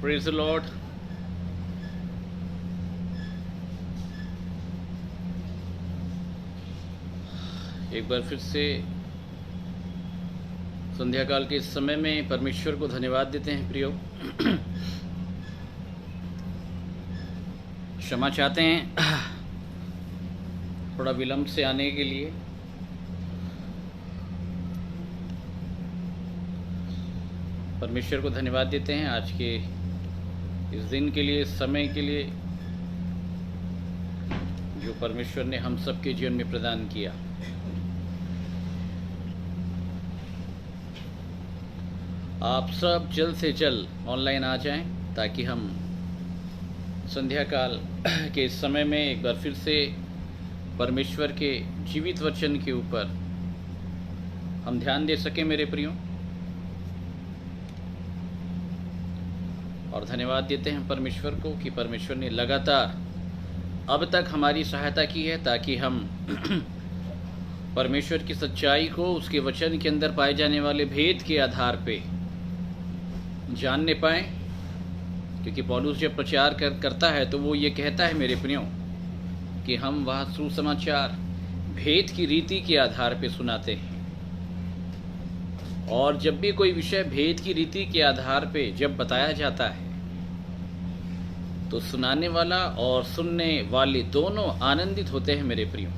Praise the Lord. एक बार फिर से संध्या काल के इस समय में परमेश्वर को धन्यवाद देते हैं प्रियो। क्षमा चाहते हैं थोड़ा विलंब से आने के लिए। परमेश्वर को धन्यवाद देते हैं आज के इस दिन के लिए, इस समय के लिए जो परमेश्वर ने हम सबके जीवन में प्रदान किया। आप सब जल्द से जल्द ऑनलाइन आ जाएं ताकि हम संध्या काल के इस समय में एक बार फिर से परमेश्वर के जीवित वचन के ऊपर हम ध्यान दे सकें मेरे प्रियो। और धन्यवाद देते हैं परमेश्वर को कि परमेश्वर ने लगातार अब तक हमारी सहायता की है ताकि हम परमेश्वर की सच्चाई को उसके वचन के अंदर पाए जाने वाले भेद के आधार पे जानने पाएं। क्योंकि पौलुस जब प्रचार करता है तो वो ये कहता है मेरे प्रियो कि हम वह सुसमाचार भेद की रीति के आधार पे सुनाते हैं। और जब भी कोई विषय भेद की रीति के आधार पे जब बताया जाता है तो सुनाने वाला और सुनने वाले दोनों आनंदित होते हैं मेरे प्रियो।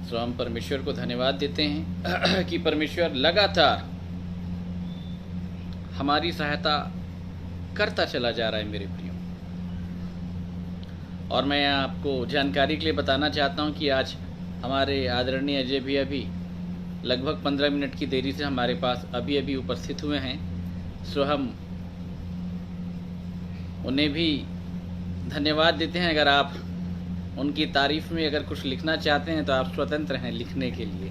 तो हम परमेश्वर को धन्यवाद देते हैं कि परमेश्वर लगातार हमारी सहायता करता चला जा रहा है मेरे प्रियो। और मैं आपको जानकारी के लिए बताना चाहता हूं कि आज हमारे आदरणीय अजय भैया भी लगभग 15 मिनट की देरी से हमारे पास अभी उपस्थित हुए हैं। सो हम उन्हें भी धन्यवाद देते हैं। अगर आप उनकी तारीफ में अगर कुछ लिखना चाहते हैं तो आप स्वतंत्र हैं लिखने के लिए।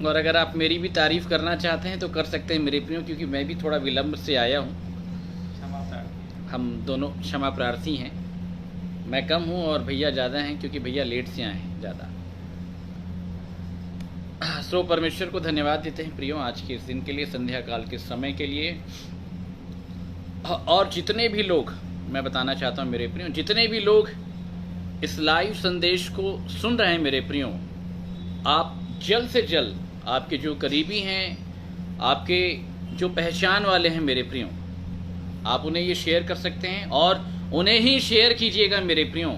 और अगर आप मेरी भी तारीफ करना चाहते हैं तो कर सकते हैं मेरे प्रियो, क्योंकि मैं भी थोड़ा विलंब से आया हूँ। हम दोनों क्षमा प्रार्थी हैं। मैं कम हूँ और भैया ज़्यादा हैं क्योंकि भैया लेट से आए हैं ज़्यादा। सो परमेश्वर को धन्यवाद देते हैं प्रियो आज के इस दिन के लिए, संध्या काल के समय के लिए। और जितने भी लोग, मैं बताना चाहता हूँ मेरे प्रियो, जितने भी लोग इस लाइव संदेश को सुन रहे हैं मेरे प्रियो, आप जल्द से जल्द आपके जो करीबी हैं, आपके जो पहचान वाले हैं मेरे प्रियो, आप उन्हें ये शेयर कर सकते हैं। और उन्हें ही शेयर कीजिएगा मेरे प्रियो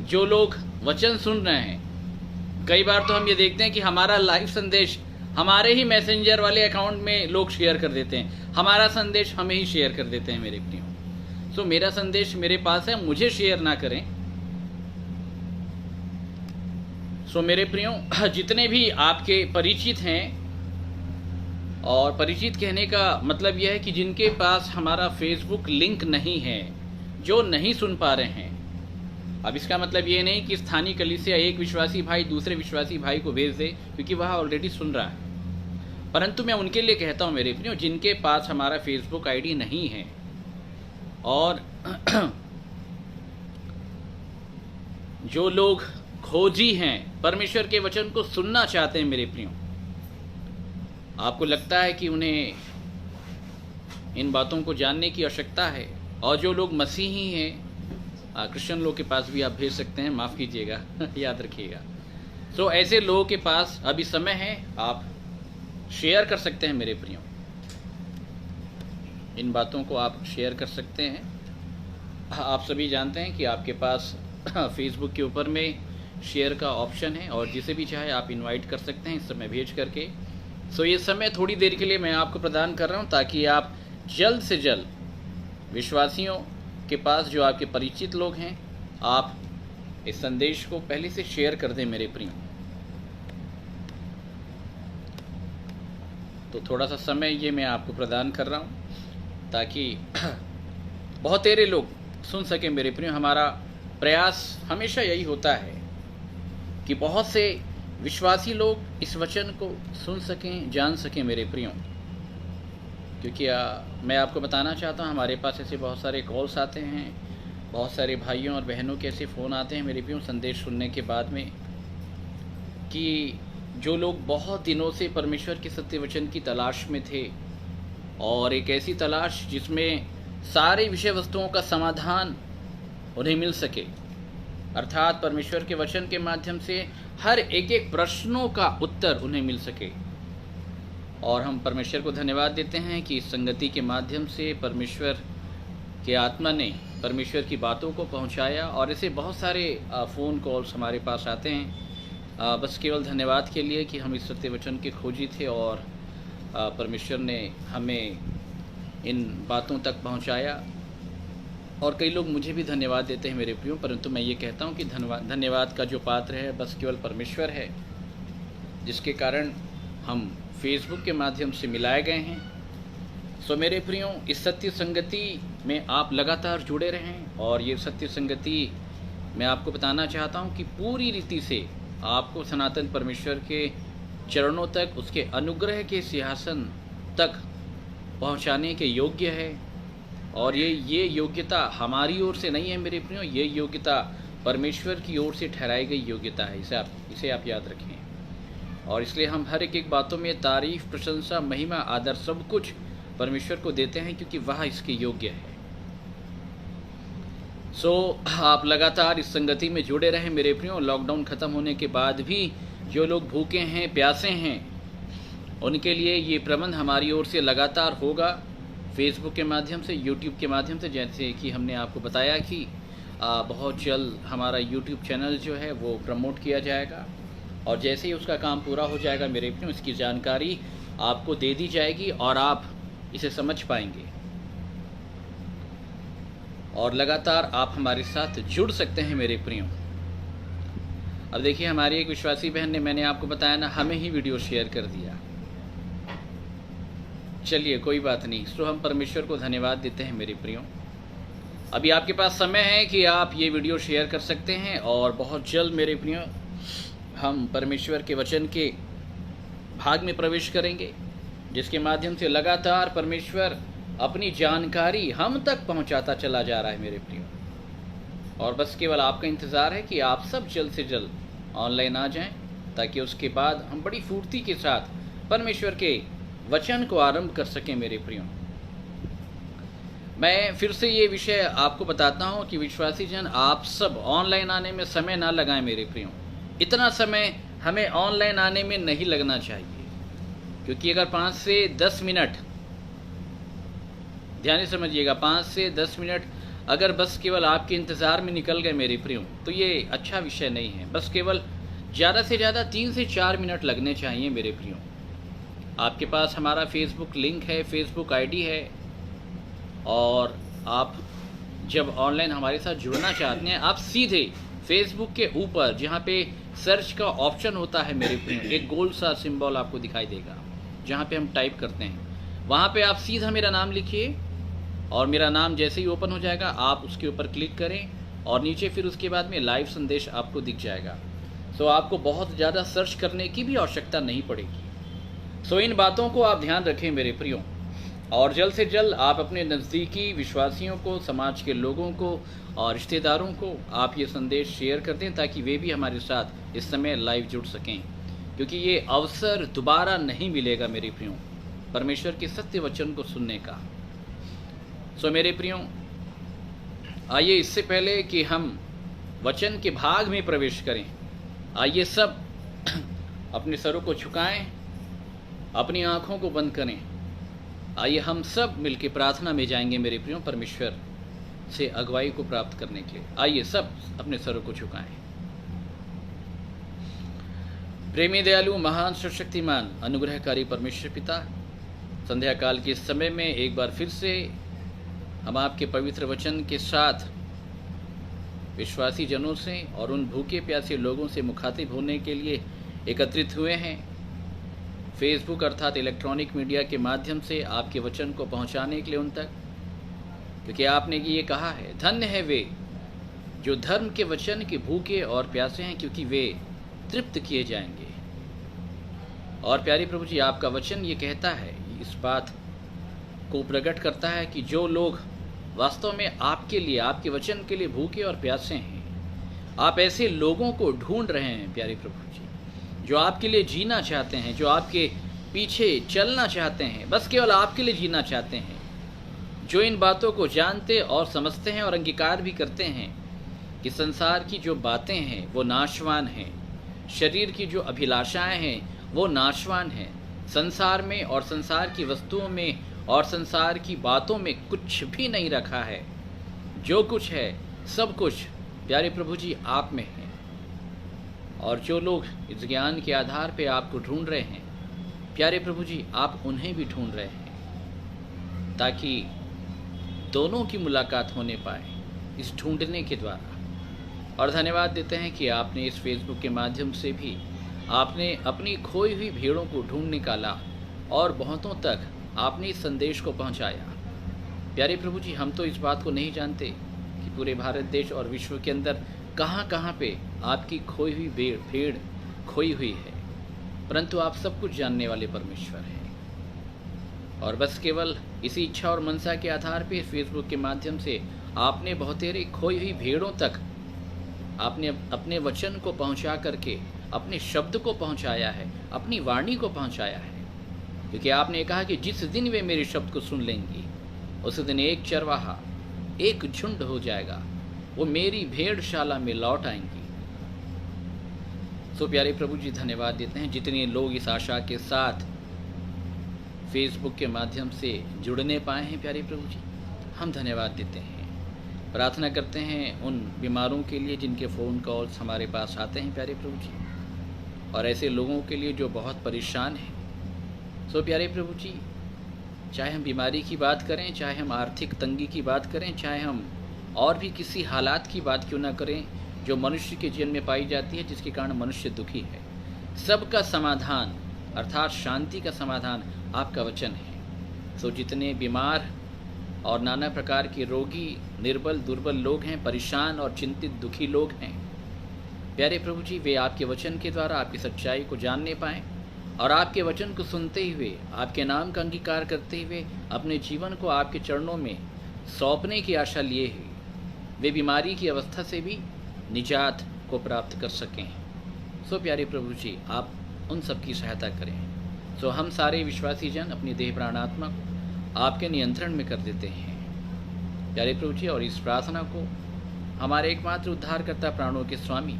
जो लोग वचन सुन रहे हैं। कई बार तो हम ये देखते हैं कि हमारा लाइव संदेश हमारे ही मैसेंजर वाले अकाउंट में लोग शेयर कर देते हैं, हमारा संदेश हमें ही शेयर कर देते हैं मेरे प्रियो। सो मेरा संदेश मेरे पास है, मुझे शेयर ना करें। सो मेरे प्रियो जितने भी आपके परिचित हैं, और परिचित कहने का मतलब यह है कि जिनके पास हमारा फेसबुक लिंक नहीं है, जो नहीं सुन पा रहे हैं। अब इसका मतलब ये नहीं कि स्थानीय कलीसिया एक विश्वासी भाई दूसरे विश्वासी भाई को भेज दे, क्योंकि वह ऑलरेडी सुन रहा है। परंतु मैं उनके लिए कहता हूं मेरे प्रियो जिनके पास हमारा फेसबुक आईडी नहीं है और जो लोग खोजी हैं, परमेश्वर के वचन को सुनना चाहते हैं मेरे प्रियो, आपको लगता है कि उन्हें इन बातों को जानने की आवश्यकता है, और जो लोग मसीही हैं, क्रिश्चियन लोग के पास भी आप भेज सकते हैं, माफ़ कीजिएगा याद रखिएगा। सो ऐसे लोगों के पास अभी समय है, आप शेयर कर सकते हैं मेरे प्रियो, इन बातों को आप शेयर कर सकते हैं। आप सभी जानते हैं कि आपके पास फेसबुक के ऊपर में शेयर का ऑप्शन है, और जिसे भी चाहे आप इनवाइट कर सकते हैं इस समय भेज करके। सो ये समय थोड़ी देर के लिए मैं आपको प्रदान कर रहा हूं ताकि आप जल्द से जल्द विश्वासियों के पास, जो आपके परिचित लोग हैं, आप इस संदेश को पहले से शेयर कर दें मेरे प्रियो। तो थोड़ा सा समय ये मैं आपको प्रदान कर रहा हूं ताकि बहुत तेरे लोग सुन सकें मेरे प्रियो। हमारा प्रयास हमेशा यही होता है कि बहुत से विश्वासी लोग इस वचन को सुन सकें, जान सकें मेरे प्रियो। क्योंकि मैं आपको बताना चाहता हूँ हमारे पास ऐसे बहुत सारे कॉल्स आते हैं, बहुत सारे भाइयों और बहनों के ऐसे फ़ोन आते हैं मेरे प्रियो संदेश सुनने के बाद में कि जो लोग बहुत दिनों से परमेश्वर के सत्य वचन की तलाश में थे, और एक ऐसी तलाश जिसमें सारे विषय वस्तुओं का समाधान उन्हें मिल सके, अर्थात परमेश्वर के वचन के माध्यम से हर एक एक प्रश्नों का उत्तर उन्हें मिल सके। और हम परमेश्वर को धन्यवाद देते हैं कि इस संगति के माध्यम से परमेश्वर के आत्मा ने परमेश्वर की बातों को पहुंचाया, और ऐसे बहुत सारे फ़ोन कॉल्स हमारे पास आते हैं बस केवल धन्यवाद के लिए कि हम इस सत्य वचन के खोजी थे और परमेश्वर ने हमें इन बातों तक पहुंचाया। और कई लोग मुझे भी धन्यवाद देते हैं मेरे प्रियो, परंतु मैं ये कहता हूँ कि धन्यवाद का जो पात्र है बस केवल परमेश्वर है, जिसके कारण हम फेसबुक के माध्यम से मिलाए गए हैं। सो मेरे प्रियो, इस सत्य संगति में आप लगातार जुड़े रहें, और ये सत्य संगति मैं आपको बताना चाहता हूँ कि पूरी रीति से आपको सनातन परमेश्वर के चरणों तक, उसके अनुग्रह के सिंहासन तक पहुँचाने के योग्य है। और ये योग्यता हमारी ओर से नहीं है मेरे प्रियो, ये योग्यता परमेश्वर की ओर से ठहराई गई योग्यता है। इसे आप याद रखें। और इसलिए हम हर एक बातों में तारीफ, प्रशंसा, महिमा, आदर सब कुछ परमेश्वर को देते हैं, क्योंकि वह इसके योग्य है। आप लगातार इस संगति में जुड़े रहें मेरे प्रियो। लॉकडाउन ख़त्म होने के बाद भी जो लोग भूखे हैं, प्यासे हैं, उनके लिए ये प्रबंध हमारी ओर से लगातार होगा, फेसबुक के माध्यम से, यूट्यूब के माध्यम से। जैसे कि हमने आपको बताया कि बहुत जल्द हमारा यूट्यूब चैनल जो है वो प्रमोट किया जाएगा, और जैसे ही उसका काम पूरा हो जाएगा मेरे प्रियो, इसकी जानकारी आपको दे दी जाएगी और आप इसे समझ पाएंगे, और लगातार आप हमारे साथ जुड़ सकते हैं मेरे प्रियो। अब देखिए, हमारी एक विश्वासी बहन ने, मैंने आपको बताया ना, हमें ही वीडियो शेयर कर दिया। चलिए कोई बात नहीं। सो हम परमेश्वर को धन्यवाद देते हैं मेरे प्रियो। अभी आपके पास समय है कि आप ये वीडियो शेयर कर सकते हैं, और बहुत जल्द मेरे प्रियो हम परमेश्वर के वचन के भाग में प्रवेश करेंगे, जिसके माध्यम से लगातार परमेश्वर अपनी जानकारी हम तक पहुंचाता चला जा रहा है मेरे प्रियो। और बस केवल आपका इंतज़ार है कि आप सब जल्द से जल्द ऑनलाइन आ जाएं, ताकि उसके बाद हम बड़ी फुर्ती के साथ परमेश्वर के वचन को आरंभ कर सकें मेरे प्रियो। मैं फिर से ये विषय आपको बताता हूँ कि विश्वासी जन, आप सब ऑनलाइन आने में समय ना लगाएं मेरे प्रियो। इतना समय हमें ऑनलाइन आने में नहीं लगना चाहिए, क्योंकि अगर 5 से 10 मिनट, ध्यान से समझिएगा, 5 से 10 मिनट अगर बस केवल आपके इंतज़ार में निकल गए मेरे प्रियो, तो ये अच्छा विषय नहीं है। बस केवल ज़्यादा से ज़्यादा 3 से 4 मिनट लगने चाहिए मेरे प्रियो। आपके पास हमारा फेसबुक लिंक है, फेसबुक आईडी है, और आप जब ऑनलाइन हमारे साथ जुड़ना चाहते हैं, आप सीधे फेसबुक के ऊपर जहाँ पे सर्च का ऑप्शन होता है मेरे प्रियो, एक गोल सा सिंबल आपको दिखाई देगा जहाँ पे हम टाइप करते हैं, वहाँ पे आप सीधा मेरा नाम लिखिए, और मेरा नाम जैसे ही ओपन हो जाएगा आप उसके ऊपर क्लिक करें, और नीचे फिर उसके बाद में लाइव संदेश आपको दिख जाएगा। सो आपको बहुत ज़्यादा सर्च करने की भी आवश्यकता नहीं पड़ेगी। सो इन बातों को आप ध्यान रखें मेरे प्रियो, और जल्द से जल्द आप अपने नज़दीकी विश्वासियों को, समाज के लोगों को और रिश्तेदारों को आप ये संदेश शेयर कर दें, ताकि वे भी हमारे साथ इस समय लाइव जुड़ सकें, क्योंकि ये अवसर दोबारा नहीं मिलेगा मेरे प्रियो परमेश्वर के सत्य वचन को सुनने का। सो मेरे प्रियो, आइए इससे पहले कि हम वचन के भाग में प्रवेश करें, आइए सब अपने सरों को झुकाएं, अपनी आँखों को बंद करें। आइए हम सब मिलकर प्रार्थना में जाएंगे मेरे प्रियो, परमेश्वर से अगुवाई को प्राप्त करने के लिए। आइए सब अपने सरों को झुकाएं। प्रेमी, दयालु, महान, सर्वशक्तिमान, अनुग्रहकारी परमेश्वर पिता, संध्या काल के समय में एक बार फिर से हम आपके पवित्र वचन के साथ विश्वासी जनों से और उन भूखे प्यासे लोगों से मुखातिब होने के लिए एकत्रित हुए हैं। फेसबुक अर्थात इलेक्ट्रॉनिक मीडिया के माध्यम से आपके वचन को पहुंचाने के लिए उन तक, क्योंकि आपने ये कहा है, धन्य है वे जो धर्म के वचन के भूखे और प्यासे हैं, क्योंकि वे तृप्त किए जाएंगे। और प्यारे प्रभु जी, आपका वचन ये कहता है, इस बात को प्रकट करता है कि जो लोग वास्तव में आपके लिए, आपके वचन के लिए भूखे और प्यासे हैं। आप ऐसे लोगों को ढूंढ रहे हैं प्यारे प्रभु जी, जो आपके लिए जीना चाहते हैं, जो आपके पीछे चलना चाहते हैं, बस केवल आपके लिए जीना चाहते हैं, जो इन बातों को जानते और समझते हैं और अंगीकार भी करते हैं कि संसार की जो बातें हैं वो नाशवान हैं, शरीर की जो अभिलाषाएं हैं वो नाशवान हैं, संसार में और संसार की वस्तुओं में और संसार की बातों में कुछ भी नहीं रखा है। जो कुछ है सब कुछ प्यारे प्रभु जी आप में है। और जो लोग इस ज्ञान के आधार पे आपको ढूंढ रहे हैं प्यारे प्रभु जी, आप उन्हें भी ढूंढ रहे हैं, ताकि दोनों की मुलाकात होने पाए इस ढूंढने के द्वारा। और धन्यवाद देते हैं कि आपने इस फेसबुक के माध्यम से भी आपने अपनी खोई हुई भीड़ों को ढूंढ निकाला और बहुतों तक आपने इस संदेश को पहुंचाया। प्यारे प्रभु जी, हम तो इस बात को नहीं जानते कि पूरे भारत देश और विश्व के अंदर कहाँ कहाँ पे आपकी खोई हुई भीड़ खोई हुई है, परंतु आप सब कुछ जानने वाले परमेश्वर हैं। और बस केवल इसी इच्छा और मनसा के आधार पे फेसबुक के माध्यम से आपने बहुतेरे खोई हुई भीड़ों तक आपने अपने वचन को पहुंचा करके अपने शब्द को पहुंचाया है, अपनी वाणी को पहुंचाया है। क्योंकि आपने कहा कि जिस दिन वे मेरे शब्द को सुन लेंगी उस दिन एक चरवाहा, एक झुंड हो जाएगा, वो मेरी भेड़शाला में लौट आएंगी। सो प्यारे प्रभु जी, धन्यवाद देते हैं जितने लोग इस आशा के साथ फेसबुक के माध्यम से जुड़ने पाए हैं प्यारे प्रभु जी, हम धन्यवाद देते हैं। प्रार्थना करते हैं उन बीमारों के लिए जिनके फ़ोन कॉल्स हमारे पास आते हैं प्यारे प्रभु जी, और ऐसे लोगों के लिए जो बहुत परेशान हैं। सो प्यारे प्रभु जी, चाहे हम बीमारी की बात करें, चाहे हम आर्थिक तंगी की बात करें, चाहे हम और भी किसी हालात की बात क्यों ना करें जो मनुष्य के जीवन में पाई जाती है, जिसके कारण मनुष्य दुखी है, सबका समाधान अर्थात शांति का समाधान आपका वचन है। सो जितने बीमार और नाना प्रकार के रोगी, निर्बल, दुर्बल लोग हैं, परेशान और चिंतित दुखी लोग हैं, प्यारे प्रभु जी, वे आपके वचन के द्वारा आपकी सच्चाई को जानने पाएँ और आपके वचन को सुनते हुए, आपके नाम का अंगीकार करते हुए अपने जीवन को आपके चरणों में सौंपने की आशा लिए हुए वे बीमारी की अवस्था से भी निजात को प्राप्त कर सकें। सो प्यारे प्रभु जी, आप उन सब की सहायता करें। सो हम सारे विश्वासी जन अपनी देह प्राणात्मा को आपके नियंत्रण में कर देते हैं प्यारे प्रभु जी, और इस प्रार्थना को हमारे एकमात्र उद्धारकर्ता प्राणों के स्वामी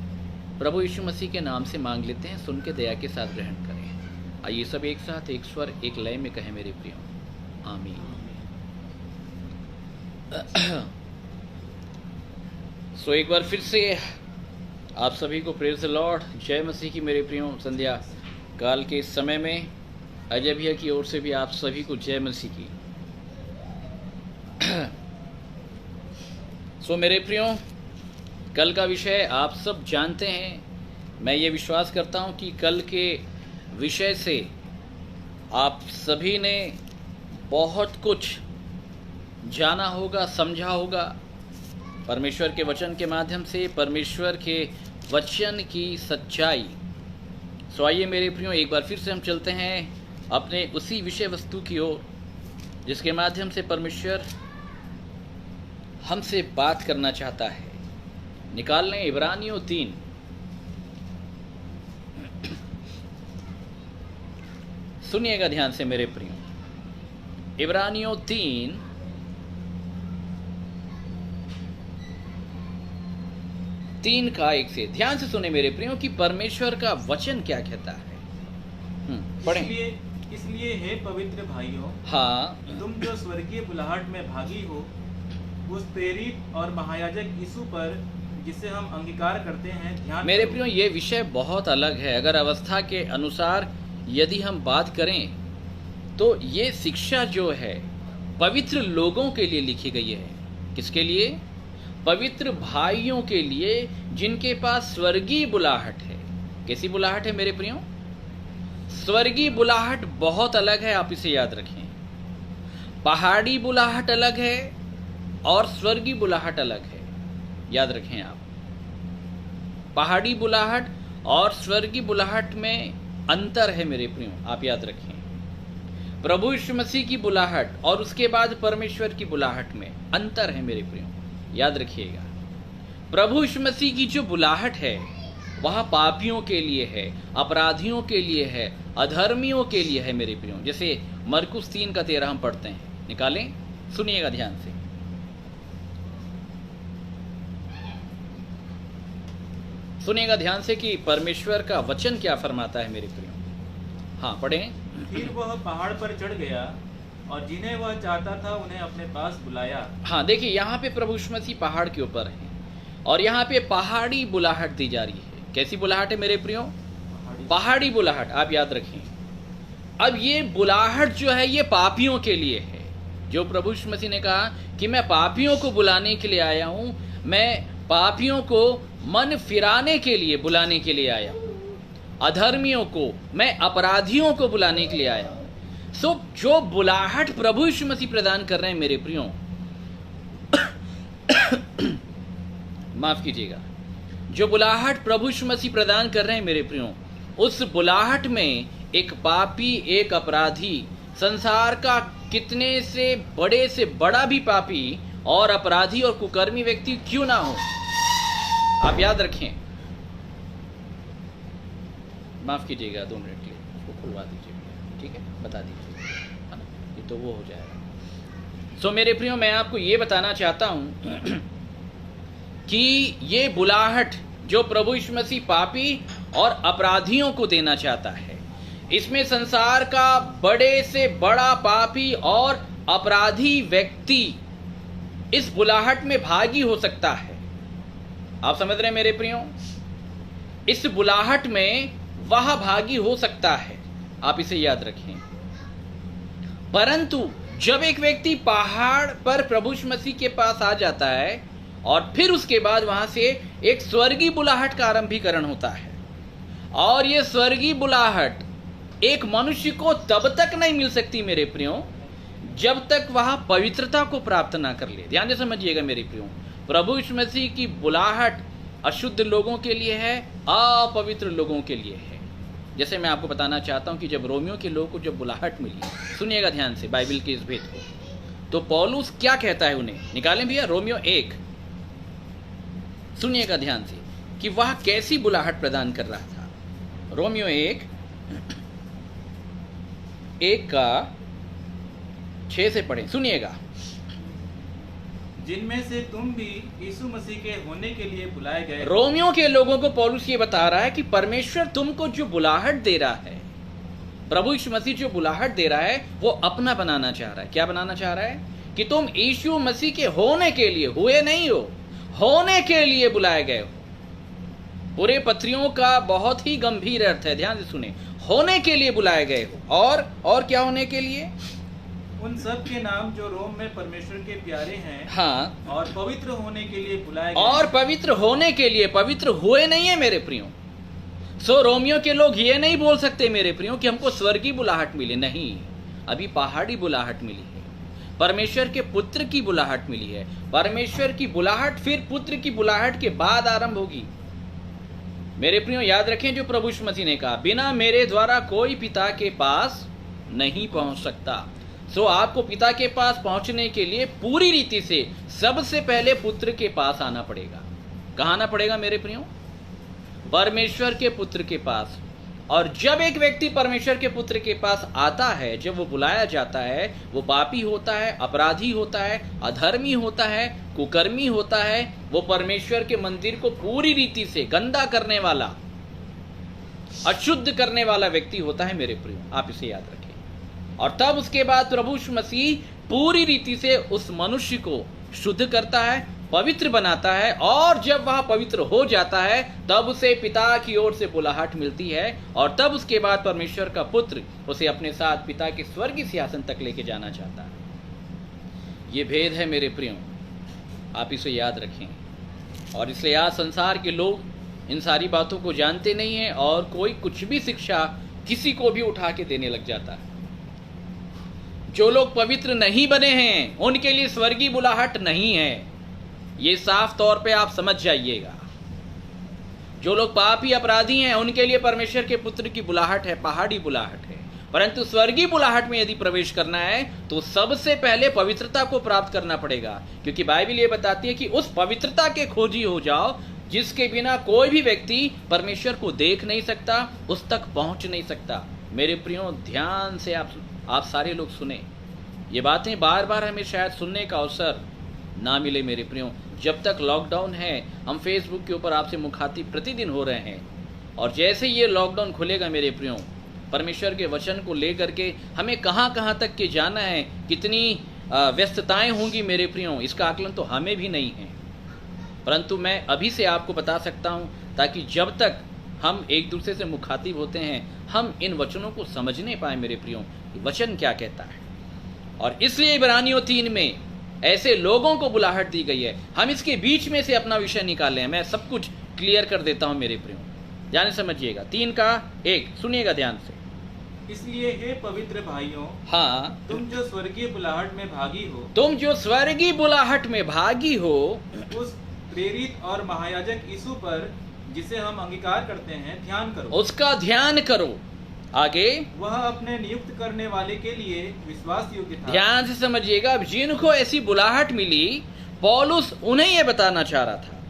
प्रभु यीशु मसीह के नाम से मांग लेते हैं। सुन के दया के साथ ग्रहण करें। आइए सब एक साथ एक स्वर एक लय में कहें, मेरे प्रियो, आमीन। सो एक बार फिर से आप सभी को प्रेज द लॉर्ड, जय मसीह की मेरे प्रियो। संध्या काल के इस समय में अजय भैया की ओर से भी आप सभी को जय मसीह की। सो मेरे प्रियो, कल का विषय आप सब जानते हैं। मैं ये विश्वास करता हूँ कि कल के विषय से आप सभी ने बहुत कुछ जाना होगा, समझा होगा परमेश्वर के वचन के माध्यम से, परमेश्वर के वचन की सच्चाई। सो आइए मेरे प्रियो, एक बार फिर से हम चलते हैं अपने उसी विषय वस्तु की ओर जिसके माध्यम से परमेश्वर हमसे बात करना चाहता है। निकाल लें इब्रानियों 3, सुनिएगा ध्यान से मेरे प्रियो। इब्रानियों 3 का 1 से ध्यान से सुने मेरे प्रियो कि परमेश्वर का वचन क्या कहता है। पढ़ें। इसलिए हे पवित्र भाइयों, हाँ, तुम जो स्वर्गीय बुलाहट में भागी हो, उस प्रेरित और महायाजक यीशु पर जिसे हम अंगीकार करते हैं ध्यान मेरे प्रियो, ये विषय बहुत अलग है। अगर अवस्था के अनुसार यदि हम बात करें तो ये शिक्षा जो है पवित्र लोगों के लिए लिखी गई है। किसके लिए? पवित्र भाइयों के लिए जिनके पास स्वर्गीय बुलाहट है। कैसी बुलाहट है मेरे प्रियो? स्वर्गीय बुलाहट बहुत अलग है, आप इसे याद रखें। पहाड़ी बुलाहट अलग है और स्वर्गीय बुलाहट अलग है, याद रखें आप। पहाड़ी बुलाहट और स्वर्गीय बुलाहट में अंतर है मेरे प्रियो, आप याद रखें। प्रभु यीशु मसीह की बुलाहट और उसके बाद परमेश्वर की बुलाहट में अंतर है मेरे प्रियो, याद रखिएगा। प्रभु यीशु मसीह की जो बुलाहट है वह पापियों के लिए है, अपराधियों के लिए है, अधर्मियों के लिए है मेरे प्रियो। जैसे मरकुस 3:13 हम पढ़ते हैं, निकालें, सुनिएगा ध्यान से। सुनिएगा ध्यान से कि परमेश्वर का वचन क्या फरमाता है मेरे प्रियो। हाँ, पढ़ें। फिर वह पहाड़ पर चढ़ गया और जिन्हें वह चाहता था उन्हें अपने पास बुलाया। हाँ, देखिए यहाँ पे प्रभु यीशु मसीह पहाड़ के ऊपर है और यहाँ पे पहाड़ी बुलाहट दी जा रही है। कैसी बुलाहट है मेरे प्रियो? पहाड़ी बुलाहट, आप याद रखें। अब ये बुलाहट जो है ये पापियों के लिए है। जो प्रभु यीशु मसीह ने कहा कि मैं पापियों को बुलाने के लिए आया हूं, मैं पापियों को मन फिराने के लिए बुलाने के लिए आया हूं, अधर्मियों को, मैं अपराधियों को बुलाने के लिए आया हूं। सो जो बुलाहट प्रभु यीशु मसीह प्रदान कर रहे हैं मेरे प्रियो, माफ कीजिएगा, जो बुलाहट प्रभु यीशु मसीह प्रदान कर रहे हैं मेरे प्रियो, उस बुलाहट में एक पापी, एक अपराधी, संसार का कितने से बड़ा भी पापी और अपराधी और कुकर्मी व्यक्ति क्यों ना हो, आप याद रखें। माफ कीजिएगा, 2 मिनट के लिए उसको खुलवा दीजिए, ठीक है, बता दीजिए, है ना, ये तो वो हो जाएगा। सो मेरे प्रियो, मैं आपको ये बताना चाहता हूं कि ये बुलाहट जो प्रभु यीशु मसीह पापी और अपराधियों को देना चाहता है, इसमें संसार का बड़े से बड़ा पापी और अपराधी व्यक्ति इस बुलाहट में भागी हो सकता है। आप समझ रहे हैं मेरे प्रियो? इस बुलाहट में वह भागी हो सकता है, आप इसे याद रखें। परंतु जब एक व्यक्ति पहाड़ पर प्रभु यीशु मसीह के पास आ जाता है और फिर उसके बाद वहां से एक स्वर्गीय बुलाहट का आरंभीकरण होता है, और यह स्वर्गीय बुलाहट एक मनुष्य को तब तक नहीं मिल सकती मेरे प्रियो जब तक वह पवित्रता को प्राप्त ना कर ले। ध्यान से समझिएगा मेरे प्रियो, प्रभु यीशु मसीह की बुलाहट अशुद्ध लोगों के लिए है, अपवित्र लोगों के लिए है। जैसे मैं आपको बताना चाहता हूं कि जब रोमियो के लोगों को जब बुलाहट मिली, सुनिएगा ध्यान से बाइबल के इस भेद को, तो पौलुस क्या कहता है उन्हें, निकालें भैया, रोमियो 1, सुनिएगा ध्यान से कि वह कैसी बुलाहट प्रदान कर रहा था। रोमियो 1 का 6 से पढ़ें, सुनिएगा। जिनमें से तुम भी यीशु मसीह के होने के लिए बुलाए गए। रोमियो के लोगों को पौलुस ये बता रहा है कि परमेश्वर तुमको जो बुलाहट दे रहा है, प्रभु यीशु मसीह जो बुलाहट दे रहा है, वो अपना बनाना चाह रहा है। क्या बनाना चाह रहा है? कि तुम यीशु मसीह के होने के लिए, हुए नहीं हो, होने के लिए बुलाए गए हो। पूरे पत्रियों का बहुत ही गंभीर अर्थ है, ध्यान से सुने, होने के लिए बुलाए गए हो। और क्या होने के लिए? उन सब के नाम जो रोम में परमेश्वर के प्यारे हैं, हाँ, और पवित्र होने के लिए बुलाए गए। और पवित्र होने के लिए, पवित्र हुए नहीं है मेरे प्रियो। सो रोमियो के लोग ये नहीं बोल सकते मेरे प्रियो कि हमको स्वर्गीय बुलाहट मिली, नहीं, अभी पहाड़ी बुलाहट मिली है, परमेश्वर के पुत्र की बुलाहट मिली है। परमेश्वर की बुलाहट फिर पुत्र की बुलाहट के बाद आरंभ होगी। मेरे प्रियो याद रखें जो प्रभु यीशु मसीह ने कहा, बिना मेरे द्वारा कोई पिता के पास नहीं पहुंच सकता। सो आपको पिता के पास पहुंचने के लिए पूरी रीति से सबसे पहले पुत्र के पास आना पड़ेगा। कहाँ आना पड़ेगा मेरे प्रियो? परमेश्वर के पुत्र के पास। और जब एक व्यक्ति परमेश्वर के पुत्र के पास आता है, जब वो बुलाया जाता है, वो पापी होता है, अपराधी होता है, अधर्मी होता है, कुकर्मी होता है, वो परमेश्वर के मंदिर को पूरी रीति से गंदा करने वाला, अशुद्ध करने वाला व्यक्ति होता है मेरे प्रियो, आप इसे याद रखें। और तब उसके बाद प्रभु यीशु मसीह पूरी रीति से उस मनुष्य को शुद्ध करता है, पवित्र बनाता है, और जब वह पवित्र हो जाता है तब उसे पिता की ओर से बुलाहट मिलती है, और तब उसके बाद परमेश्वर का पुत्र उसे अपने साथ पिता के स्वर्गीय सिंहासन तक लेके जाना चाहता है। ये भेद है मेरे प्रियो, आप इसे याद रखें। और इसलिए आज संसार के लोग इन सारी बातों को जानते नहीं हैं, और कोई कुछ भी शिक्षा किसी को भी उठा के देने लग जाता है। जो लोग पवित्र नहीं बने हैं उनके लिए स्वर्गीय बुलाहट नहीं है, ये साफ तौर पे आप समझ जाइएगा। जो लोग पापी अपराधी हैं उनके लिए परमेश्वर के पुत्र की बुलाहट है, पहाड़ी बुलाहट है। परंतु स्वर्गीय बुलाहट में यदि प्रवेश करना है तो सबसे पहले पवित्रता को प्राप्त करना पड़ेगा, क्योंकि बाइबल ये बताती है कि उस पवित्रता के खोजी हो जाओ जिसके बिना कोई भी व्यक्ति परमेश्वर को देख नहीं सकता, उस तक पहुंच नहीं सकता। मेरे प्रियो, ध्यान से आप सारे लोग सुने, ये बातें बार बार हमें शायद सुनने का अवसर ना मिले। मेरे प्रियो, जब तक लॉकडाउन है हम फेसबुक के ऊपर आपसे मुखातिब प्रतिदिन हो रहे हैं, और जैसे ये लॉकडाउन खुलेगा मेरे प्रियो, परमेश्वर के वचन को लेकर के हमें कहाँ कहाँ तक के जाना है, कितनी व्यस्तताएं होंगी मेरे प्रियो, इसका आकलन तो हमें भी नहीं है। परंतु मैं अभी से आपको बता सकता हूँ, ताकि जब तक हम एक दूसरे से मुखातिब होते हैं हम इन वचनों को समझने पाए मेरे प्रियो, कि वचन क्या कहता है। और इसलिए इब्रानियों 3 में ऐसे लोगों को बुलाहट दी गई है। हम इसके बीच में से अपना विषय निकाले हैं, मैं सब कुछ क्लियर कर देता हूं मेरे प्रियो, ध्यान से समझिएगा। 3:1 सुनिएगा ध्यान से। इसलिए हे पवित्र भाइयों, हाँ, तुम जो स्वर्गीय बुलाहट में भागी हो, तुम जो स्वर्गीय बुलाहट में भागी हो, उस प्रेरित और महायाजक यीशु पर जिसे हम अंगीकार करते हैं ध्यान करो। उसका ध्यान करो। आगे, वह अपने नियुक्त करने वाले के लिए विश्वास योग्य था। ध्यान से समझिएगा। अब जिनको ऐसी बुलाहट मिली, पौलुस उन्हें यह बताना चाह रहा था,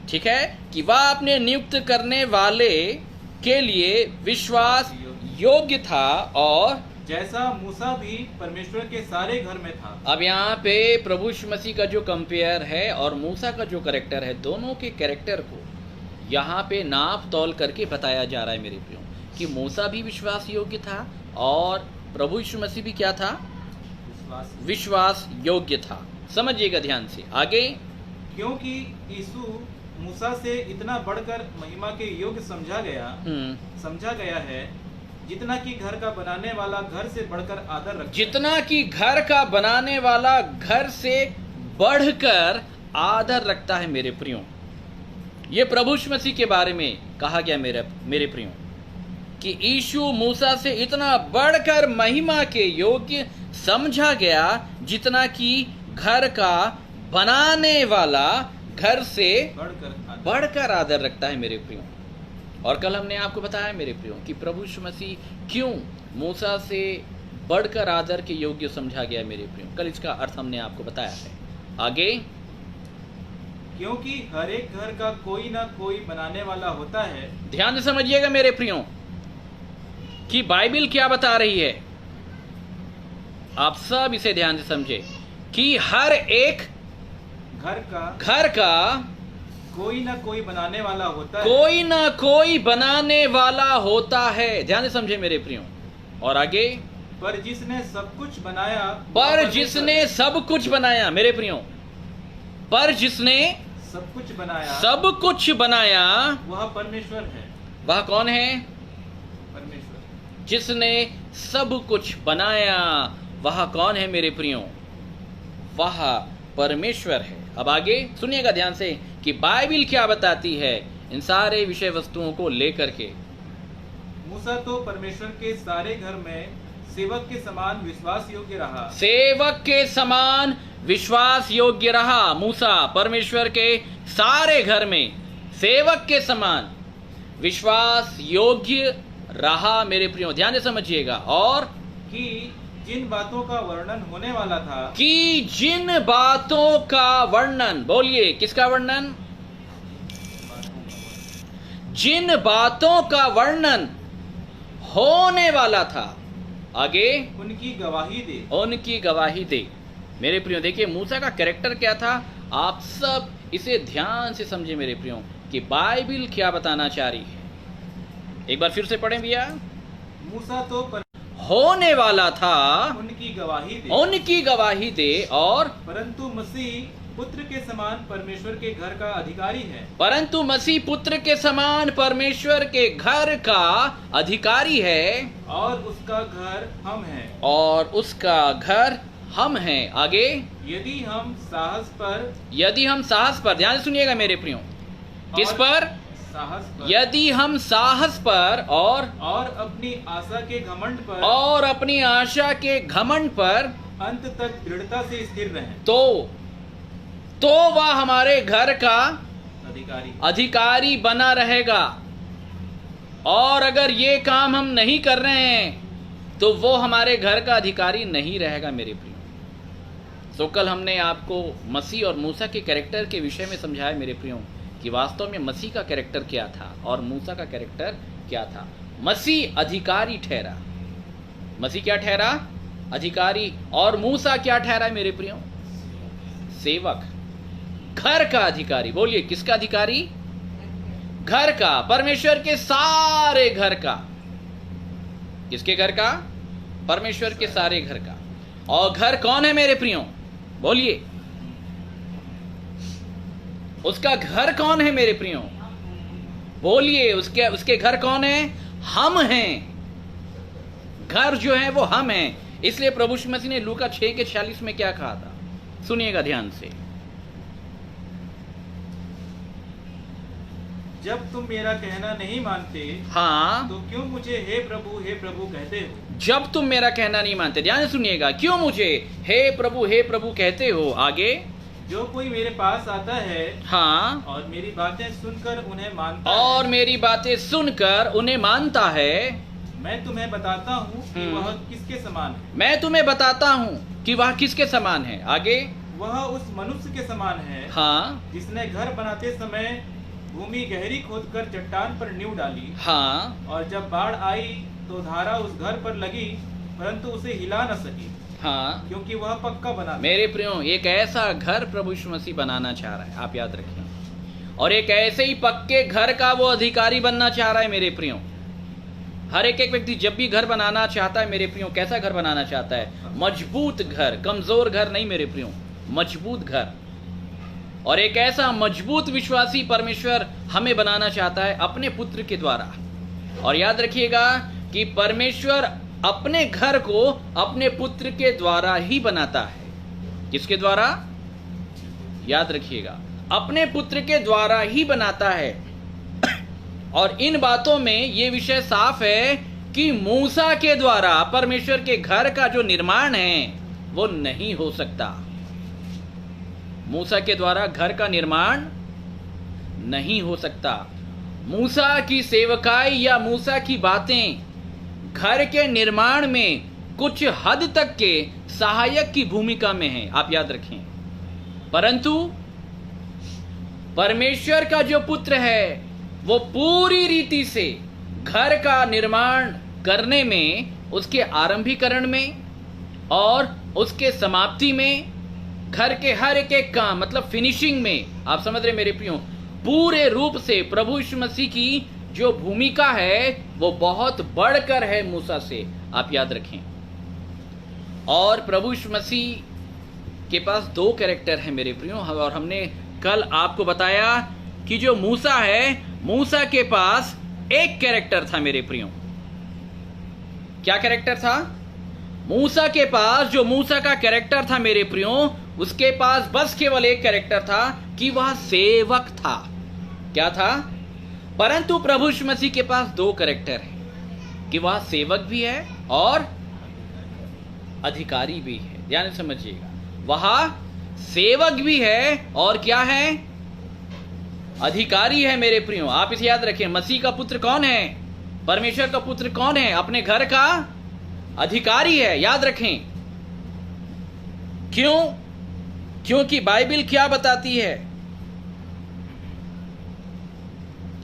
ठीक है, कि वह अपने नियुक्त करने वाले के लिए विश्वास योग्य था, और जैसा मूसा भी परमेश्वर के सारे घर में था। अब यहाँ पे प्रभु यीशु मसीह का जो कंपेयर है और मूसा का जो कैरेक्टर है, दोनों के कैरेक्टर को यहाँ पे नाप तौल करके बताया जा रहा है मेरे प्रियो, कि मूसा भी विश्वास योग्य था और प्रभु यीशु मसीह भी क्या था, विश्वास योग्य था। समझिएगा ध्यान से। आगे, क्योंकि यीशु मूसा से इतना बढ़कर महिमा के योग्य समझा गया है, जितना कि घर का बनाने वाला घर से बढ़कर आदर रखता है। जितना कि घर का बनाने वाला घर से बढ़कर आदर रखता है मेरे प्रियो। ये प्रभु यीशु मसीह के बारे में कहा गया मेरे प्रियो, कि यीशु मूसा से इतना बढ़कर महिमा के योग्य समझा गया, जितना कि घर का बनाने वाला घर से बढ़कर आदर रखता है मेरे प्रियो। और कल हमने आपको बताया मेरे प्रियो कि प्रभु यीशु मसीह क्यों मूसा से बढ़कर आदर के योग्य समझा गया मेरे प्रियो। कल इसका अर्थ हमने आपको बताया है। आगे, क्योंकि हर एक घर का कोई ना कोई बनाने वाला होता है। ध्यान से समझिएगा मेरे प्रियो कि बाइबल क्या बता रही है। आप सब इसे ध्यान से समझे कि हर एक घर का कोई ना कोई बनाने वाला होता है। कोई ना कोई बनाने वाला होता है। ध्यान से समझे मेरे प्रियो। और आगे, पर जिसने सब कुछ बनाया, मेरे प्रियो, पर जिसने सब कुछ बनाया वह परमेश्वर है। वह कौन है? परमेश्वर। जिसने सब कुछ बनाया वह कौन है मेरे प्रियो? वह परमेश्वर है। अब आगे सुनिएगा ध्यान से कि बाइबल क्या बताती है इन सारे विषय वस्तुओं को लेकर के। मूसा तो परमेश्वर के सारे घर में सेवक के समान विश्वास योग्य रहा। सेवक के समान विश्वास योग्य रहा। मूसा परमेश्वर के सारे घर में सेवक के समान विश्वास योग्य रहा मेरे प्रियो। ध्यान से समझिएगा। और कि जिन बातों का वर्णन होने वाला था, बोलिए किसका वर्णन? जिन बातों का वर्णन होने वाला था, आगे उनकी गवाही दे। मेरे प्रियो देखिए मूसा का कैरेक्टर क्या था, आप सब इसे ध्यान से समझे मेरे प्रियो कि बाइबल क्या बताना चाह रही है। एक बार फिर से पढ़ें भैया। मूसा तो होने वाला था, उनकी गवाही दे। और परंतु मसीह पुत्र के समान परमेश्वर के घर का अधिकारी है। परंतु मसीह पुत्र के समान परमेश्वर के घर का अधिकारी है, और उसका घर हम हैं। आगे, यदि हम साहस पर ध्यान से सुनिएगा मेरे प्रियो, किस पर? यदि हम साहस पर और अपनी आशा के घमंड पर अंत तक दृढ़ता से स्थिर रहें, तो वह हमारे घर का अधिकारी बना रहेगा। और अगर ये काम हम नहीं कर रहे हैं तो वो हमारे घर का अधिकारी नहीं रहेगा मेरे प्रियो। तो कल हमने आपको मसीह और मूसा के कैरेक्टर के विषय में समझाया मेरे प्रियो कि वास्तव में मसीह का कैरेक्टर क्या था और मूसा का कैरेक्टर क्या था। मसीह अधिकारी ठहरा, मसीह क्या ठहरा? अधिकारी। और मूसा क्या ठहरा मेरे प्रियो? सेवक, घर का अधिकारी। बोलिए किसका अधिकारी? घर का, परमेश्वर के सारे घर का। किसके घर का? परमेश्वर के सारे घर का। और घर कौन है मेरे प्रियो? बोलिए उसका घर कौन है मेरे प्रियो? बोलिए उसके घर कौन है? हम हैं। घर जो है वो हम हैं। इसलिए प्रभु यीशु मसीह ने लूका 6:46 में क्या कहा था? सुनिएगा ध्यान से। जब तुम मेरा कहना नहीं मानते, हाँ, तो क्यों मुझे हे प्रभु कहते हो? जब तुम मेरा कहना नहीं मानते, ध्यान से सुनिएगा, क्यों मुझे हे प्रभु कहते हो? आगे, जो कोई मेरे पास आता है, हाँ, और मेरी बातें सुनकर उन्हें मानता है, मैं तुम्हें बताता हूँ कि वह किसके समान है। मैं तुम्हें बताता हूँ कि वह किसके समान है। आगे, वह उस मनुष्य के समान है, हाँ, जिसने घर बनाते समय भूमि गहरी खोदकर चट्टान पर नींव डाली, हाँ, और जब बाढ़ आई तो धारा उस घर पर लगी, परंतु उसे हिला न सकी, हाँ, क्योंकि वह पक्का बना था। मेरे प्रियो, एक ऐसा घर प्रभु यीशु मसीह बनाना चाह रहा है, आप याद रखिए। और एक ऐसे ही पक्के घर का वो अधिकारी बनना चाह रहा है मेरे प्रियो। हर एक व्यक्ति जब भी घर बनाना चाहता है मेरे प्रियो, कैसा घर बनाना चाहता है? मजबूत घर, कमजोर घर नहीं मेरे प्रियो, मजबूत घर। और एक ऐसा मजबूत विश्वासी परमेश्वर हमें बनाना चाहता है अपने पुत्र के द्वारा। और याद रखिएगा कि परमेश्वर अपने घर को अपने पुत्र के द्वारा ही बनाता है। किसके द्वारा? याद रखिएगा, अपने पुत्र के द्वारा ही बनाता है। और इन बातों में ये विषय साफ है कि मूसा के द्वारा परमेश्वर के घर का जो निर्माण है वो नहीं हो सकता। मूसा के द्वारा घर का निर्माण नहीं हो सकता। मूसा की सेवकाई या मूसा की बातें घर के निर्माण में कुछ हद तक के सहायक की भूमिका में हैं, आप याद रखें। परंतु परमेश्वर का जो पुत्र है वो पूरी रीति से घर का निर्माण करने में, उसके आरंभीकरण में और उसके समाप्ति में, घर के हर एक काम मतलब फिनिशिंग में, आप समझ रहे मेरे प्रियो, पूरे रूप से प्रभु यीशु मसीह की जो भूमिका है वो बहुत बढ़कर है मूसा से, आप याद रखें। और प्रभु यीशु मसीह के पास दो कैरेक्टर है मेरे प्रियो। और हमने कल आपको बताया कि जो मूसा है, मूसा के पास एक कैरेक्टर था मेरे प्रियो। क्या कैरेक्टर था? मूसा के पास जो मूसा का कैरेक्टर था मेरे प्रियो, उसके पास बस केवल एक कैरेक्टर था कि वह सेवक था। क्या था? परंतु प्रभु यीशु मसीह के पास दो कैरेक्टर है कि वह सेवक भी है और अधिकारी भी है। ध्यान से समझिएगा, वह सेवक भी है और क्या है? अधिकारी है मेरे प्रियो। आप इसे याद रखें, मसीह का पुत्र कौन है? परमेश्वर का पुत्र कौन है? अपने घर का अधिकारी है। याद रखें। क्यों? क्योंकि बाइबल क्या बताती है?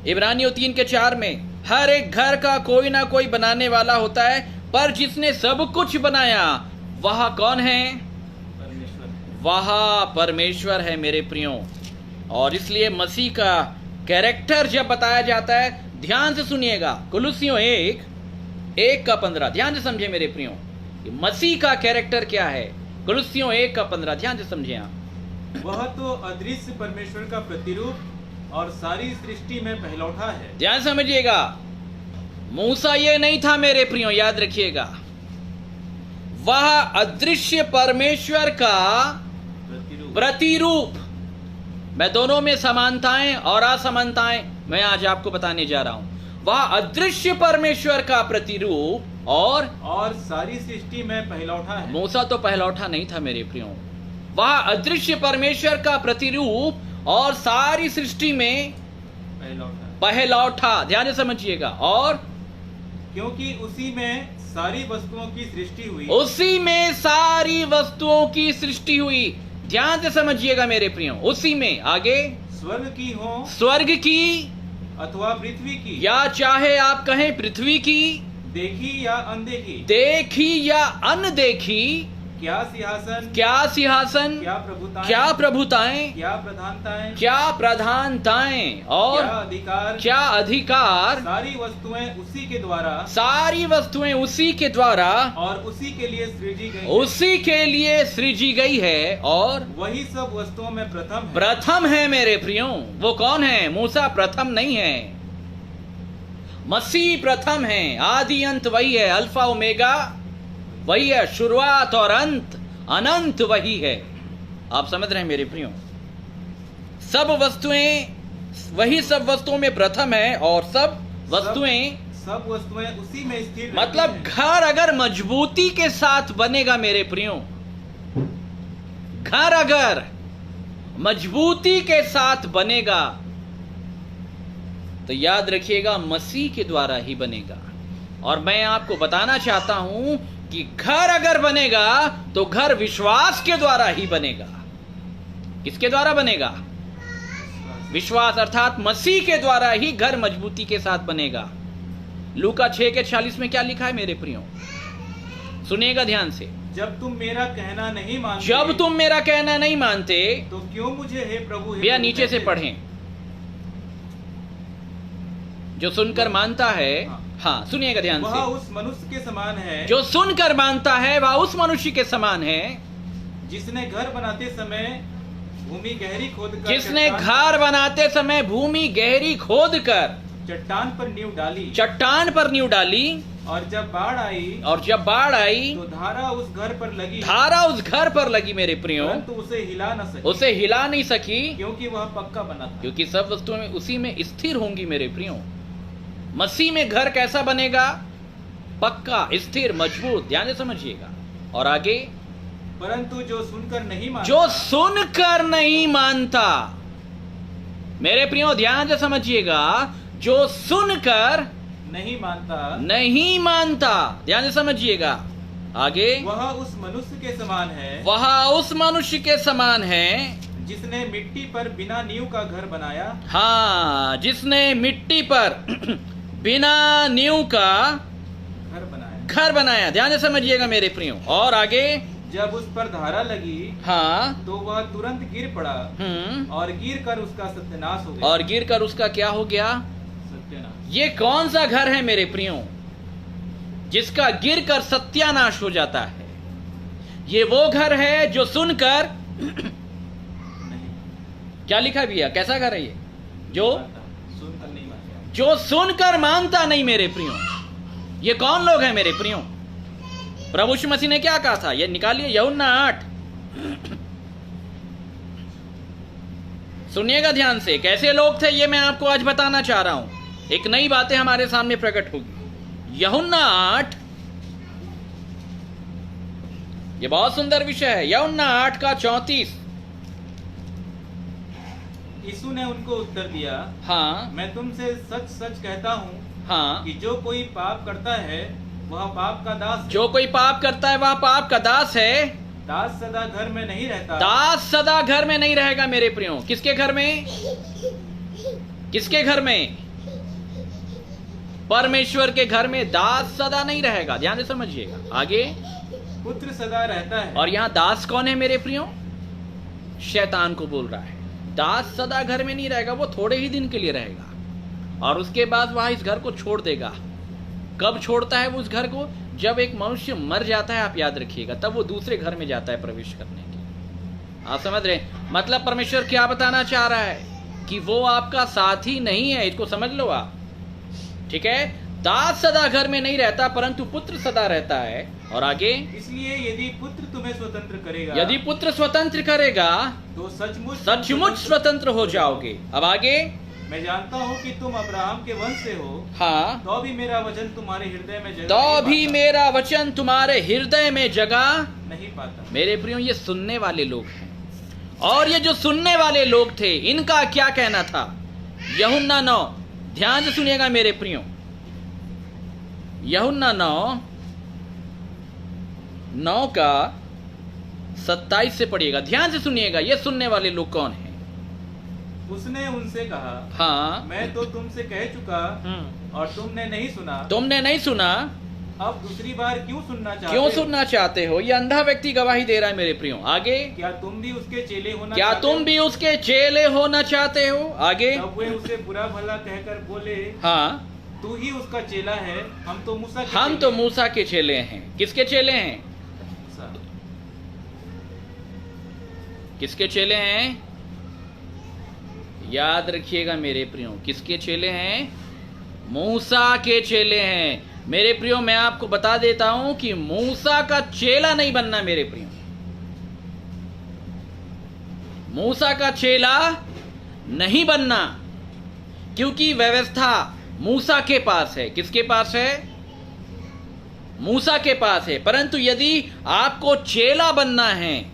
इब्रानियों 3:4 में हर एक घर का कोई ना कोई बनाने वाला होता है, पर जिसने सब कुछ बनाया वह कौन है? वह परमेश्वर है मेरे प्रियो। और इसलिए मसीह का कैरेक्टर जब बताया जाता है, ध्यान से सुनिएगा, कुलुसियों 1:15, ध्यान से समझे मेरे प्रियो, मसीह का कैरेक्टर क्या है। कुलुसियों 1:15, ध्यान से समझे आप। वह तो अदृश्य परमेश्वर का प्रतिरूप और सारी सृष्टि में पहलौठा है। ध्यान से समझिएगा, मूसा ये नहीं था मेरे प्रियो, याद रखिएगा। वह अदृश्य परमेश्वर का प्रतिरूप। मैं दोनों में समानताएं और असमानताएं मैं आज आपको बताने जा रहा हूं। वह अदृश्य परमेश्वर का प्रतिरूप और सारी सृष्टि में पहलौठा है। मूसा तो पहलौठा नहीं था मेरे प्रियो। वह अदृश्य परमेश्वर का प्रतिरूप और सारी सृष्टि में पहलौठा, ध्यान से समझिएगा, और क्योंकि उसी में सारी वस्तुओं की सृष्टि हुई, उसी में सारी वस्तुओं की सृष्टि हुई। ध्यान से समझिएगा मेरे प्रियो, उसी में। आगे, स्वर्ग की हो स्वर्ग की अथवा पृथ्वी की, या चाहे आप कहें पृथ्वी की, देखी या अनदेखी, देखी या अनदेखी, क्या सिंहासन, क्या सिंहासन, क्या प्रभुताएं, क्या प्रभुताएं, क्या प्रधानताएं, क्या प्रधानताएं, और क्या अधिकार, क्या अधिकार, सारी वस्तुएं उसी के द्वारा, सारी वस्तुएं उसी के द्वारा और उसी के लिए सृजी गई, उसी के लिए सृजी गई है, और वही सब वस्तुओं में प्रथम है। प्रथम है मेरे प्रियो। वो कौन है? मूसा प्रथम नहीं है, मसीह प्रथम है। आदि अंत वही है, अल्फा ओमेगा वही है, शुरुआत और अंत, अनंत वही है। आप समझ रहे हैं मेरे प्रियो? सब वस्तुएं, वही सब वस्तुओं में प्रथम है, और सब वस्तुएं उसी में स्थिर, मतलब घर अगर मजबूती के साथ बनेगा मेरे प्रियो, घर अगर मजबूती के साथ बनेगा तो याद रखिएगा मसीह के द्वारा ही बनेगा। और मैं आपको बताना चाहता हूं कि घर अगर बनेगा तो घर विश्वास के द्वारा ही बनेगा। किसके द्वारा बनेगा? विश्वास, अर्थात मसीह के द्वारा ही घर मजबूती के साथ बनेगा। लूका 6:46 में क्या लिखा है मेरे प्रियो? सुनिएगा ध्यान से। जब तुम मेरा कहना नहीं मानते, जब तुम मेरा कहना नहीं मानते तो क्यों मुझे हे प्रभु, भैया नीचे से पढ़ें। जो सुनकर मानता है, हाँ सुनिएगा ध्यान से, वह उस मनुष्य के समान है, जो सुनकर मानता है वह उस मनुष्य के समान है जिसने घर बनाते समय भूमि गहरी खोदकर, जिसने घर बनाते समय भूमि गहरी खोदकर चट्टान पर नींव डाली, चट्टान पर नींव डाली, और जब बाढ़ आई तो धारा उस घर पर लगी, धारा उस घर पर लगी मेरे प्रियो, परंतु उसे हिला नहीं सकी, क्योंकि वह पक्का बना था। क्योंकि सब वस्तुएं उसी में स्थिर होंगी मेरे प्रियो। मसीह में घर कैसा बनेगा? पक्का, स्थिर, मजबूत। ध्यान से समझिएगा। और आगे, परंतु जो सुनकर नहीं मानता, मेरे प्रियो ध्यान से समझिएगा, जो सुनकर नहीं मानता, ध्यान से समझिएगा। आगे, वह उस मनुष्य के समान है, वह उस मनुष्य के समान है जिसने मिट्टी पर बिना नींव का घर बनाया, हाँ, जिसने मिट्टी पर बिना नींव का घर बनाया। ध्यान से समझिएगा मेरे प्रियो। और आगे, जब उस पर धारा लगी, हाँ, तो वह तुरंत गिर पड़ा, और गिर कर उसका सत्यानाश हो गया। और गिर कर उसका क्या हो गया? सत्यानाश। ये कौन सा घर है मेरे प्रियो जिसका गिर कर सत्यानाश हो जाता है? ये वो घर है जो सुनकर क्या लिखा है भैया? कैसा घर है ये? जो सुनकर मानता नहीं मेरे प्रियो। ये कौन लोग हैं मेरे प्रियो? प्रभु यीशु मसीह ने क्या कहा था? ये निकालिए, यूहन्ना 8। सुनिएगा ध्यान से, कैसे लोग थे ये मैं आपको आज बताना चाह रहा हूं। एक नई बातें हमारे सामने प्रकट होगी। यूहन्ना 8, ये बहुत सुंदर विषय है। यूहन्ना 8 का 34। यीशु ने उनको उत्तर दिया, हाँ, मैं तुमसे सच सच कहता हूँ, हाँ, कि जो कोई पाप करता है वह पाप का दास है। जो कोई पाप करता है वह पाप का दास है। दास सदा घर में नहीं रहता, दास सदा घर में नहीं रहेगा मेरे प्रियो। किसके घर में? किसके घर में? परमेश्वर के घर में दास सदा नहीं रहेगा। ध्यान से समझिएगा। आगे, पुत्र सदा रहता है। और यहाँ दास कौन है मेरे प्रियो? शैतान को बोल रहा है। दास सदा घर में नहीं रहेगा, वो थोड़े ही दिन के लिए रहेगा और उसके बाद वह इस घर को छोड़ देगा। कब छोड़ता है वो उस घर को? जब एक मनुष्य मर जाता है, आप याद रखिएगा, तब वो दूसरे घर में जाता है प्रवेश करने के। आप समझ रहे हैं? मतलब परमेश्वर क्या बताना चाह रहा है कि वो आपका साथी नहीं है। इसको समझ लो आप, ठीक है? दास सदा घर में नहीं रहता, परंतु पुत्र सदा रहता है। और आगे, इसलिए यदि पुत्र तुम्हें स्वतंत्र करेगा, यदि पुत्र स्वतंत्र करेगा तो सचमुच स्वतंत्र हो जाओगे। अब आगे, मैं जानता हूँ कि तुम अब्राहम के वंश से हो, हाँ, तो भी मेरा वचन तुम्हारे हृदय में जगह नहीं पाता। मेरे प्रियो, ये सुनने वाले लोग हैं, और ये जो सुनने वाले लोग थे इनका क्या कहना था? यूहन्ना 9, ध्यान से सुनिएगा मेरे प्रियो, यूहन्ना 9 का 27 से पढ़िएगा। ध्यान से सुनिएगा, ये सुनने वाले लोग कौन हैं? उसने उनसे कहा, हाँ, मैं तो तुमसे कह चुका और तुमने नहीं सुना। तुमने नहीं सुना, अब दूसरी बार क्यों सुनना चाहते हो? ये अंधा व्यक्ति गवाही दे रहा है मेरे प्रियो। आगे, क्या तुम भी उसके चेले होना चाहते हो? आगे, तब वे उसे बुरा भला कहकर बोले, हाँ, तू ही उसका चेला है, हम तो मूसा के चेले हैं। किसके चेले हैं? किसके चेले हैं? याद रखिएगा मेरे प्रियो, किसके चेले हैं? मूसा के चेले हैं। मेरे प्रियो, मैं आपको बता देता हूं कि मूसा का चेला नहीं बनना मेरे प्रियो। मूसा का चेला नहीं बनना, क्योंकि व्यवस्था मूसा के पास है। किसके पास है? मूसा के पास है। परंतु यदि आपको चेला बनना है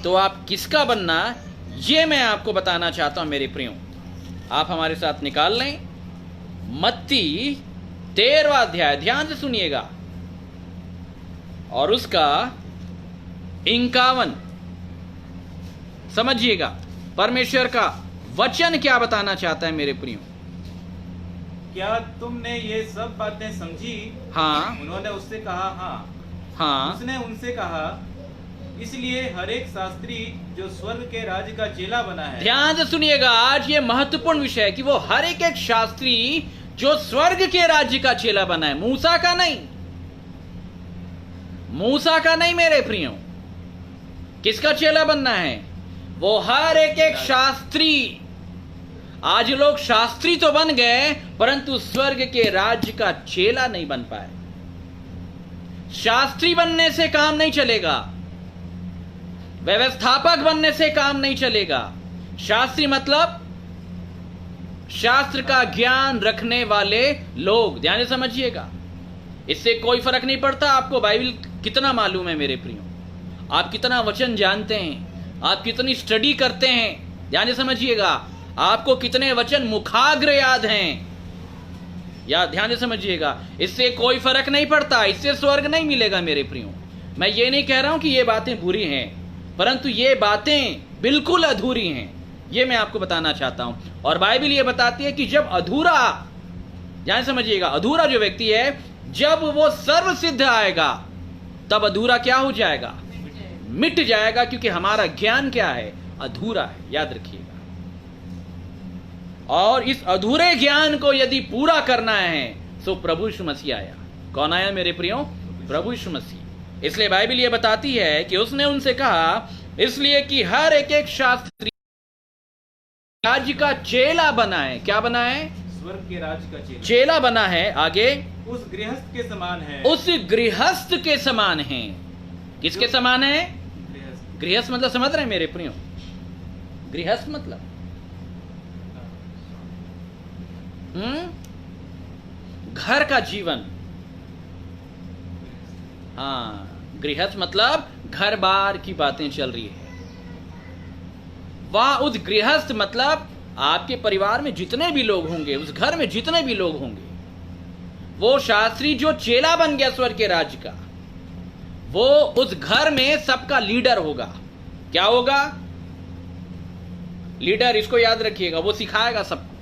तो आप किसका बनना, ये मैं आपको बताना चाहता हूं मेरे प्रियो। आप हमारे साथ निकाल लें मत्ती 13वां अध्याय, ध्यान से सुनिएगा, और उसका 51 समझिएगा। परमेश्वर का वचन क्या बताना चाहता है मेरे प्रियो। क्या तुमने ये सब बातें समझी? हाँ। उन्होंने उससे कहा, हाँ। उसने उनसे कहा, इसलिए हर एक शास्त्री जो स्वर्ग के राज्य का चेला बना है। ध्यान से सुनिएगा, आज ये महत्वपूर्ण विषय है कि वो हर एक शास्त्री जो स्वर्ग के राज्य का चेला बना है, मूसा का नहीं मेरे प्रियो। किसका चेला बनना है? वो हर एक शास्त्री। आज लोग शास्त्री तो बन गए, परंतु स्वर्ग के राज्य का चेला नहीं बन पाए। शास्त्री बनने से काम नहीं चलेगा, व्यवस्थापक बनने से काम नहीं चलेगा। शास्त्री मतलब शास्त्र का ज्ञान रखने वाले लोग। ध्यान से समझिएगा, इससे कोई फर्क नहीं पड़ता आपको बाइबल कितना मालूम है मेरे प्रियो, आप कितना वचन जानते हैं, आप कितनी स्टडी करते हैं। ध्यान से समझिएगा, आपको कितने वचन मुखाग्र याद हैं, या ध्यान से समझिएगा, इससे कोई फर्क नहीं पड़ता। इससे स्वर्ग नहीं मिलेगा मेरे प्रियो। मैं ये नहीं कह रहा हूं कि ये बातें बुरी हैं, परंतु ये बातें बिल्कुल अधूरी हैं, ये मैं आपको बताना चाहता हूं। और बाइबल ये बताती है कि जब अधूरा, ध्यान समझिएगा, अधूरा जो व्यक्ति है, जब वो सर्व सिद्ध आएगा तब अधूरा क्या हो जाएगा? मिट जाएगा, क्योंकि हमारा ज्ञान क्या है? अधूरा है। याद रखिएगा। और इस अधूरे ज्ञान को यदि पूरा करना है तो प्रभु यीशु मसीह आया। कौन आया मेरे प्रियो? प्रभु यीशु मसीह। इसलिए बाइबल ये बताती है कि उसने उनसे कहा, इसलिए कि हर एक शास्त्री राज्य का चेला बना है। क्या बना है? स्वर्ग के राज्य का चेला बना है। आगे, उस गृहस्थ के समान है। उस गृहस्थ के समान है। किसके समान है? गृहस्थ मतलब समझ रहे हैं मेरे प्रियो? गृहस्थ मतलब घर का जीवन। हाँ, गृहस्थ मतलब घर बार की बातें चल रही है। वह उस गृहस्थ मतलब आपके परिवार में जितने भी लोग होंगे, उस घर में जितने भी लोग होंगे, वो शास्त्री जो चेला बन गया स्वर्ग के राज्य का, वो उस घर में सबका लीडर होगा। क्या होगा? लीडर। इसको याद रखिएगा, वो सिखाएगा सबको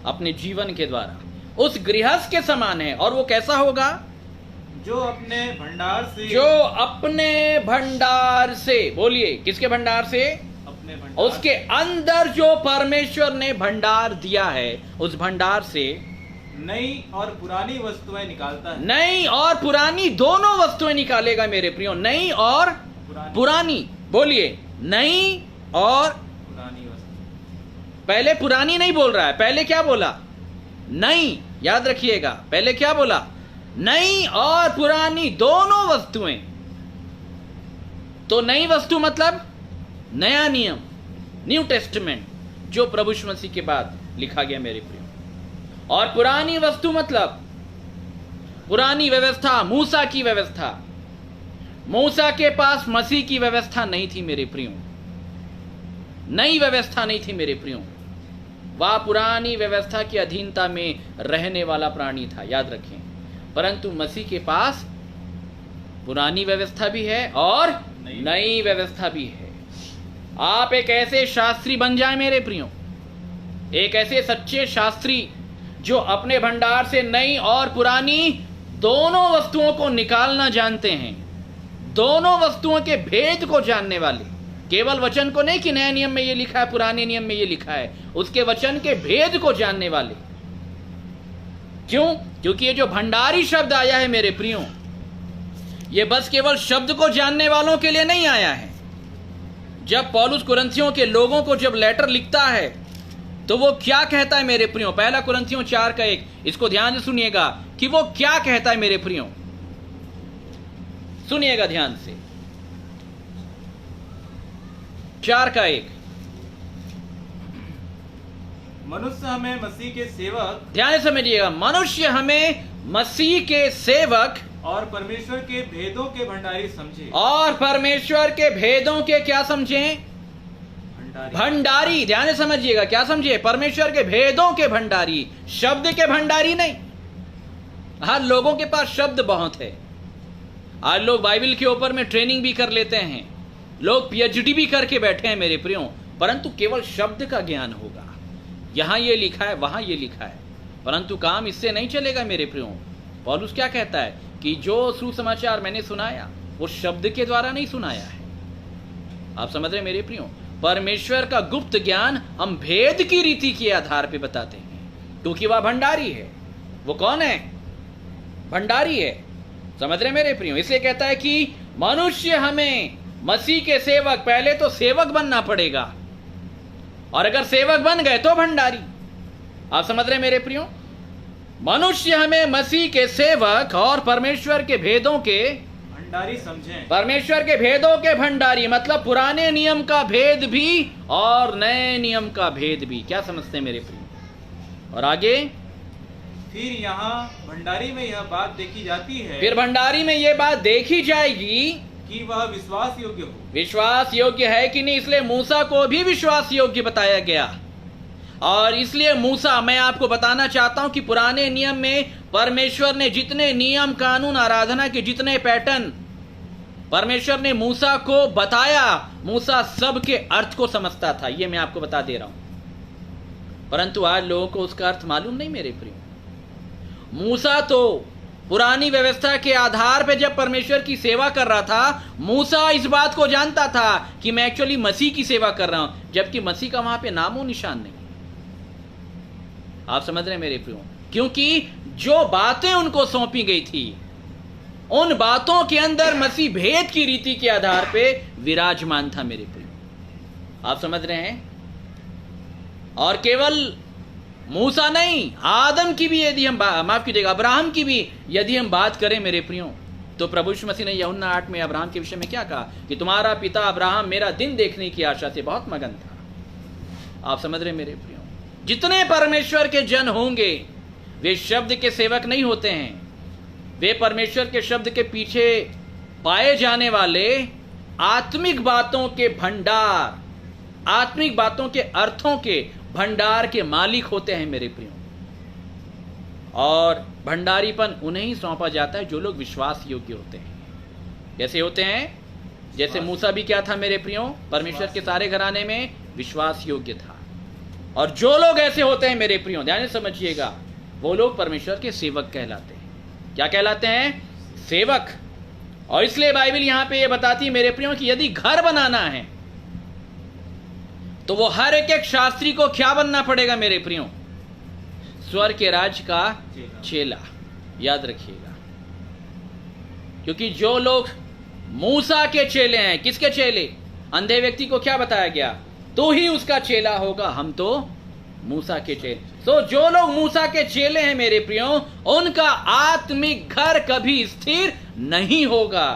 अपने जीवन के द्वारा। उस गृहस्थ के समान है। और वो कैसा होगा? जो अपने भंडार से, बोलिए किसके भंडार से? अपने भंडार। उसके अंदर जो परमेश्वर ने भंडार दिया है, उस भंडार से नई और पुरानी वस्तुएं निकालता है। नई और पुरानी दोनों वस्तुएं निकालेगा मेरे प्रियो। नई और पुरानी। बोलिए, नई और पुरानी वस्तु। पहले पुरानी नहीं बोल रहा है, पहले क्या बोला? नई। याद रखिएगा, पहले क्या बोला? नई और पुरानी दोनों वस्तुएं। तो नई वस्तु मतलब नया नियम, न्यू टेस्टमेंट, जो प्रभु यीशु मसीह के बाद लिखा गया मेरे प्रियो। और पुरानी वस्तु मतलब पुरानी व्यवस्था, मूसा की व्यवस्था। मूसा के पास मसीह की व्यवस्था नहीं थी मेरे प्रियो, नई व्यवस्था नहीं थी मेरे प्रियो। वह पुरानी व्यवस्था की अधीनता में रहने वाला प्राणी था, याद रखें। परंतु मसीह के पास पुरानी व्यवस्था भी है और नई व्यवस्था भी है। आप एक ऐसे शास्त्री बन जाए मेरे प्रियो, एक ऐसे सच्चे शास्त्री जो अपने भंडार से नई और पुरानी दोनों वस्तुओं को निकालना जानते हैं, दोनों वस्तुओं के भेद को जानने वाले, केवल वचन को नहीं कि नए नियम में ये लिखा है पुराने नियम में ये लिखा है, उसके वचन के भेद को जानने वाले। क्यों? क्योंकि ये जो भंडारी शब्द आया है मेरे प्रियो, ये बस केवल शब्द को जानने वालों के लिए नहीं आया है। जब पौलुस कुरिन्थियों के लोगों को जब लेटर लिखता है तो वो क्या कहता है मेरे प्रियो? पहला कुरिन्थियों 4:1, इसको ध्यान से सुनिएगा कि वो क्या कहता है मेरे प्रियो, सुनिएगा ध्यान से। 4:1, मनुष्य हमें मसीह के सेवक, ध्यान से समझिएगा, मनुष्य हमें मसीह के सेवक और परमेश्वर के भेदों के भंडारी समझे। और परमेश्वर के भेदों के क्या समझें? भंडारी। ध्यान से समझिएगा, क्या समझिए? परमेश्वर के भेदों के भंडारी, शब्द के भंडारी नहीं। आज लोगों के पास शब्द बहुत है, आज लोग बाइबल के ऊपर में ट्रेनिंग भी कर लेते हैं, लोग पीएचडी भी करके बैठे हैं मेरे प्रियो, परंतु केवल शब्द का ज्ञान होगा। यहां ये लिखा है, वहां ये लिखा है, परंतु काम इससे नहीं चलेगा मेरे प्रियो। पौलुस क्या कहता है कि जो सुसमाचार मैंने सुनाया वो शब्द के द्वारा नहीं सुनाया है। आप समझ रहे मेरे प्रियो? परमेश्वर का गुप्त ज्ञान हम भेद की रीति के आधार पे बताते हैं, क्योंकि वह भंडारी है। वो कौन है? भंडारी है। समझ रहे मेरे प्रियो? इसलिए कहता है कि मनुष्य हमें मसीह के सेवक, पहले तो सेवक बनना पड़ेगा, और अगर सेवक बन गए तो भंडारी। आप समझ रहे मेरे प्रियो? मनुष्य हमें मसीह के सेवक और परमेश्वर के भेदों के भंडारी समझें। परमेश्वर के भेदों के भंडारी मतलब पुराने नियम का भेद भी और नए नियम का भेद भी। क्या समझते हैं मेरे प्रिय? और आगे फिर यहाँ भंडारी में यह बात देखी जाती है, फिर भंडारी में यह बात देखी जाएगी कि वह विश्वास योग्य हो। विश्वास योग्य है कि नहीं, इसलिए मूसा को भी विश्वास योग्य बताया गया। और इसलिए मूसा, मैं आपको बताना चाहता हूं कि पुराने नियम में परमेश्वर ने जितने नियम कानून आराधना के जितने पैटर्न परमेश्वर ने मूसा को बताया, मूसा सबके अर्थ को समझता था, ये मैं आपको बता दे रहा हूं। परंतु आज लोगों को उसका अर्थ मालूम नहीं मेरे प्रिय। मूसा तो पुरानी व्यवस्था के आधार पर जब परमेश्वर की सेवा कर रहा था, मूसा इस बात को जानता था कि मैं एक्चुअली मसीह की सेवा कर रहा हूं, जबकि मसीह का वहां पे नामो निशान नहीं। आप समझ रहे हैं मेरे प्रियो? क्योंकि जो बातें उनको सौंपी गई थी, उन बातों के अंदर मसीह भेद की रीति के आधार पे विराजमान था मेरे प्रियो। आप समझ रहे हैं? और केवल मूसा नहीं, आदम की भी यदि हम माफ कीजिएगा, अब्राहम की भी यदि हम बात करें मेरे प्रियो, तो प्रभु यीशु मसीह ने यूहन्ना 8 में अब्राहम के विषय में क्या कहा कि तुम्हारा पिता अब्राहम मेरा दिन देखने की आशा से बहुत मगन था। आप समझ रहे मेरे प्रियो? जितने परमेश्वर के जन होंगे वे शब्द के सेवक नहीं होते हैं, वे परमेश्वर के शब्द के पीछे पाए जाने वाले आत्मिक बातों के भंडार, आत्मिक बातों के अर्थों के भंडार के मालिक होते हैं मेरे प्रियो। और भंडारीपन उन्हें ही सौंपा जाता है जो लोग विश्वास योग्य होते हैं। कैसे होते हैं? जैसे मूसा भी क्या था मेरे प्रियो? परमेश्वर के सारे घराने में विश्वास योग्य था। और जो लोग ऐसे होते हैं मेरे प्रियो, ध्यान से समझिएगा, वो लोग परमेश्वर के सेवक कहलाते हैं। क्या कहलाते हैं? सेवक। और इसलिए बाइबल यहां पे ये बताती है मेरे प्रियो कि यदि घर बनाना है तो वो हर एक शास्त्री को क्या बनना पड़ेगा मेरे प्रियो? स्वर्ग के राज्य का चेला। याद रखिएगा, क्योंकि जो लोग मूसा के चेले हैं, किसके चेले? अंधे व्यक्ति को क्या बताया गया? तो ही उसका चेला होगा, हम तो मूसा के चेले। तो जो लोग मूसा के चेले हैं मेरे प्रियो, उनका आत्मिक घर कभी स्थिर नहीं होगा।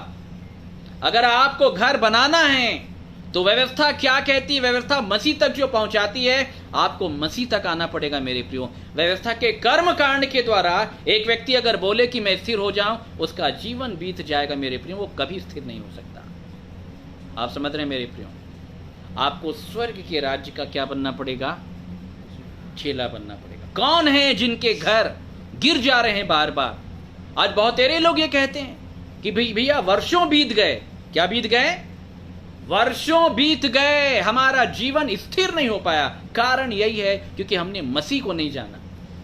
अगर आपको घर बनाना है तो व्यवस्था क्या कहती है? व्यवस्था मसीह तक जो पहुंचाती है, आपको मसीह तक आना पड़ेगा मेरे प्रियो। व्यवस्था के कर्म कांड के द्वारा एक व्यक्ति अगर बोले कि मैं स्थिर हो जाऊं, उसका जीवन बीत जाएगा मेरे प्रियो, वो कभी स्थिर नहीं हो सकता। आप समझ रहे हैं मेरे प्रियो? आपको स्वर्ग के राज्य का क्या बनना पड़ेगा? चेला बनना पड़ेगा। कौन है जिनके घर गिर जा रहे हैं बार बार? आज बहुत तेरे लोग ये कहते हैं कि भैया वर्षों बीत गए। क्या बीत गए? वर्षों बीत गए, हमारा जीवन स्थिर नहीं हो पाया। कारण यही है क्योंकि हमने मसीह को नहीं जाना।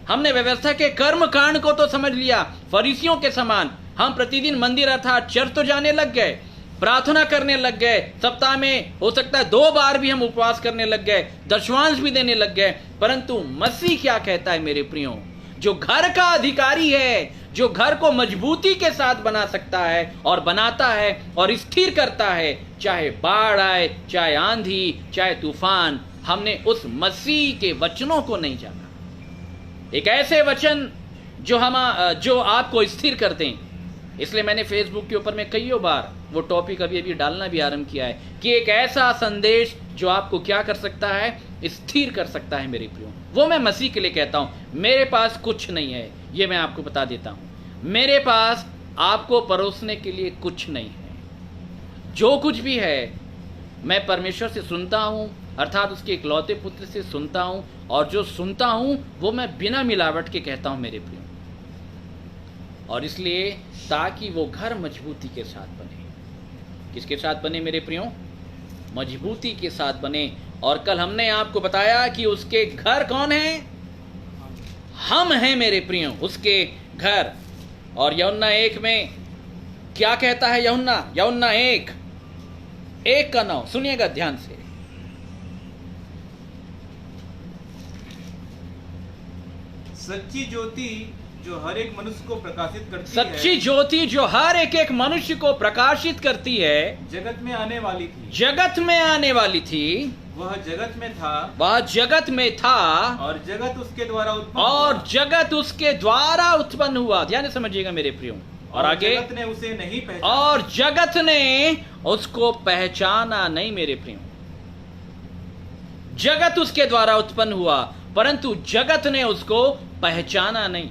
हमने व्यवस्था के कर्म कांड को तो समझ लिया, फरीसियों के समान हम प्रतिदिन मंदिर अर्थात चर्च तो जाने लग गए, प्रार्थना करने लग गए, सप्ताह में हो सकता है 2 बार भी हम उपवास करने लग गए, दशवांश भी देने लग गए। परंतु मसीह क्या कहता है मेरे प्रियो? जो घर का अधिकारी है, जो घर को मजबूती के साथ बना सकता है और बनाता है और स्थिर करता है, चाहे बाढ़ आए, चाहे आंधी, चाहे तूफान, हमने उस मसीह के वचनों को नहीं जाना। एक ऐसे वचन जो आपको स्थिर कर दें। इसलिए मैंने फेसबुक के ऊपर में कईयों बार वो टॉपिक अभी डालना भी आरंभ किया है कि एक ऐसा संदेश जो आपको क्या कर सकता है? स्थिर कर सकता है मेरे प्रियो। वो मैं मसीह के लिए कहता हूं। मेरे पास कुछ नहीं है, ये मैं आपको बता देता हूं। मेरे पास आपको परोसने के लिए कुछ नहीं है। जो कुछ भी है मैं परमेश्वर से सुनता हूं, अर्थात उसके इकलौते पुत्र से सुनता हूं, और जो सुनता हूं वो मैं बिना मिलावट के कहता हूं मेरे प्रियो। और इसलिए ताकि वो घर मजबूती के साथ बने। किसके साथ बने मेरे प्रियो? मजबूती के साथ बने। और कल हमने आपको बताया कि उसके घर कौन है? हम हैं मेरे प्रियो, उसके घर। और यूहन्ना 1 में क्या कहता है? यूहन्ना 1 का 9 सुनिएगा ध्यान से। सच्ची ज्योति जो हर एक मनुष्य को प्रकाशित करती है, सच्ची ज्योति जो हर एक मनुष्य को प्रकाशित करती है, जगत में आने वाली थी। जगत में आने वाली थी। वह जगत में था, वह जगत में था, और जगत उसके द्वारा उत्पन्न हुआ। ध्यान से समझिएगा मेरे प्रियो। और आगे, जगत ने उसे नहीं पहचाना, और जगत ने उसको पहचाना नहीं मेरे प्रियो। जगत उसके द्वारा उत्पन्न हुआ, परंतु जगत ने उसको पहचाना नहीं।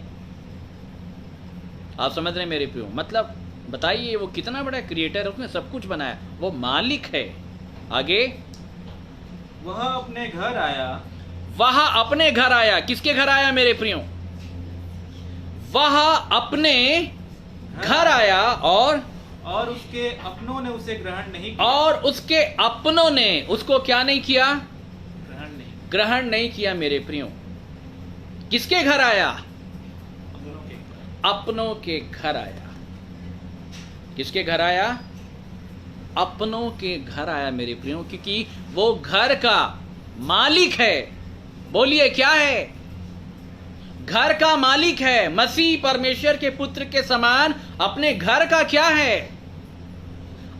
आप समझ रहे हैं मेरे प्रियो? मतलब बताइए वो कितना बड़ा क्रिएटर है, उसने सब कुछ बनाया, वो मालिक है। आगे, वह अपने घर आया। वह अपने घर आया। किसके घर आया मेरे प्रियो? वह अपने घर आया, और उसके अपनों ने उसे ग्रहण नहीं किया। और उसके अपनों ने उसको क्या नहीं किया? ग्रहण नहीं किया मेरे प्रियो। किसके घर आया? अपनों के घर आया। किसके घर आया? अपनों के घर आया मेरे प्रियो, क्योंकि वो घर का मालिक है। बोलिए क्या है? घर का मालिक है। मसीह परमेश्वर के पुत्र के समान अपने घर का क्या है?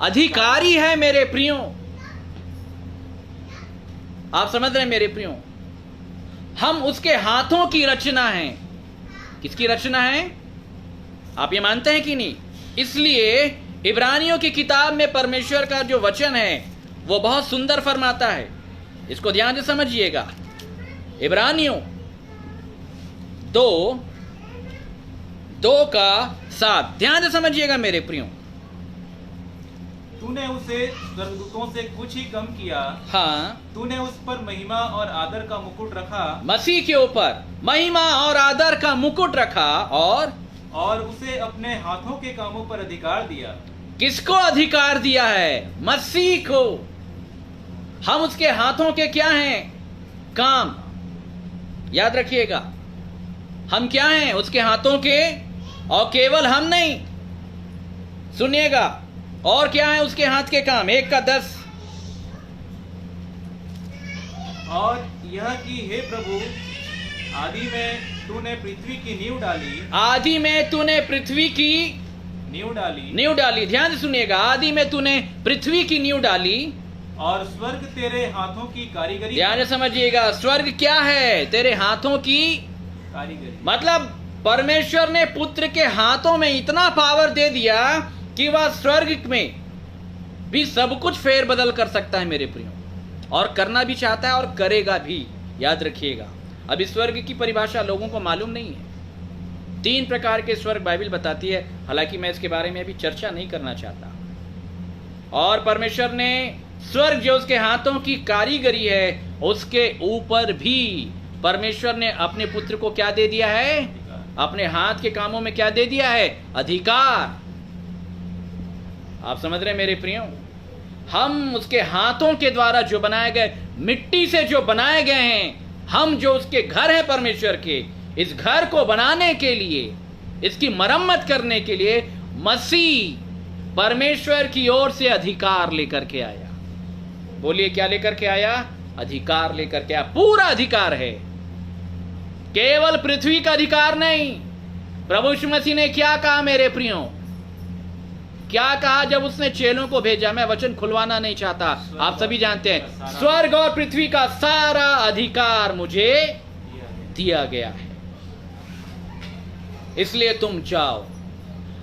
अधिकारी है मेरे प्रियो। आप समझ रहे हैं मेरे प्रियो? हम उसके हाथों की रचना है। किसकी रचना है? आप ये मानते हैं कि नहीं? इसलिए इब्रानियों की किताब में परमेश्वर का जो वचन है वो बहुत सुंदर फरमाता है। इसको ध्यान से समझिएगा। इब्रानियों 2:7 ध्यान से समझिएगा मेरे प्रियो। तूने उसे स्वर्गदूतों से कुछ ही कम किया। हाँ, तूने उस पर महिमा और आदर का मुकुट रखा। मसीह के ऊपर महिमा और आदर का मुकुट रखा, और उसे अपने हाथों के कामों पर अधिकार दिया। किसको अधिकार दिया है? मसीह को। हम उसके हाथों के क्या हैं? काम। याद रखिएगा, हम क्या हैं? उसके हाथों के। और केवल हम नहीं, सुनिएगा, और क्या है उसके हाथ के काम? 1 का 10। और यह कि हे प्रभु, आदि में तूने पृथ्वी की नींव डाली। आदि में तूने पृथ्वी की नींव डाली। ध्यान से सुनिएगा। आदि में तूने पृथ्वी की नींव डाली, और स्वर्ग तेरे हाथों की कारीगरी। ध्यान से समझिएगा। स्वर्ग क्या है? तेरे हाथों की कारीगरी। मतलब परमेश्वर ने पुत्र के हाथों में इतना पावर दे दिया कि वह स्वर्ग में भी सब कुछ फेर बदल कर सकता है मेरे प्रियो, और करना भी चाहता है और करेगा भी। याद रखिएगा। अब इस स्वर्ग की परिभाषा लोगों को मालूम नहीं है। 3 प्रकार के स्वर्ग बाइबल बताती है, हालांकि मैं इसके बारे में अभी चर्चा नहीं करना चाहता। और परमेश्वर ने स्वर्ग जो उसके हाथों की कारीगरी है उसके ऊपर भी परमेश्वर ने अपने पुत्र को क्या दे दिया है? अपने हाथ के कामों में क्या दे दिया है? अधिकार। आप समझ रहे हैं मेरे प्रियो? हम उसके हाथों के द्वारा जो बनाए गए, मिट्टी से जो बनाए गए हैं, हम जो उसके घर हैं परमेश्वर के, इस घर को बनाने के लिए, इसकी मरम्मत करने के लिए मसीह परमेश्वर की ओर से अधिकार लेकर के आया। बोलिए क्या लेकर के आया? अधिकार लेकर के आया। पूरा अधिकार है, केवल पृथ्वी का अधिकार नहीं। प्रभु यीशु मसीह ने क्या कहा मेरे प्रियो? क्या कहा जब उसने चेलों को भेजा? मैं वचन खुलवाना नहीं चाहता, आप सभी जानते हैं, स्वर्ग और पृथ्वी का सारा अधिकार मुझे दिया गया है, इसलिए तुम जाओ।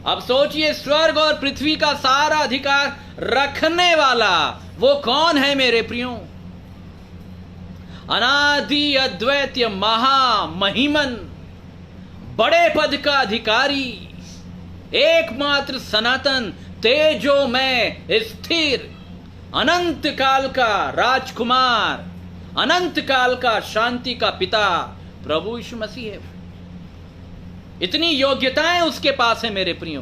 अब सोचिए, स्वर्ग और पृथ्वी का सारा अधिकार रखने वाला वो कौन है मेरे प्रियो? अनादि अद्वैत महामहिमन, बड़े पद का अधिकारी, एकमात्र सनातन तेजोमय स्थिर, अनंत काल का राजकुमार, अनंत काल का शांति का पिता प्रभु यीशु मसीह है। इतनी योग्यताएं उसके पास है मेरे प्रियो,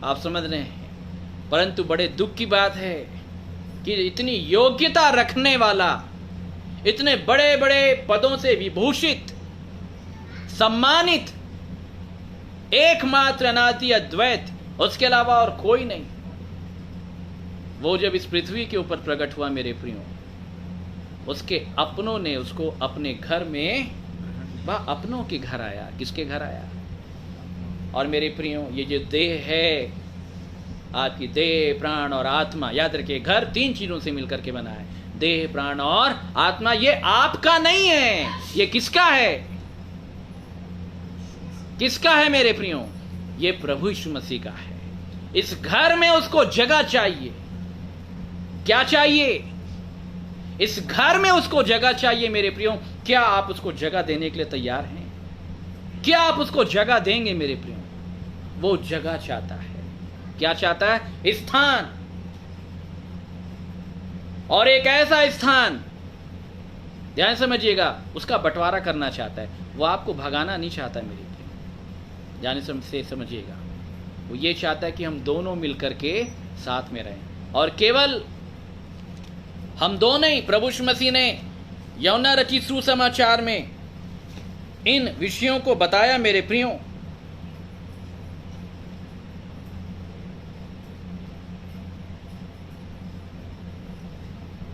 आप समझ रहे हैं। परंतु बड़े दुख की बात है कि इतनी योग्यता रखने वाला, इतने बड़े बड़े पदों से विभूषित, सम्मानित, एकमात्र अनादि अद्वैत, उसके अलावा और कोई नहीं, वो जब इस पृथ्वी के ऊपर प्रकट हुआ मेरे प्रियो, उसके अपनों ने उसको अपने घर में, वह अपनों के घर आया। किसके घर आया? और मेरे प्रियो, ये जो देह है, आपकी देह, प्राण और आत्मा, याद रखिए, घर 3 चीजों से मिलकर के बना है, देह, प्राण और आत्मा। ये आपका नहीं है, ये किसका है? किसका है मेरे प्रियो? ये प्रभु यीशु मसीह का है। इस घर में उसको जगह चाहिए। क्या चाहिए? इस घर में उसको जगह चाहिए मेरे प्रियो। क्या आप उसको जगह देने के लिए तैयार हैं? क्या आप उसको जगह देंगे मेरे प्रियो? वो जगह चाहता है। क्या चाहता है? स्थान। और एक ऐसा स्थान, ध्यान समझिएगा, उसका बंटवारा करना चाहता है। वो आपको भगाना नहीं चाहता मेरे प्रियो, ध्यान से समझिएगा। वो ये चाहता है कि हम दोनों मिलकर के साथ में रहें। और केवल हम दोनों ही, प्रभु यीशु मसीह ने यूहन्ना रचित सुसमाचार में इन विषयों को बताया मेरे प्रियो।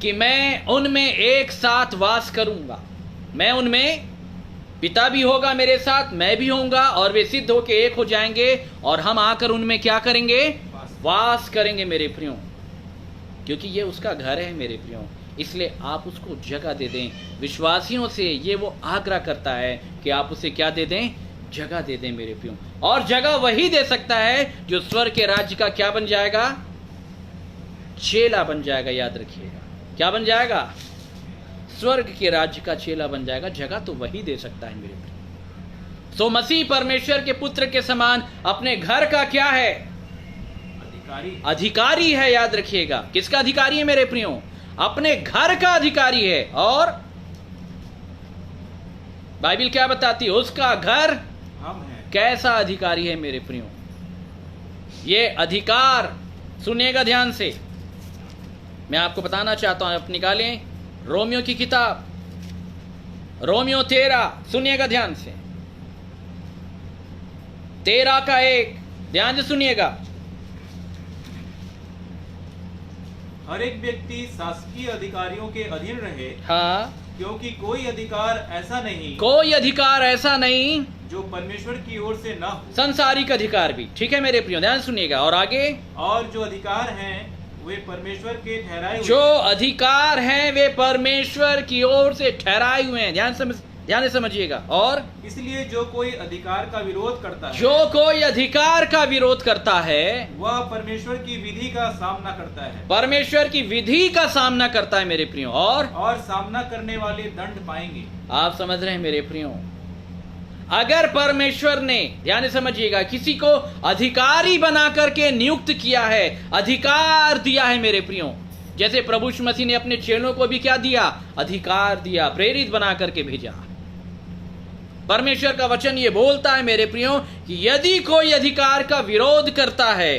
कि मैं उनमें एक साथ वास करूंगा, मैं उनमें, पिता भी होगा मेरे साथ, मैं भी होऊंगा, और वे सिद्ध होके एक हो जाएंगे, और हम आकर उनमें क्या करेंगे? वास करेंगे मेरे प्रियो। क्योंकि ये उसका घर है मेरे प्रियो, इसलिए आप उसको जगह दे दें। विश्वासियों से ये वो आग्रह करता है कि आप उसे क्या दे दें? जगह दे दें मेरे प्रियो। और जगह वही दे सकता है जो स्वर्ग के राज्य का क्या बन जाएगा? चेला बन जाएगा। याद रखिएगा, क्या बन जाएगा? स्वर्ग के राज्य का चेला बन जाएगा। जगह तो वही दे सकता है मेरे प्रियो। सो मसीह परमेश्वर के पुत्र के समान अपने घर का क्या है? अधिकारी है। याद रखिएगा, किसका अधिकारी है मेरे प्रियो? अपने घर का अधिकारी है। और बाइबल क्या बताती है? उसका घर हम हैं। कैसा अधिकारी है मेरे प्रियो? ये अधिकार सुनिएगा ध्यान से, मैं आपको बताना चाहता हूं। आप निकालें रोमियो की किताब, रोमियो 13, सुनिएगा ध्यान से, 13 का 1, ध्यान से सुनिएगा। हर एक व्यक्ति शासकीय अधिकारियों के अधीन रहे। हाँ, क्योंकि कोई अधिकार ऐसा नहीं जो परमेश्वर की ओर से न हो। संसारिक अधिकार भी, ठीक है मेरे प्रियो, ध्यान सुनिएगा। और आगे, और जो अधिकार हैं वे परमेश्वर के ठहराए हुए, जो अधिकार हैं वे परमेश्वर की ओर से ठहराए हुए हैं। ध्यान से समझिएगा। और इसलिए जो कोई अधिकार का विरोध करता है, जो कोई अधिकार का विरोध करता है, वह परमेश्वर की विधि का सामना करता है। परमेश्वर की विधि का सामना करता है मेरे प्रियो। और सामना करने वाले दंड पाएंगे। आप समझ रहे हैं मेरे प्रियो? अगर परमेश्वर ने, ध्यान से समझिएगा, किसी को अधिकारी बना करके नियुक्त किया है, अधिकार दिया है मेरे प्रियो, जैसे प्रभु यीशु मसीह ने अपने चेलों को भी क्या दिया? अधिकार दिया, प्रेरित बना करके भेजा। परमेश्वर का वचन ये बोलता है मेरे प्रियो कि यदि कोई अधिकार का विरोध करता है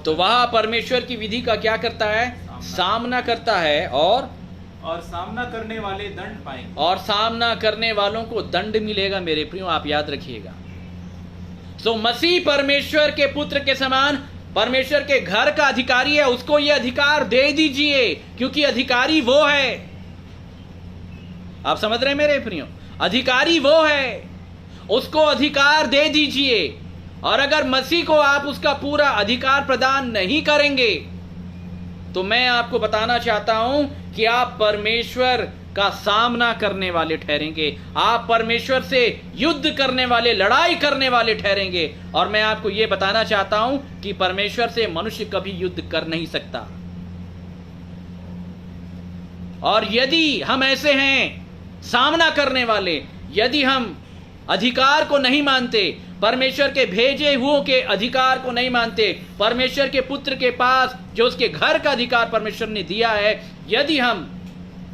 तो वह परमेश्वर की विधि का क्या करता है? सामना करता है, और सामना करने वाले दंड पाएंगे, और सामना करने वालों को दंड मिलेगा मेरे प्रियो, आप याद रखिएगा। सो मसीह परमेश्वर के पुत्र के समान परमेश्वर के घर का अधिकारी है, उसको यह अधिकार दे दीजिए, क्योंकि अधिकारी वो है। आप समझ रहे हैं मेरे प्रियो? अधिकारी वो है, उसको अधिकार दे दीजिए। और अगर मसीह को आप उसका पूरा अधिकार प्रदान नहीं करेंगे तो मैं आपको बताना चाहता हूं कि आप परमेश्वर का सामना करने वाले ठहरेंगे, आप परमेश्वर से युद्ध करने वाले, लड़ाई करने वाले ठहरेंगे। और मैं आपको यह बताना चाहता हूं कि परमेश्वर से मनुष्य कभी युद्ध कर नहीं सकता। और यदि हम ऐसे हैं सामना करने वाले, यदि हम अधिकार को नहीं मानते, परमेश्वर के भेजे हुओं के अधिकार को नहीं मानते, परमेश्वर के पुत्र के पास जो उसके घर का अधिकार परमेश्वर ने दिया है, यदि हम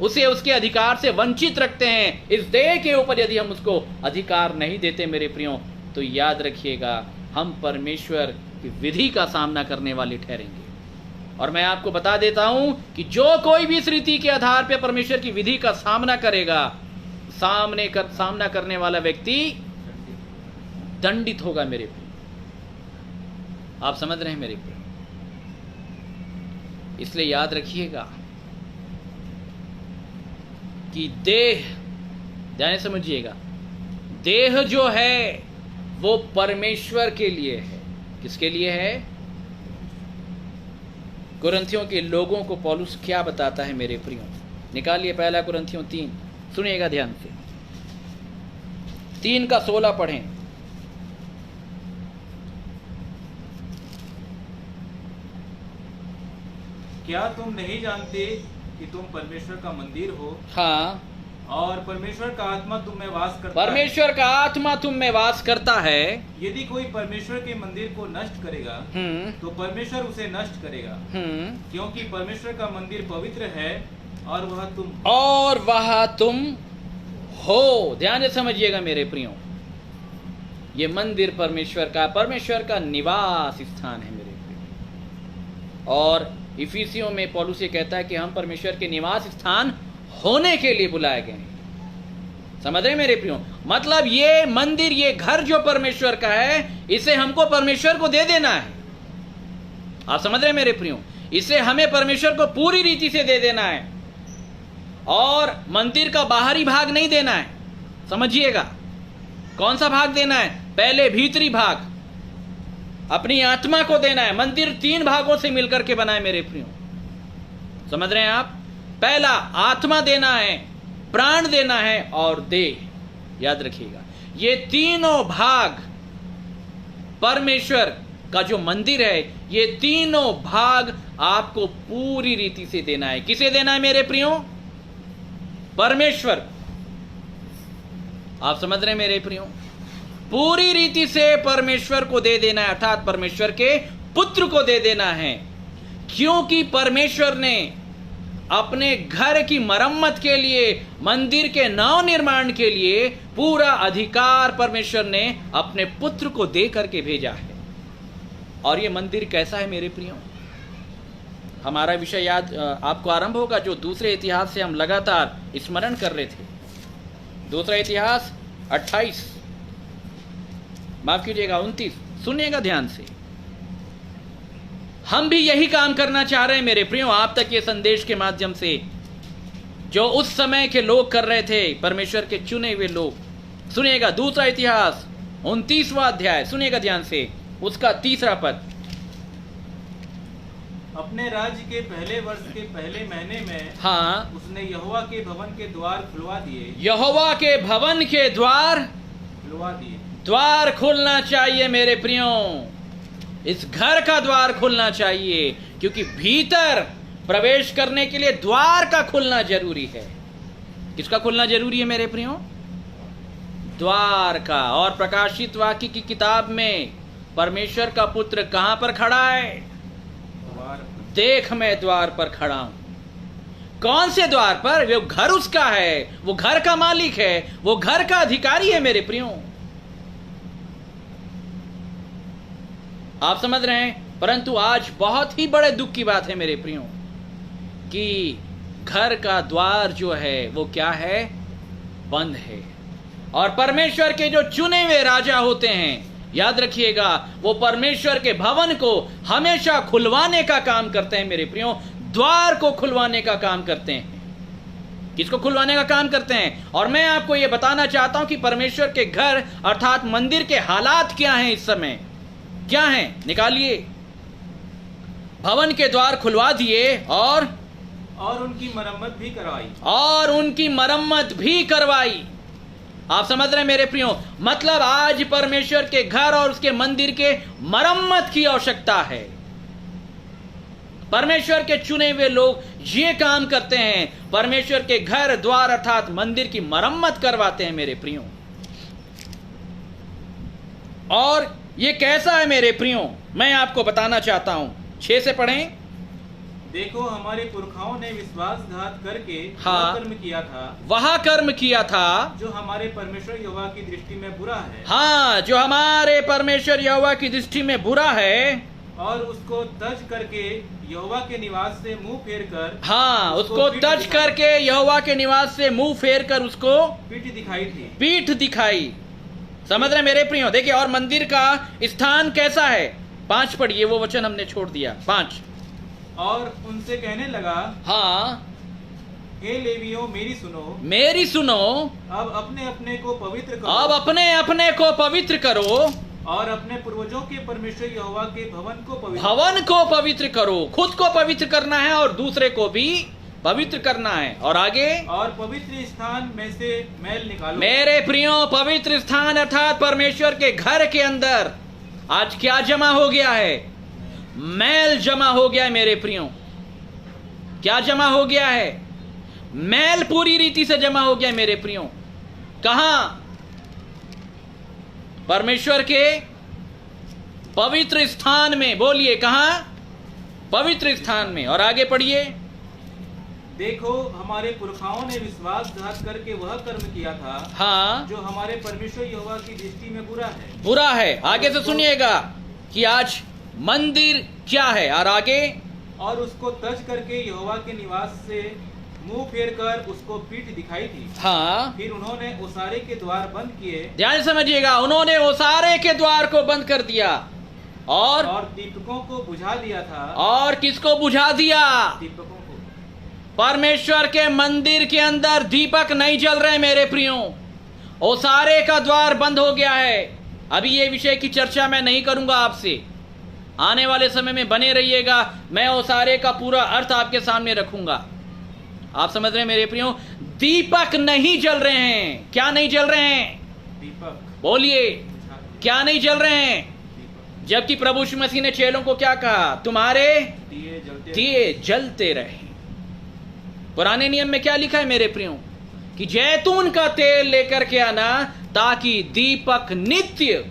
उसे उसके अधिकार से वंचित रखते हैं, इस देह के ऊपर यदि हम उसको अधिकार नहीं देते मेरे प्रियो, तो याद रखिएगा हम परमेश्वर की विधि का सामना करने वाले ठहरेंगे। और मैं आपको बता देता हूं कि जो कोई भी इस रीति के आधार पर परमेश्वर की विधि का सामना करेगा, सामना करने वाला व्यक्ति दंडित होगा मेरे प्रिय। आप समझ रहे हैं मेरे प्रिय? इसलिए याद रखिएगा कि देह, ध्यान से समझिएगा, देह जो है वो परमेश्वर के लिए है। किसके लिए है? कुरिन्थियों के लोगों को पौलुस क्या बताता है मेरे प्रियो? निकालिए पहला कुरिन्थियों 3, सुनिएगा ध्यान से, 3 का 16 पढ़ें। क्या तुम नहीं जानते कि तुम परमेश्वर का मंदिर हो? हाँ, और परमेश्वर का आत्मा तुम में वास करता परमेश्वर का आत्मा तुम में वास करता है। यदि कोई परमेश्वर के मंदिर को नष्ट करेगा तो परमेश्वर उसे नष्ट करेगा, क्योंकि परमेश्वर का मंदिर पवित्र है और वह तुम हो। ध्यान से समझिएगा मेरे प्रियो, ये मंदिर परमेश्वर का निवास स्थान है मेरे प्रियो। और इफिसियों में पौलुस ये कहता है कि हम परमेश्वर के निवास स्थान होने के लिए बुलाए गए हैं। समझ रहे मेरे प्रियो? मतलब ये मंदिर, ये घर जो परमेश्वर का है, इसे हमको परमेश्वर को दे देना है। आप समझ रहे मेरे प्रियो? इसे हमें परमेश्वर को पूरी रीति से दे देना है, और मंदिर का बाहरी भाग नहीं देना है। समझिएगा, कौन सा भाग देना है? पहले भीतरी भाग अपनी आत्मा को देना है। मंदिर 3 भागों से मिलकर के बना है मेरे प्रियो। समझ रहे हैं आप? पहला आत्मा देना है, प्राण देना है, और देह। याद रखिएगा, ये तीनों भाग परमेश्वर का जो मंदिर है, ये तीनों भाग आपको पूरी रीति से देना है। किसे देना है मेरे प्रियो? परमेश्वर। आप समझ रहे हैं मेरे प्रियो? पूरी रीति से परमेश्वर को दे देना है, अर्थात परमेश्वर के पुत्र को दे देना है। क्योंकि परमेश्वर ने अपने घर की मरम्मत के लिए, मंदिर के नव निर्माण के लिए पूरा अधिकार परमेश्वर ने अपने पुत्र को दे करके भेजा है। और ये मंदिर कैसा है मेरे प्रियो? हमारा विषय याद आपको आरंभ होगा जो दूसरे इतिहास से हम लगातार स्मरण कर रहे थे। दूसरा इतिहास 28, माफ कीजिएगा 29, सुनिएगा ध्यान से। हम भी यही काम करना चाह रहे हैं मेरे प्रियो, आप तक ये संदेश के माध्यम से, जो उस समय के लोग कर रहे थे, परमेश्वर के चुने हुए लोग। सुनिएगा दूसरा इतिहास 29वां अध्याय, सुनिएगा ध्यान से, उसका 3रा पद। अपने राज्य के पहले वर्ष के पहले महीने में हाँ, उसने यहोवा के भवन के द्वार खुलवा दिए। यहोवा के भवन के द्वार खुलवा दिए। द्वार खुलना चाहिए मेरे प्रियो, इस घर का द्वार खुलना चाहिए, क्योंकि भीतर प्रवेश करने के लिए द्वार का खुलना जरूरी है। किसका खुलना जरूरी है मेरे प्रियो? द्वार का। और प्रकाशित वाक्य की किताब में परमेश्वर का पुत्र कहां पर खड़ा है? देख मैं द्वार पर खड़ा हूं। कौन से द्वार पर? वो घर उसका है, वो घर का मालिक है, वो घर का अधिकारी है मेरे प्रियो। आप समझ रहे हैं? परंतु आज बहुत ही बड़े दुख की बात है मेरे प्रियो कि घर का द्वार जो है वो क्या है? बंद है। और परमेश्वर के जो चुने हुए राजा होते हैं, याद रखिएगा, वो परमेश्वर के भवन को हमेशा खुलवाने का काम करते हैं मेरे प्रियो। द्वार को खुलवाने का काम करते हैं। किसको खुलवाने का काम करते हैं? और मैं आपको यह बताना चाहता हूं कि परमेश्वर के घर अर्थात मंदिर के हालात क्या हैं इस समय, क्या हैं? निकालिए। भवन के द्वार खुलवा दिए और उनकी मरम्मत भी करवाई। और उनकी मरम्मत भी करवाई। आप समझ रहे हैं मेरे प्रियो? मतलब आज परमेश्वर के घर और उसके मंदिर के मरम्मत की आवश्यकता है। परमेश्वर के चुने हुए लोग ये काम करते हैं, परमेश्वर के घर द्वार अर्थात मंदिर की मरम्मत करवाते हैं मेरे प्रियो। और ये कैसा है मेरे प्रियो, मैं आपको बताना चाहता हूं। 6 से पढ़ें। देखो हमारे पुरखाओं ने विश्वासघात करके हाँ, वह कर्म किया था जो हमारे परमेश्वर यहोवा की दृष्टि में बुरा है। हाँ, जो हमारे परमेश्वर यहोवा की दृष्टि में बुरा है। और उसको तज करके यहोवा के निवास से मुंह फेर कर, हाँ, उसको तज करके यहोवा के निवास से मुंह फेर कर उसको पीठ दिखाई थी। पीठ दिखाई। समझ रहे मेरे प्रियो? देखिए, और मंदिर का स्थान कैसा है? 5 पढ़िए, वो वचन हमने छोड़ दिया। 5। और उनसे कहने लगा, हाँ, हे लेवियों मेरी सुनो, मेरी सुनो, अब अपने अपने को पवित्र करो, अब अपने अपने को पवित्र करो, और अपने पूर्वजों के परमेश्वर यहोवा के भवन को पवित्र करो। खुद को पवित्र करना है और दूसरे को भी पवित्र करना है। और आगे, और पवित्र स्थान में से मैल निकालो। मेरे प्रियो, पवित्र स्थान अर्थात परमेश्वर के घर के अंदर आज क्या जमा हो गया है? मैल जमा हो गया है मेरे प्रियो। क्या जमा हो गया है? मैल पूरी रीति से जमा हो गया है मेरे प्रियो। कहां? परमेश्वर के पवित्र स्थान में। बोलिए, कहां? पवित्र स्थान में। और आगे पढ़िए। देखो हमारे पुरखाओं ने विश्वासघात करके वह कर्म किया था, हाँ, जो हमारे परमेश्वर यहोवा की दृष्टि में बुरा है। बुरा है। आगे से सुनिएगा कि आज मंदिर क्या है। और आगे, और उसको तज करके यहोवा के निवास से मुंह फेर कर उसको पीठ दिखाई थी। हाँ, फिर उन्होंने ओसारे के द्वार बंद किए। ध्यान से समझिएगा, उन्होंने ओसारे के द्वार को बंद कर दिया और दीपकों को बुझा दिया था। और किसको बुझा दिया? दीपकों को। परमेश्वर के मंदिर के अंदर दीपक नहीं जल रहे मेरे प्रियो। ओसारे का द्वार बंद हो गया है। अभी ये विषय की चर्चा मैं नहीं करूंगा आपसे। आने वाले समय में बने रहिएगा, मैं ओसारे का पूरा अर्थ आपके सामने रखूंगा। आप समझ रहे हैं मेरे प्रियो? दीपक नहीं जल रहे हैं। क्या नहीं जल रहे हैं? दीपक। बोलिए, क्या नहीं जल रहे हैं? जबकि प्रभु यीशु मसीह ने चेलों को क्या कहा? तुम्हारे दिए जलते रहे। पुराने नियम में क्या लिखा है मेरे प्रियो? कि जैतून का तेल लेकर के आना ताकि दीपक नित्य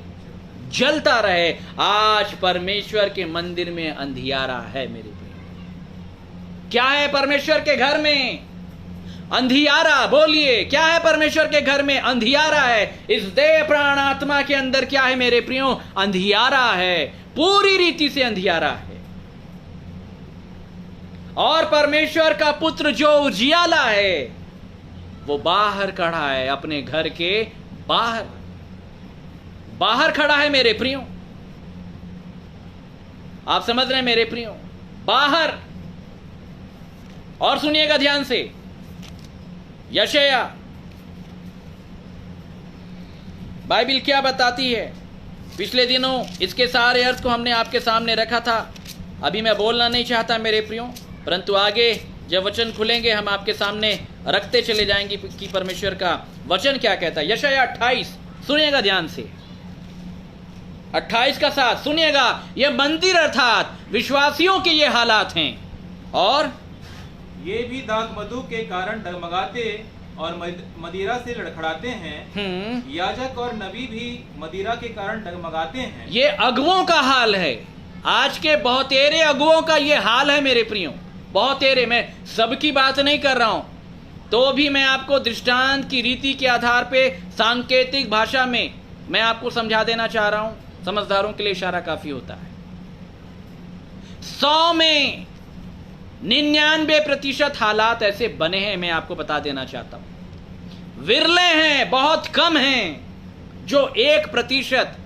जलता रहे। आज परमेश्वर के मंदिर में अंधियारा है मेरे प्रियो। क्या है परमेश्वर के घर में? अंधियारा। बोलिए, क्या है परमेश्वर के घर में? अंधियारा है। इस देह प्राण आत्मा के अंदर क्या है मेरे प्रियो? अंधियारा है। पूरी रीति से अंधियारा है। और परमेश्वर का पुत्र जो उजियाला है वो बाहर खड़ा है, अपने घर के बाहर खड़ा है मेरे प्रियो। आप समझ रहे हैं मेरे प्रियो? बाहर। और सुनिएगा ध्यान से, यशायाह बाइबल क्या बताती है। पिछले दिनों इसके सारे अर्थ को हमने आपके सामने रखा था। अभी मैं बोलना नहीं चाहता मेरे प्रियो, परंतु आगे जब वचन खुलेंगे हम आपके सामने रखते चले जाएंगे कि परमेश्वर का वचन क्या कहता है। यशायाह 28 सुनिएगा ध्यान से, 28 का 7 सुनिएगा। यह मंदिर अर्थात विश्वासियों के ये हालात हैं। और ये भी दाख मधु के कारण डगमगाते और मदिरा से लड़खड़ाते हैं। याजक और नबी भी मदिरा के कारण डगमगाते हैं। ये अगुओं का हाल है। आज के बहुतेरे अगुओं का ये हाल है मेरे प्रियो, बहुतेरे। मैं सबकी बात नहीं कर रहा हूं, तो भी मैं आपको दृष्टांत की रीति के आधार पे सांकेतिक भाषा में मैं आपको समझा देना चाह रहा हूं। समझदारों के लिए इशारा काफी होता है। 100 में 99% हालात ऐसे बने हैं, मैं आपको बता देना चाहता हूं। विरले हैं, बहुत कम हैं जो 1%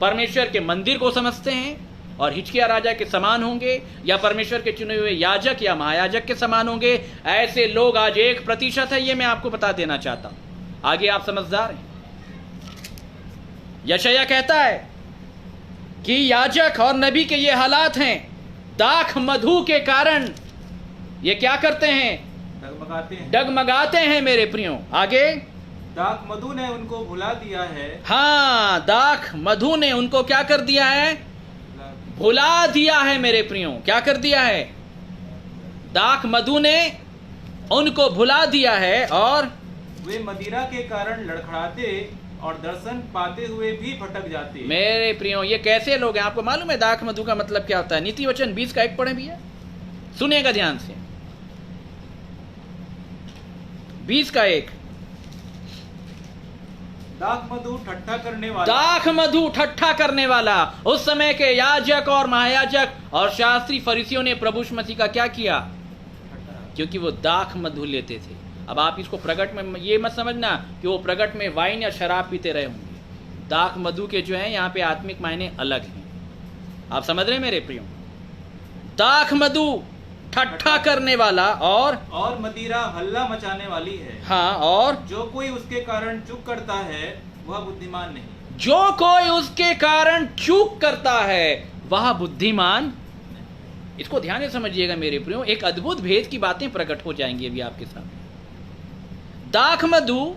परमेश्वर के मंदिर को समझते हैं और हिजकिय्याह राजा के समान होंगे, या परमेश्वर के चुने हुए याजक या महायाजक के समान होंगे। ऐसे लोग आज 1% है, ये मैं आपको बता देना चाहता हूं। आगे आप समझदार हैं। यशायाह कहता है कि याजक और नबी के ये हालात हैं, दाख मधु के कारण ये क्या करते हैं? डगमगाते हैं मेरे प्रियो। आगे, दाख मधु ने उनको भुला दिया है। हाँ, दाख मधु ने उनको क्या कर दिया है? भुला दिया है मेरे प्रियो। क्या कर दिया है? दाख मधु ने उनको भुला दिया है, और वे मदिरा के कारण लड़खड़ाते और दर्शन पाते हुए भी भटक जाते। मेरे प्रियो, ये कैसे लोग हैं? आपको मालूम है दाख मधु का मतलब क्या होता है? नीति वचन 20 का 1 पढ़े भी है, सुनिएगा ध्यान से। 20 का 1, दाख मधु ठट्ठा करने वाला। दाख मधु ठट्ठा करने वाला। उस समय के याजक और महायाजक और शास्त्री फरीसियों ने प्रभु यीशु मसीह का क्या किया? क्योंकि वो दाख मधु लेते थे। अब आप इसको प्रगट में ये मत समझना कि वो प्रगट में वाइन या शराब पीते रहे होंगे। दाख मधु के जो है यहाँ पे आत्मिक मायने अलग हैं। आप समझ रहे हैं मेरे प्रियो? दाख मधु ठट्ठा करने वाला, और मदिरा हल्ला मचाने वाली है। हाँ, और जो कोई उसके कारण चूक करता है वह बुद्धिमान नहीं। जो कोई उसके कारण चूक करता है वह बुद्धिमान। इसको ध्यान से समझिएगा मेरे प्रियो, एक अद्भुत भेद की बातें प्रकट हो जाएंगी अभी आपके सामने। दाख मधु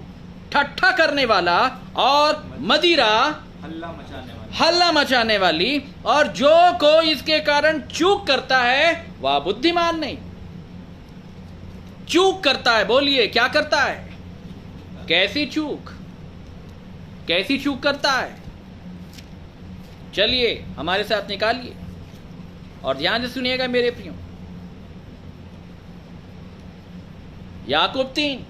ठट्ठा करने वाला, और मदिरा हल्ला मचाने वाली, और जो कोई इसके कारण चूक करता है वह बुद्धिमान नहीं। चूक करता है, बोलिए क्या करता है? कैसी चूक? कैसी चूक करता है? चलिए हमारे साथ निकालिए और ध्यान से सुनिएगा मेरे प्रियो। याकूब 3,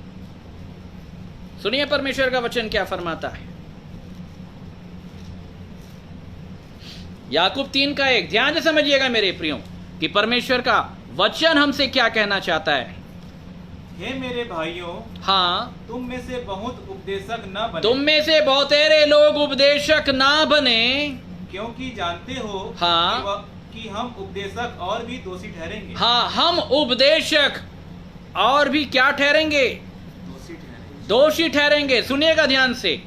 सुनिए परमेश्वर का वचन क्या फरमाता है। याकूब 3 का 1, ध्यान से समझिएगा मेरे प्रियो कि परमेश्वर का वचन हमसे क्या कहना चाहता है। हे मेरे भाइयों, हाँ, तुम में से बहुत उपदेशक ना बने। तुम में से बहुतेरे लोग उपदेशक ना बने, क्योंकि जानते हो हाँ, कि हम उपदेशक और भी दोषी ठहरेंगे। हाँ, हम उपदेशक और भी क्या ठहरेंगे? दोषी ठहरेंगे। सुनिएगा ध्यान से।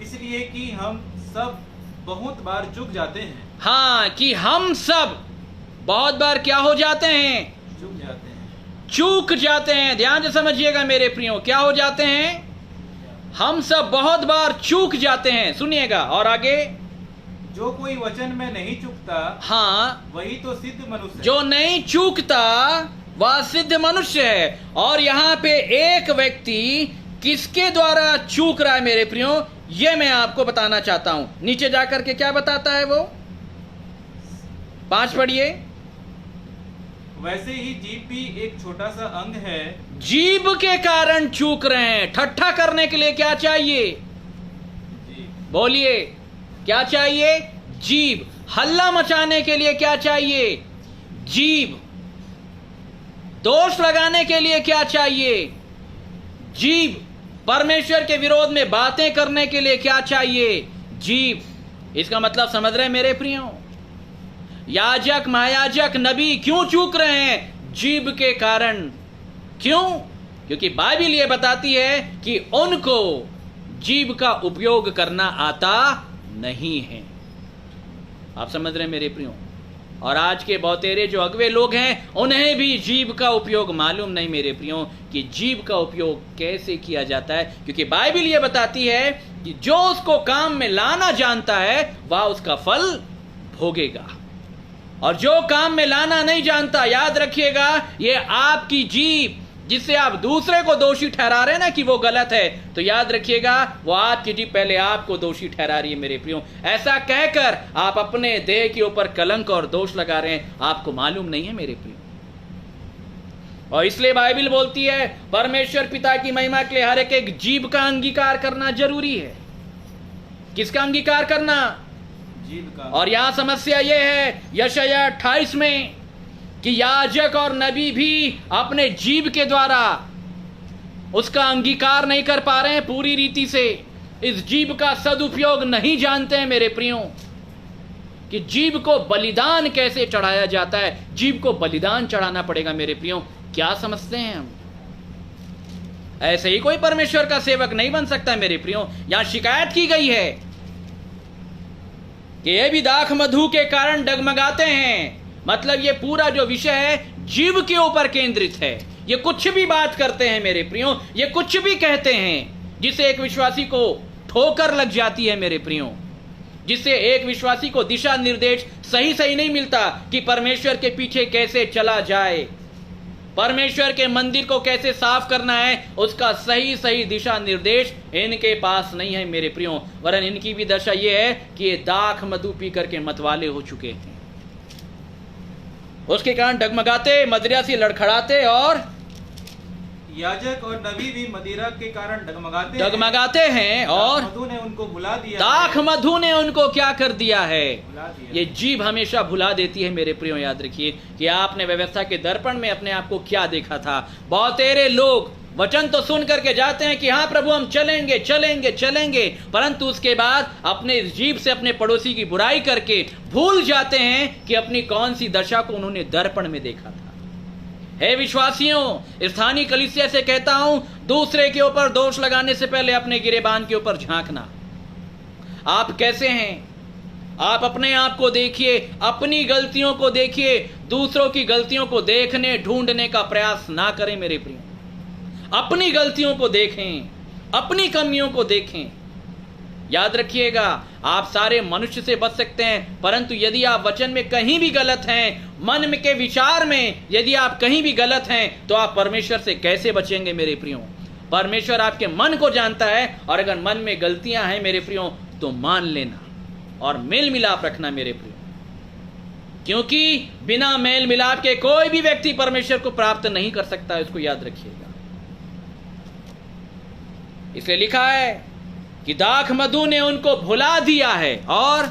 इसलिए कि हम सब बहुत बार चूक जाते हैं। हाँ, कि हम सब बहुत बार क्या हो जाते हैं? चूक जाते हैं। ध्यान से समझिएगा मेरे प्रियो, क्या हो जाते हैं? हम सब बहुत बार चूक जाते हैं। सुनिएगा और आगे, जो कोई वचन में नहीं चूकता, हाँ, वही तो सिद्ध मनुष्य है। जो नहीं चूकता वह सिद्ध मनुष्य है। और यहाँ पे एक व्यक्ति किसके द्वारा चूक रहा है मेरे प्रियो, ये मैं आपको बताना चाहता हूं। नीचे जाकर के क्या बताता है वो? 5 पढ़िए। वैसे ही जीभ भी एक छोटा सा अंग है। जीभ के कारण चूक रहे हैं। ठट्ठा करने के लिए क्या चाहिए? बोलिए क्या चाहिए? जीभ। हल्ला मचाने के लिए क्या चाहिए? जीभ। दोष लगाने के लिए क्या चाहिए? जीभ। परमेश्वर के विरोध में बातें करने के लिए क्या चाहिए? जीभ। इसका मतलब समझ रहे हैं मेरे प्रियो? याजक, महायाजक, नबी क्यों चूक रहे हैं? जीभ के कारण। क्यों? क्योंकि बाइबल ये बताती है कि उनको जीभ का उपयोग करना आता नहीं है। आप समझ रहे हैं मेरे प्रियो? और आज के बहुतेरे जो अगवे लोग हैं उन्हें भी जीभ का उपयोग मालूम नहीं मेरे प्रियो कि जीभ का उपयोग कैसे किया जाता है। क्योंकि बाइबल ये बताती है कि जो उसको काम में लाना जानता है वह उसका फल भोगेगा, और जो काम में लाना नहीं जानता, याद रखिएगा, ये आपकी जीभ जिससे आप दूसरे को दोषी ठहरा रहे हैं ना कि वो गलत है, तो याद रखिएगा वो आपकी जीभ पहले आपको दोषी ठहरा रही है मेरे प्रियो। ऐसा कहकर आप अपने देह के ऊपर कलंक और दोष लगा रहे हैं, आपको मालूम नहीं है मेरे प्रियो। और इसलिए बाइबल बोलती है परमेश्वर पिता की महिमा के लिए हर एक जीभ का अंगीकार करना जरूरी है। किसका अंगीकार करना? जीभ का। और यहां समस्या यह है यशायाह 28 में कि याजक और नबी भी अपने जीभ के द्वारा उसका अंगीकार नहीं कर पा रहे हैं पूरी रीति से। इस जीभ का सदुपयोग नहीं जानते हैं मेरे प्रियो कि जीभ को बलिदान कैसे चढ़ाया जाता है। जीभ को बलिदान चढ़ाना पड़ेगा मेरे प्रियो। क्या समझते हैं हम? ऐसे ही कोई परमेश्वर का सेवक नहीं बन सकता मेरे प्रियो। यहां शिकायत की गई है कि ये भी दाख मधु के कारण डगमगाते हैं। मतलब ये पूरा जो विषय है जीव के ऊपर केंद्रित है। ये कुछ भी बात करते हैं मेरे प्रियो, ये कुछ भी कहते हैं जिससे एक विश्वासी को ठोकर लग जाती है मेरे प्रियो, जिससे एक विश्वासी को दिशा निर्देश सही नहीं मिलता कि परमेश्वर के पीछे कैसे चला जाए, परमेश्वर के मंदिर को कैसे साफ करना है, उसका सही दिशा निर्देश इनके पास नहीं है मेरे प्रियो। वरन इनकी भी दशा यह है कि ये दाख मधु पी करके मतवाले हो चुके हैं। उसके कारण डगमगाते, मदिरा से लड़खड़ाते, और याजक और नबी भी मदिरा के कारण डगमगाते हैं और मधु ने उनको भुला दिया। दाख मधु ने उनको क्या कर दिया है? भुला दिया। ये जीभ हमेशा भुला देती है मेरे प्रियो। याद रखिए कि आपने व्यवस्था के दर्पण में अपने आप को क्या देखा था। बहुतेरे लोग वचन तो सुन करके जाते हैं कि हाँ प्रभु हम चलेंगे चलेंगे चलेंगे, परंतु उसके बाद अपने जीभ से अपने पड़ोसी की बुराई करके भूल जाते हैं कि अपनी कौन सी दशा को उन्होंने दर्पण में देखा था। हे विश्वासियों, स्थानीय कलीसिया से कहता हूं, दूसरे के ऊपर दोष लगाने से पहले अपने गिरेबान के ऊपर झांकना। आप कैसे हैं? आप अपने आप को देखिए, अपनी गलतियों को देखिए। दूसरों की गलतियों को देखने ढूंढने का प्रयास ना करें मेरे प्रिय। अपनी गलतियों को देखें, अपनी कमियों को देखें। याद रखिएगा आप सारे मनुष्य से बच सकते हैं, परंतु यदि आप वचन में कहीं भी गलत हैं, मन में के विचार में यदि आप कहीं भी गलत हैं, तो आप परमेश्वर से कैसे बचेंगे मेरे प्रियो? परमेश्वर आपके मन को जानता है, और अगर मन में गलतियां हैं मेरे प्रियो तो मान लेना और मेल मिलाप रखना मेरे प्रियो, क्योंकि बिना मेल मिलाप के कोई भी व्यक्ति परमेश्वर को प्राप्त नहीं कर सकता। इसको याद रखिएगा। इसलिए लिखा है कि दाख मधु ने उनको भुला दिया है और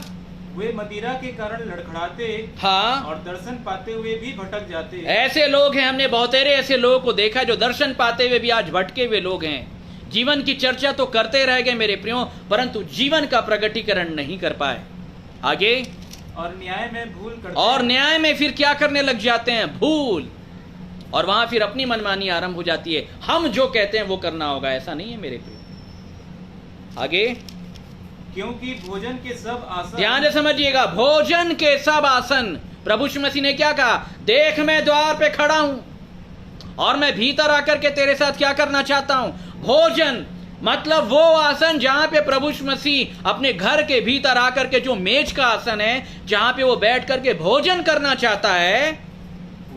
वे मदिरा के कारण लड़खड़ाते, हाँ, और दर्शन पाते हुए भी भटक जाते। ऐसे लोग हैं, हमने बहुतेरे ऐसे लोगों को देखा जो दर्शन पाते हुए भी आज भटके हुए लोग हैं। जीवन की चर्चा तो करते रह गए मेरे प्रियो, परंतु जीवन का प्रकटीकरण नहीं कर पाए। आगे, और न्याय में भूल करते, और न्याय में फिर क्या करने लग जाते हैं? भूल। और वहां फिर अपनी मनमानी आरंभ हो जाती है। हम जो कहते हैं वो करना होगा, ऐसा नहीं है मेरे प्रियो। आगे, क्योंकि भोजन के सब आसन, ध्यान से समझिएगा, भोजन के सब आसन। प्रभु यीशु मसीह ने क्या कहा? देख मैं द्वार पे खड़ा हूं और मैं भीतर आकर के तेरे साथ क्या करना चाहता हूं? भोजन। मतलब वो आसन जहां पे प्रभु यीशु मसीह अपने घर के भीतर आकर के, जो मेज का आसन है जहां पे वो बैठ करके भोजन करना चाहता है,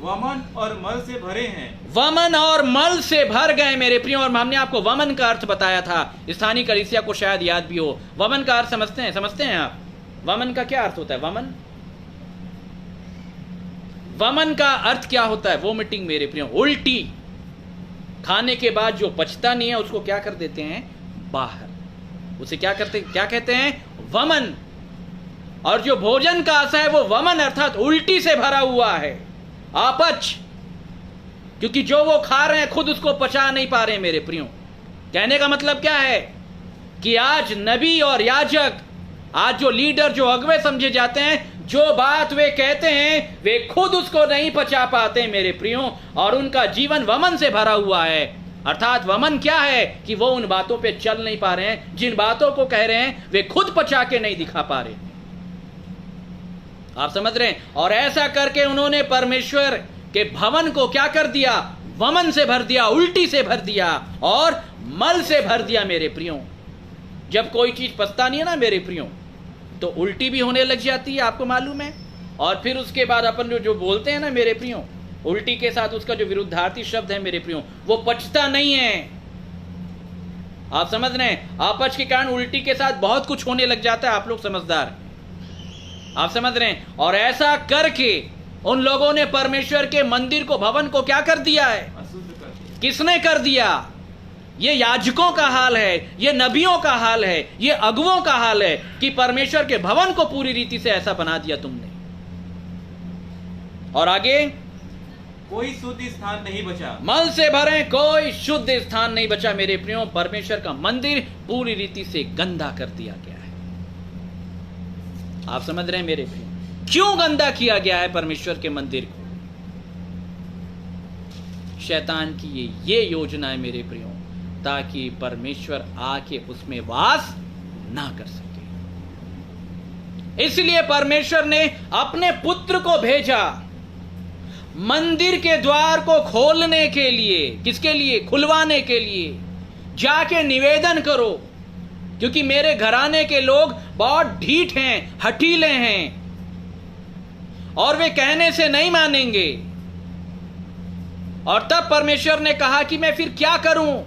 वमन और मल से भरे हैं। वमन और मल से भर गए मेरे प्रियो। और हमने आपको वमन का अर्थ बताया था, स्थानीय कलीसिया को शायद याद भी हो। वमन का अर्थ समझते हैं आप? वमन का क्या अर्थ होता है? वमन का अर्थ क्या होता है? वोमिटिंग मेरे प्रियो, उल्टी। खाने के बाद जो पचता नहीं है उसको क्या कर देते हैं? बाहर। उसे क्या कहते हैं? वमन। और जो भोजन का आशा है वो वमन अर्थात उल्टी से भरा हुआ है, अपच। क्योंकि जो वो खा रहे हैं खुद उसको पचा नहीं पा रहे मेरे प्रियो। कहने का मतलब क्या है कि आज नबी और याजक, आज जो लीडर, जो अगुवे समझे जाते हैं, जो बात वे कहते हैं वे खुद उसको नहीं पचा पाते मेरे प्रियो, और उनका जीवन वमन से भरा हुआ है। अर्थात वमन क्या है कि वो उन बातों पे चल नहीं पा रहे हैं, जिन बातों को कह रहे हैं वे खुद पचा के नहीं दिखा पा रहे। आप समझ रहे हैं? और ऐसा करके उन्होंने परमेश्वर के भवन को क्या कर दिया? वमन से भर दिया, उल्टी से भर दिया और मल से भर दिया मेरे प्रियो। जब कोई चीज पचता नहीं है ना मेरे प्रियो, तो उल्टी भी होने लग जाती है, आपको मालूम है। और फिर उसके बाद अपन जो बोलते हैं ना मेरे प्रियो, उल्टी के साथ उसका जो विरुद्धार्थी शब्द है मेरे प्रियो, वो पचता नहीं है। आप समझ रहे हैं, अपच के कारण उल्टी के साथ बहुत कुछ होने लग जाता है। आप लोग समझदार, आप समझ रहे हैं। और ऐसा करके उन लोगों ने परमेश्वर के मंदिर को, भवन को क्या कर दिया है? अशुद्ध कर दिया। किसने कर दिया? ये याजकों का हाल है, ये नबियों का हाल है, ये अगुवों का हाल है कि परमेश्वर के भवन को पूरी रीति से ऐसा बना दिया तुमने। और आगे, कोई शुद्ध स्थान नहीं बचा, मल से भरे कोई शुद्ध स्थान नहीं बचा मेरे प्रियो। परमेश्वर का मंदिर पूरी रीति से गंदा कर दिया गया है। आप समझ रहे हैं मेरे प्रियो, क्यों गंदा किया गया है परमेश्वर के मंदिर को? शैतान की ये योजना है मेरे प्रियो, ताकि परमेश्वर आके उसमें वास ना कर सके। इसलिए परमेश्वर ने अपने पुत्र को भेजा मंदिर के द्वार को खोलने के लिए। किसके लिए? खुलवाने के लिए। जाके निवेदन करो, क्योंकि मेरे घराने के लोग बहुत ढीठ हैं, हठीले हैं, और वे कहने से नहीं मानेंगे। और तब परमेश्वर ने कहा कि मैं फिर क्या करूं?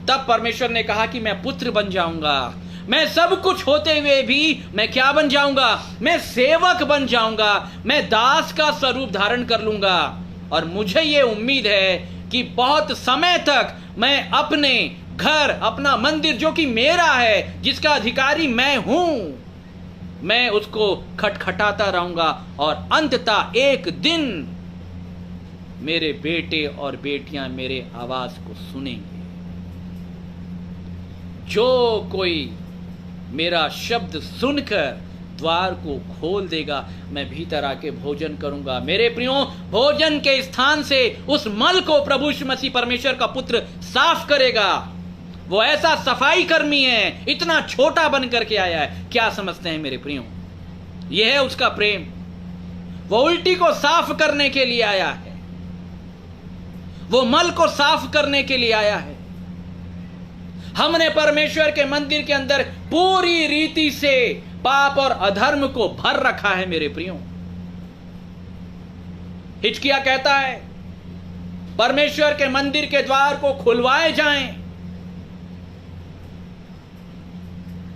तब परमेश्वर ने कहा कि मैं पुत्र बन जाऊंगा। मैं सब कुछ होते हुए भी मैं क्या बन जाऊंगा? मैं सेवक बन जाऊंगा। मैं दास का स्वरूप धारण कर लूंगा। और मुझे ये उम्मीद है कि बहुत समय तक मैं अपने घर, अपना मंदिर जो कि मेरा है, जिसका अधिकारी मैं हूं, मैं उसको खटखटाता रहूंगा। और अंततः एक दिन मेरे बेटे और बेटियां मेरे आवाज को सुनेंगे। जो कोई मेरा शब्द सुनकर द्वार को खोल देगा, मैं भीतर आके भोजन करूंगा। मेरे प्रियो, भोजन के स्थान से उस मल को प्रभु यीशु मसीह परमेश्वर का पुत्र साफ करेगा। वो ऐसा सफाई कर्मी है, इतना छोटा बन करके आया है। क्या समझते हैं मेरे प्रियो? यह है उसका प्रेम। वो उल्टी को साफ करने के लिए आया है, वो मल को साफ करने के लिए आया है। हमने परमेश्वर के मंदिर के अंदर पूरी रीति से पाप और अधर्म को भर रखा है मेरे प्रियो। हिजकिय्याह कहता है परमेश्वर के मंदिर के द्वार को खुलवाए जाएं।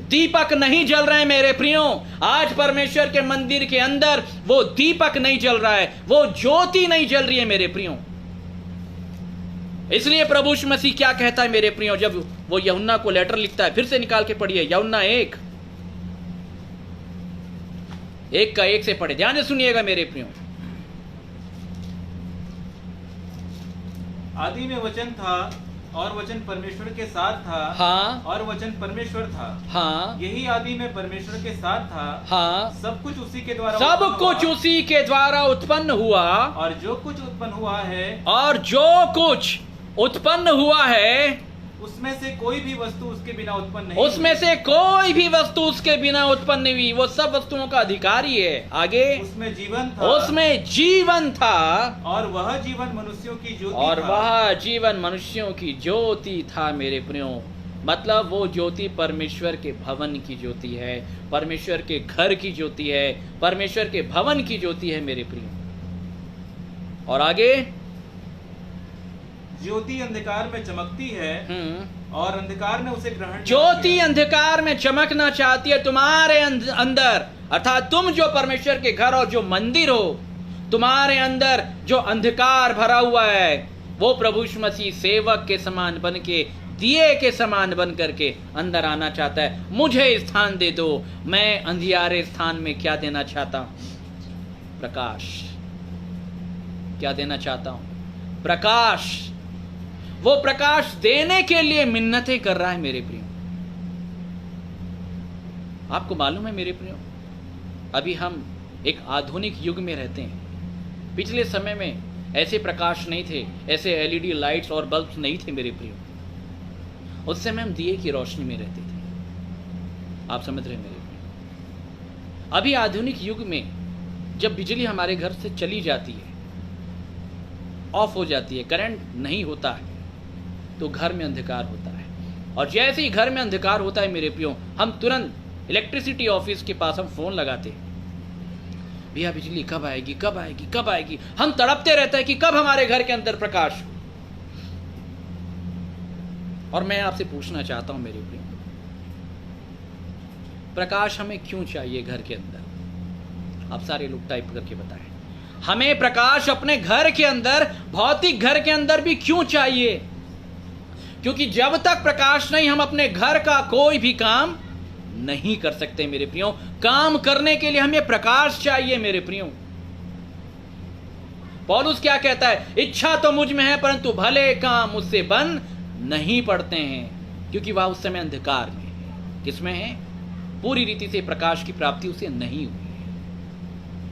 दीपक नहीं जल रहे हैं मेरे प्रियो। आज परमेश्वर के मंदिर के अंदर वो दीपक नहीं जल रहा है, वो ज्योति नहीं जल रही है मेरे प्रियो। इसलिए प्रभु यीशु मसीह क्या कहता है मेरे प्रियो, जब वो यूहन्ना को लेटर लिखता है, फिर से निकाल के पढ़िए, यूहन्ना 1:1 से पढ़े, ध्यान से सुनिएगा मेरे प्रियो। आदि में वचन था और वचन परमेश्वर के साथ था। हाँ। और वचन परमेश्वर था। हाँ। यही आदि में परमेश्वर के साथ था। हाँ। सब कुछ उसी के द्वारा उसी के द्वारा उत्पन्न हुआ। और जो कुछ उत्पन्न हुआ है उसमें से कोई भी वस्तु उसके बिना उत्पन्न नहीं हुई। वो सब वस्तुओं का अधिकारी है। आगे, उसमें जीवन था और वह जीवन मनुष्यों की ज्योति था मेरे प्रियो। मतलब वो ज्योति परमेश्वर के भवन की ज्योति है, परमेश्वर के घर की ज्योति है, परमेश्वर के भवन की ज्योति है मेरे प्रियो। और आगे, ज्योति अंधकार में चमकती है और अंधकार ने उसे ग्रहण। ज्योति अंधकार में चमकना चाहती है तुम्हारे अंदर, अर्थात तुम जो परमेश्वर के घर और जो मंदिर हो, तुम्हारे अंदर जो अंधकार भरा हुआ है, वो प्रभु यीशु मसीह सेवक के समान बन के, दिए के समान बन करके अंदर आना चाहता है। मुझे स्थान दे दो। मैं अंधियारे स्थान में क्या देना चाहता हूं? प्रकाश। क्या देना चाहता हूं? प्रकाश। वो प्रकाश देने के लिए मिन्नतें कर रहा है मेरे प्रियो। आपको मालूम है मेरे प्रियो, अभी हम एक आधुनिक युग में रहते हैं। पिछले समय में ऐसे प्रकाश नहीं थे, ऐसे एलईडी लाइट्स और बल्ब्स नहीं थे मेरे प्रियो। उस समय हम दिए की रोशनी में रहते थे। आप समझ रहे मेरे प्रियो? अभी आधुनिक युग में जब बिजली हमारे घर से चली जाती है, ऑफ हो जाती है, करंट नहीं होता है, तो घर में अंधकार होता है। और जैसे ही घर में अंधकार होता है मेरे प्रियो, हम तुरंत इलेक्ट्रिसिटी ऑफिस के पास हम फोन लगाते हैं। भैया बिजली कब आएगी, कब आएगी, कब आएगी। हम तड़पते रहते हैं कि कब हमारे घर के अंदर प्रकाश हो। और मैं आपसे पूछना चाहता हूं मेरे प्रिय, प्रकाश हमें क्यों चाहिए घर के अंदर? आप सारे लोग टाइप करके बताएं, हमें प्रकाश अपने घर के अंदर, भौतिक घर के अंदर भी क्यों चाहिए? क्योंकि जब तक प्रकाश नहीं, हम अपने घर का कोई भी काम नहीं कर सकते मेरे प्रियो। काम करने के लिए हमें प्रकाश चाहिए मेरे प्रियो। पौलुस क्या कहता है? इच्छा तो मुझ में है परंतु भले काम मुझसे बन नहीं पड़ते हैं, क्योंकि वह उस समय अंधकार में है। किसमें है? पूरी रीति से प्रकाश की प्राप्ति उसे नहीं हुई है।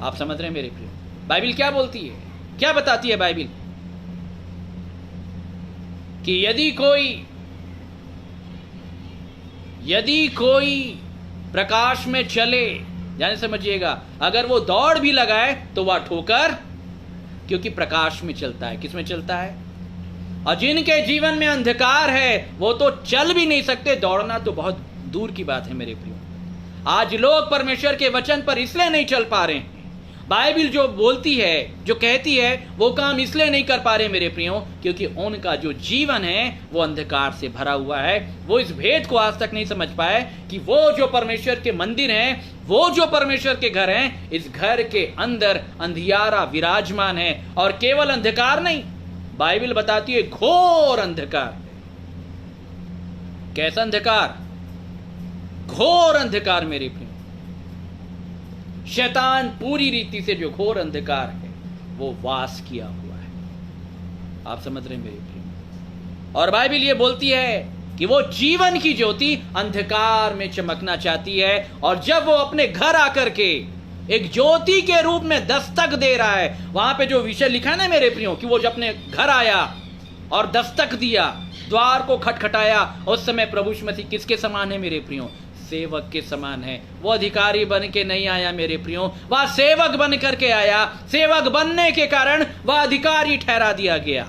आप समझ रहे हैं मेरे प्रियो? बाइबिल क्या बोलती है, क्या बताती है बाइबिल? कि यदि कोई प्रकाश में चले, यानी समझिएगा, अगर वो दौड़ भी लगाए तो वह ठोकर, क्योंकि प्रकाश में चलता है। किस में चलता है? और जिनके जीवन में अंधकार है वो तो चल भी नहीं सकते, दौड़ना तो बहुत दूर की बात है मेरे प्रियो। आज लोग परमेश्वर के वचन पर इसलिए नहीं चल पा रहे हैं, बाइबिल जो बोलती है, जो कहती है, वो काम इसलिए नहीं कर पा रहे मेरे प्रियो, क्योंकि उनका जो जीवन है वो अंधकार से भरा हुआ है। वो इस भेद को आज तक नहीं समझ पाए कि वो जो परमेश्वर के मंदिर हैं, वो जो परमेश्वर के घर हैं, इस घर के अंदर अंधियारा विराजमान है। और केवल अंधकार नहीं, बाइबिल बताती है घोर अंधकार। कैसा अंधकार? घोर अंधकार मेरे प्रिय। शैतान पूरी रीति से जो घोर अंधकार है वो वास किया हुआ है। आप समझ रहे हैं मेरे प्रिय? और बाइबिल ये बोलती है कि वो जीवन की ज्योति अंधकार में चमकना चाहती है। और जब वो अपने घर आकर के एक ज्योति के रूप में दस्तक दे रहा है, वहां पे जो विषय लिखा है ना मेरे प्रियो, कि वो जब अपने घर आया और दस्तक दिया, द्वार को खटखटाया, उस समय प्रभु यीशु मसीह किसके समान है मेरे प्रियो? सेवक के समान है। वो अधिकारी बन के नहीं आया मेरे प्रियो, वह सेवक बन करके आया। सेवक बनने के कारण वह अधिकारी ठहरा दिया गया।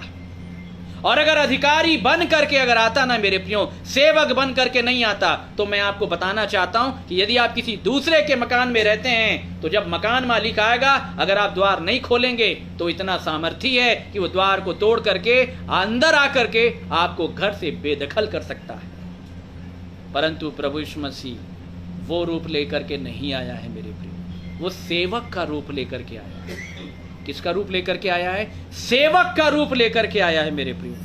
और अगर अधिकारी बन करके अगर आता ना मेरे प्रियो, सेवक बन करके नहीं आता, तो मैं आपको बताना चाहता हूं कि यदि आप किसी दूसरे के मकान में रहते हैं, तो जब मकान मालिक आएगा, अगर आप द्वार नहीं खोलेंगे तो इतना सामर्थ्य है कि वो द्वार को तोड़ करके अंदर आकर के आपको घर से बेदखल कर सकता है। परंतु प्रभु यीशु मसीह वो रूप लेकर के नहीं आया है मेरे प्रिय, वो सेवक का रूप लेकर के आया है। किसका रूप लेकर के आया है? सेवक का रूप लेकर के आया है मेरे प्रियो।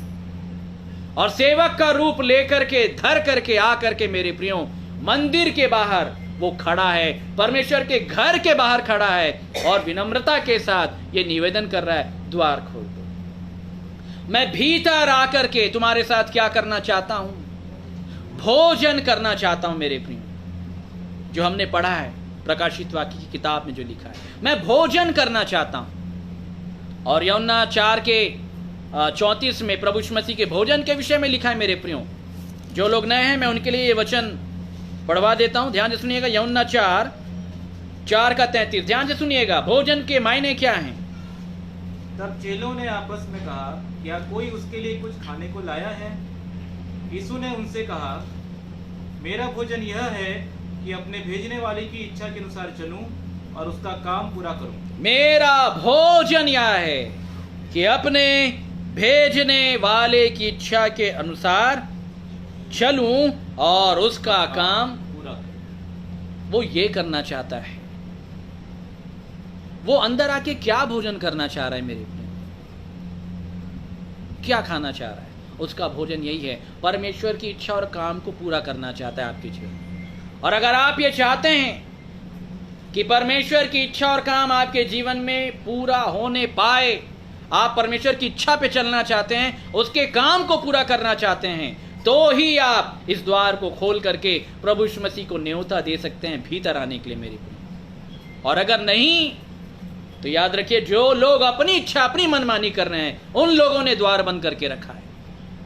और सेवक का रूप लेकर के, धर करके, आ करके मेरे प्रियो, मंदिर के बाहर वो खड़ा है, परमेश्वर के घर के बाहर खड़ा है और विनम्रता के साथ ये निवेदन कर रहा है, द्वार खोल दो। मैं भीतर आकर के तुम्हारे साथ क्या करना चाहता हूं? भोजन करना चाहता हूं मेरे प्रियो। जो हमने पढ़ा है प्रकाशित वाक्य की किताब में जो लिखा है, मैं भोजन करना चाहता हूं। और यूहन्ना 4:34 में प्रभु यीशु मसीह के भोजन के विषय में लिखा है मेरे प्रियो। जो लोग नए हैं मैं उनके लिए ये वचन पढ़वा देता हूं, ध्यान से सुनिएगा। यूहन्ना 4:33, ध्यान से सुनिएगा। भोजन के मायने क्या हैं? तब चेलों ने आपस में कहा, क्या कोई उसके लिए कुछ खाने को लाया है? यीशु ने उनसे कहा, मेरा भोजन यह है कि अपने भेजने वाले की इच्छा के अनुसार चलूं और उसका काम पूरा करूं। मेरा भोजन यह है कि अपने भेजने वाले की इच्छा के अनुसार चलूं और उसका काम पूरा करूं। वो ये करना चाहता है। वो अंदर आके क्या भोजन करना चाह रहा है मेरे प्रिय? क्या खाना चाह रहा है? उसका भोजन यही है, परमेश्वर की इच्छा और काम को पूरा करना चाहता है आपके जीवन। और अगर आप ये चाहते हैं कि परमेश्वर की इच्छा और काम आपके जीवन में पूरा होने पाए, आप परमेश्वर की इच्छा पे चलना चाहते हैं, उसके काम को पूरा करना चाहते हैं, तो ही आप इस द्वार को खोल करके प्रभु यीशु मसीह को न्योता दे सकते हैं भीतर आने के लिए मेरे प्रिय। और अगर नहीं तो याद रखिए, जो लोग अपनी इच्छा, अपनी मनमानी कर रहे हैं, उन लोगों ने द्वार बंद करके रखा है।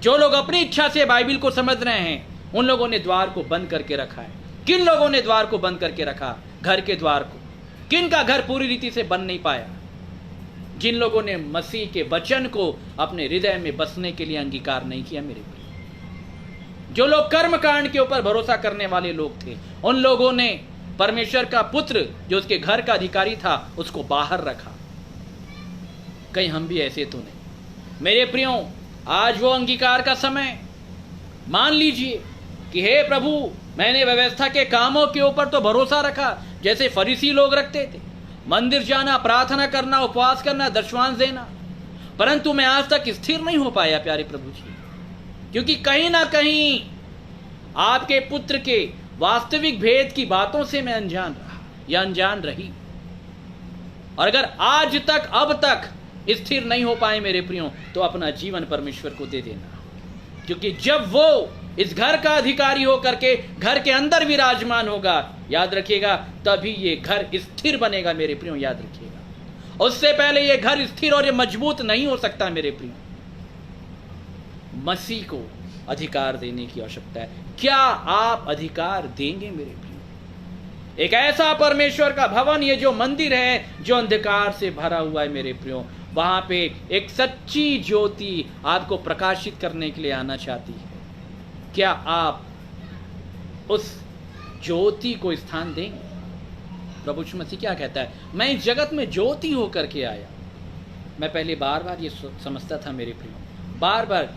जो लोग अपनी इच्छा से बाइबिल को समझ रहे हैं, उन लोगों ने द्वार को बंद करके रखा है। किन लोगों ने द्वार को बंद करके रखा? घर के द्वार को। किन का घर पूरी रीति से बन नहीं पाया? जिन लोगों ने मसीह के वचन को अपने हृदय में बसने के लिए अंगीकार नहीं किया मेरे प्रिय। जो लोग कर्म कांड के ऊपर भरोसा करने वाले लोग थे, उन लोगों ने परमेश्वर का पुत्र जो उसके घर का अधिकारी था उसको बाहर रखा। कहीं हम भी ऐसे तो नहीं। मेरे प्रियो, आज वो अंगीकार का समय। मान लीजिए कि हे प्रभु, मैंने व्यवस्था के कामों के ऊपर तो भरोसा रखा जैसे फरीसी लोग रखते थे, मंदिर जाना, प्रार्थना करना, उपवास करना, दशमांश देना, परंतु मैं आज तक स्थिर नहीं हो पाया प्यारे प्रभु जी, क्योंकि कहीं ना कहीं आपके पुत्र के वास्तविक भेद की बातों से मैं अनजान रहा या अनजान रही। और अगर आज तक अब तक स्थिर नहीं हो पाए मेरे प्रियो, तो अपना जीवन परमेश्वर को दे देना, क्योंकि जब वो इस घर का अधिकारी होकर के घर के अंदर विराजमान होगा, याद रखिएगा, तभी ये घर स्थिर बनेगा मेरे प्रियो, याद रखिएगा। उससे पहले ये घर स्थिर और ये मजबूत नहीं हो सकता मेरे प्रियो। मसीह को अधिकार देने की आवश्यकता है। क्या आप अधिकार देंगे मेरे प्रियो? एक ऐसा परमेश्वर का भवन, ये जो मंदिर है जो अंधकार से भरा हुआ है मेरे प्रियो, वहां पे एक सच्ची ज्योति आपको प्रकाशित करने के लिए आना चाहती है। क्या आप उस ज्योति को स्थान देंगे? प्रभु यीशु मसीह क्या कहता है? मैं इस जगत में ज्योति होकर के आया। मैं पहले बार बार ये समझता था मेरे प्रियो, बार बार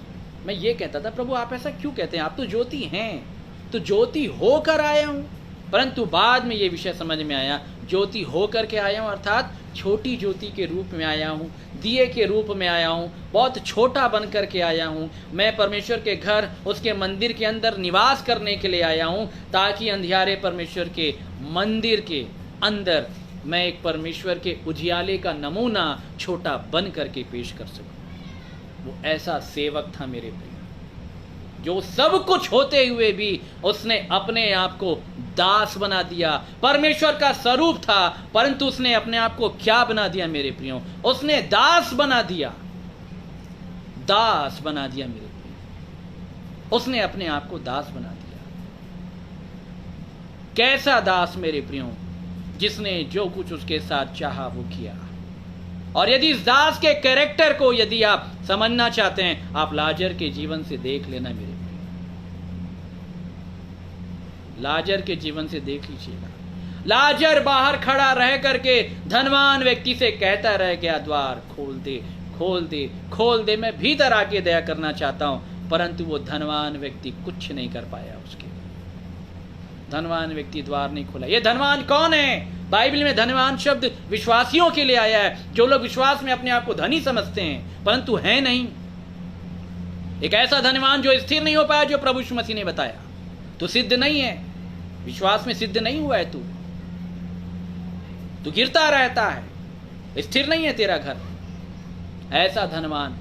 मैं ये कहता था, प्रभु आप ऐसा क्यों कहते हैं? आप तो ज्योति हैं, तो ज्योति होकर आया हूं। परंतु बाद में ये विषय समझ में आया, ज्योति होकर के आया हूं अर्थात छोटी ज्योति के रूप में आया हूं, दिए के रूप में आया हूं, बहुत छोटा बन करके आया हूं। मैं परमेश्वर के घर, उसके मंदिर के अंदर निवास करने के लिए आया हूं, ताकि अंधियारे परमेश्वर के मंदिर के अंदर मैं एक परमेश्वर के उजियाले का नमूना छोटा बन करके पेश कर सकूं। वो ऐसा सेवक था मेरे प्रिय, जो सब कुछ होते हुए भी उसने अपने आप को दास बना दिया। परमेश्वर का स्वरूप था, परंतु उसने अपने आप को क्या बना दिया मेरे प्रियो? उसने दास बना दिया, दास बना दिया मेरे प्रियो। उसने अपने आप को दास बना दिया। कैसा दास मेरे प्रियो? जिसने जो कुछ उसके साथ चाहा वो किया। और यदि इस दास के कैरेक्टर को यदि आप समझना चाहते हैं, आप लाजर के जीवन से देख लेना मेरे प्रिय, लाजर के जीवन से देख लीजिएगा। लाजर बाहर खड़ा रह करके धनवान व्यक्ति से कहता रह गया, द्वार खोल दे, खोल दे, खोल दे, मैं भीतर आके दया करना चाहता हूं। परंतु वो धनवान व्यक्ति कुछ नहीं कर पाया। उसके धनवान व्यक्ति द्वार नहीं खोला। ये धनवान कौन है? बाइबल में धनवान शब्द विश्वासियों के लिए आया है, जो लोग विश्वास में अपने आप को धनी समझते हैं परंतु है नहीं। एक ऐसा धनवान जो स्थिर नहीं हो पाया, जो प्रभु यीशु मसीह ने बताया। तू सिद्ध नहीं है, विश्वास में सिद्ध नहीं हुआ है, तू गिरता रहता है, स्थिर नहीं है तेरा घर। ऐसा धनवान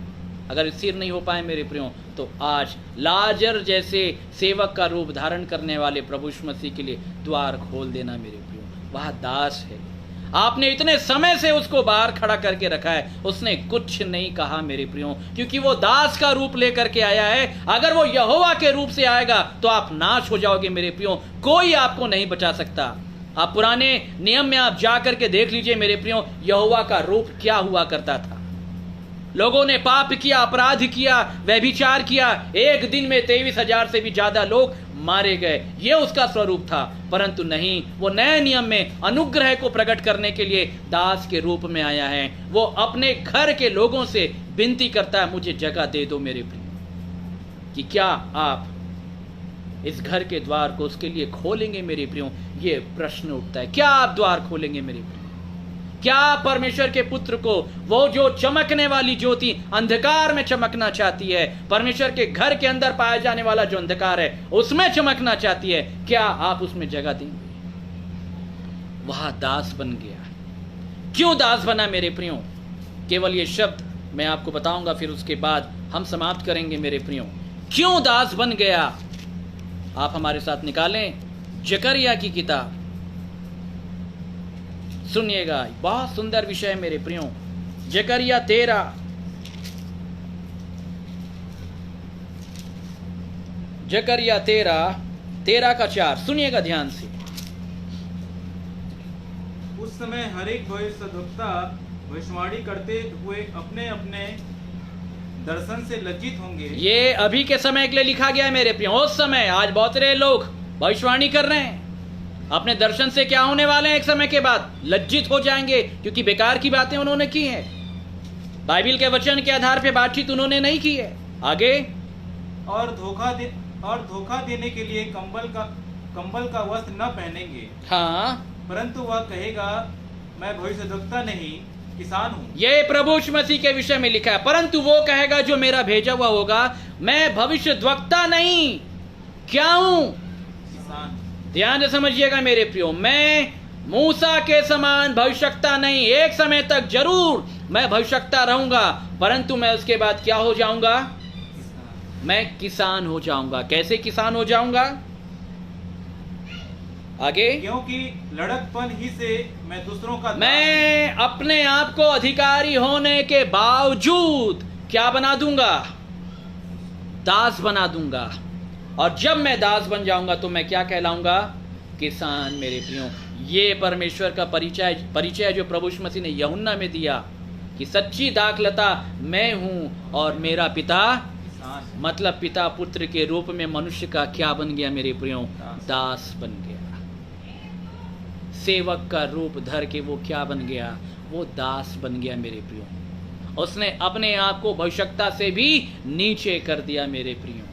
अगर स्थिर नहीं हो पाए मेरे प्रियो, तो आज लाजर जैसे सेवक का रूप धारण करने वाले प्रभु यीशु मसीह के लिए द्वार खोल देना मेरे प्रियो। वह दास है, आपने इतने समय से उसको बाहर खड़ा करके रखा है, उसने कुछ नहीं कहा मेरे प्रियो, क्योंकि वो दास का रूप लेकर के आया है। अगर वो यहोवा के रूप से आएगा तो आप नाश हो जाओगे मेरे प्रियो, कोई आपको नहीं बचा सकता। आप पुराने नियम में आप जा करके देख लीजिए मेरे प्रियो, यहोवा का रूप क्या हुआ करता था। लोगों ने पाप किया, अपराध किया, व्यभिचार किया, एक दिन में 23,000 से भी ज्यादा लोग मारे गए, ये उसका स्वरूप था। परंतु नहीं, वो नए नियम में अनुग्रह को प्रकट करने के लिए दास के रूप में आया है। वो अपने घर के लोगों से विनती करता है, मुझे जगह दे दो मेरे प्रिय, कि क्या आप इस घर के द्वार को उसके लिए खोलेंगे मेरे प्रियो? ये प्रश्न उठता है, क्या आप द्वार खोलेंगे मेरे प्रियो? क्या परमेश्वर के पुत्र को, वो जो चमकने वाली ज्योति अंधकार में चमकना चाहती है, परमेश्वर के घर के अंदर पाया जाने वाला जो अंधकार है उसमें चमकना चाहती है, क्या आप उसमें जगह देंगे? वह दास बन गया। क्यों दास बना मेरे प्रियो? केवल ये शब्द मैं आपको बताऊंगा, फिर उसके बाद हम समाप्त करेंगे मेरे प्रियो। क्यों दास बन गया? आप हमारे साथ निकालें जकरिया की किताब, सुनिएगा, बहुत सुंदर विषय है मेरे प्रियो। जकरिया 13, जकरिया 13 का 4, सुनिएगा ध्यान से। उस समय हर एक भविष्यद्वक्ता भविष्यवाणी करते हुए अपने अपने दर्शन से लज्जित होंगे। ये अभी के समय के लिए लिखा गया है मेरे प्रियो। उस समय, आज बहुत सारे लोग भविष्यवाणी कर रहे हैं, अपने दर्शन से क्या होने वाले हैं? एक समय के बाद लज्जित हो जाएंगे, क्योंकि बेकार की बातें उन्होंने की हैं। बाइबिल के वचन के आधार पे बातचीत उन्होंने नहीं की है। आगे, और धोखा देने के लिए कंबल का वस्त्र न पहनेंगे। हाँ, परंतु वह कहेगा, मैं भविष्यद्वक्ता नहीं, किसान हूँ। ये प्रभु यीशु मसीह के विषय में लिखा है। परंतु वो कहेगा जो मेरा भेजा हुआ होगा, मैं भविष्यद्वक्ता नहीं, क्या हूं? किसान। ध्यान से समझिएगा मेरे प्रियो, मैं मूसा के समान भविष्यद्वक्ता नहीं। एक समय तक जरूर मैं भविष्यद्वक्ता रहूंगा, परंतु मैं उसके बाद क्या हो जाऊंगा? मैं किसान हो जाऊंगा। कैसे किसान हो जाऊंगा? आगे, क्योंकि लड़कपन ही से मैं दूसरों का मैं अपने आप को अधिकारी होने के बावजूद क्या बना दूंगा? दास बना दूंगा। और जब मैं दास बन जाऊंगा तो मैं क्या कहलाऊंगा? किसान। मेरे प्रियो, ये परमेश्वर का परिचय जो प्रभु यीशु मसीह ने यूहन्ना में दिया कि सच्ची दाखलता मैं हूं और मेरा पिता, मतलब पिता पुत्र के रूप में मनुष्य का क्या बन गया मेरे प्रियो? दास बन गया। सेवक का रूप धर के वो क्या बन गया? वो दास बन गया मेरे प्रियो। उसने अपने आप को भविष्यद्वक्ता से भी नीचे कर दिया मेरे प्रियो।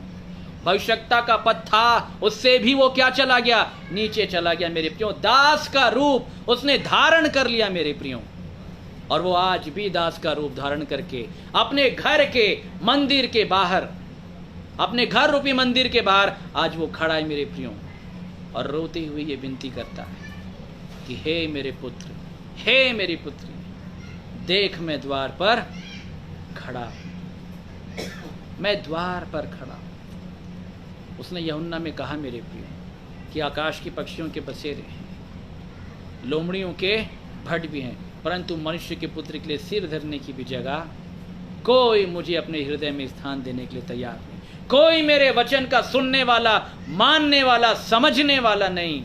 भविष्यद्वक्ता का पद था, उससे भी वो क्या चला गया? नीचे चला गया मेरे प्रियो। दास का रूप उसने धारण कर लिया मेरे प्रियो। और वो आज भी दास का रूप धारण करके अपने घर के मंदिर के बाहर, अपने घर रूपी मंदिर के बाहर आज वो खड़ा है मेरे प्रियो, और रोते हुए ये विनती करता है कि हे मेरे पुत्र, हे मेरी पुत्री, देख मैं द्वार पर खड़ा हूं, मैं द्वार पर खड़ा हूं। उसने यूहन्ना में कहा मेरे प्रियो कि आकाश की पक्षियों के बसेरे हैं, लोमड़ियों के भट भी हैं, परंतु मनुष्य के पुत्र के लिए सिर धरने की भी जगह कोई मुझे अपने हृदय में स्थान देने के लिए तैयार नहीं। कोई मेरे वचन का सुनने वाला, मानने वाला, समझने वाला नहीं।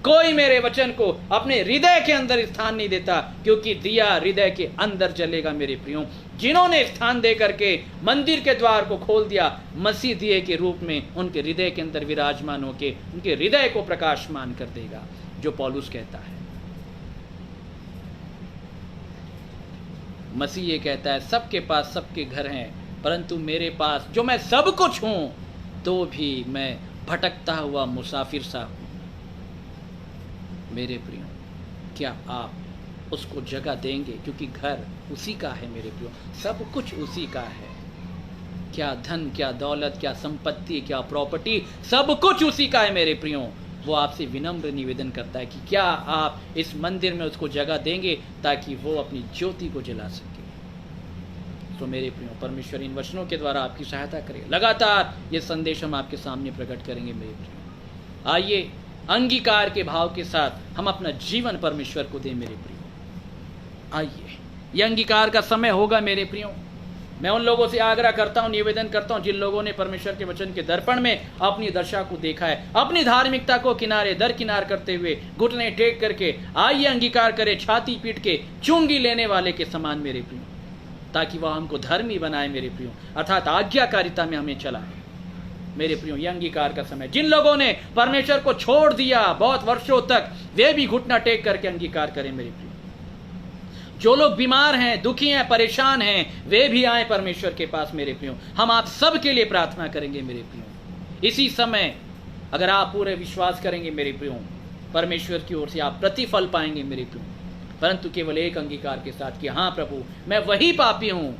कोई मेरे वचन को अपने हृदय के अंदर स्थान नहीं देता, क्योंकि दिया हृदय के अंदर जलेगा मेरे प्रियो। जिन्होंने स्थान दे करके मंदिर के द्वार को खोल दिया, मसीह दिए के रूप में उनके हृदय के अंदर विराजमान होके उनके हृदय को प्रकाशमान कर देगा, जो पौलुस कहता है। मसीह ये कहता है, सबके पास सबके घर हैं, परंतु मेरे पास जो मैं सब कुछ हूं, तो भी मैं भटकता हुआ मुसाफिर सा हूं। मेरे प्रियो, क्या आप उसको जगह देंगे? क्योंकि घर उसी का है मेरे प्रियो, सब कुछ उसी का है। क्या धन, क्या दौलत, क्या संपत्ति, क्या प्रॉपर्टी, सब कुछ उसी का है मेरे प्रियो। वो आपसे विनम्र निवेदन करता है कि क्या आप इस मंदिर में उसको जगह देंगे ताकि वो अपनी ज्योति को जला सके। तो मेरे प्रियो, परमेश्वर इन वचनों के द्वारा आपकी सहायता करे। लगातार ये संदेश हम आपके सामने प्रकट करेंगे मेरे प्रियो। आइए अंगीकार के भाव के साथ हम अपना जीवन परमेश्वर को दें मेरे प्रियो। आइए, ये अंगीकार का समय होगा मेरे प्रियो। मैं उन लोगों से आग्रह करता हूं, निवेदन करता हूं, जिन लोगों ने परमेश्वर के वचन के दर्पण में अपनी दशा को देखा है, अपनी धार्मिकता को किनारे दर किनार करते हुए घुटने टेक करके आइए अंगीकार करें, छाती पीट के चुंगी लेने वाले के समान मेरे प्रियो, ताकि वह हमको धर्मी बनाए मेरे प्रियो, अर्थात आज्ञाकारिता में हमें चलाए मेरे प्रियो। ये अंगीकार का समय। जिन लोगों ने परमेश्वर को छोड़ दिया बहुत वर्षों तक, वे भी घुटना टेक करके अंगीकार करें मेरे प्रियो। जो लोग बीमार हैं, दुखी हैं, परेशान हैं, वे भी आए परमेश्वर के पास मेरे प्रियो। हम आप सब के लिए प्रार्थना करेंगे मेरे प्रियो। इसी समय अगर आप पूरे विश्वास करेंगे मेरे प्रियो, परमेश्वर की ओर से आप प्रतिफल पाएंगे मेरे प्रियो, परंतु केवल एक अंगीकार के साथ कि हाँ प्रभु, मैं वही पापी हूं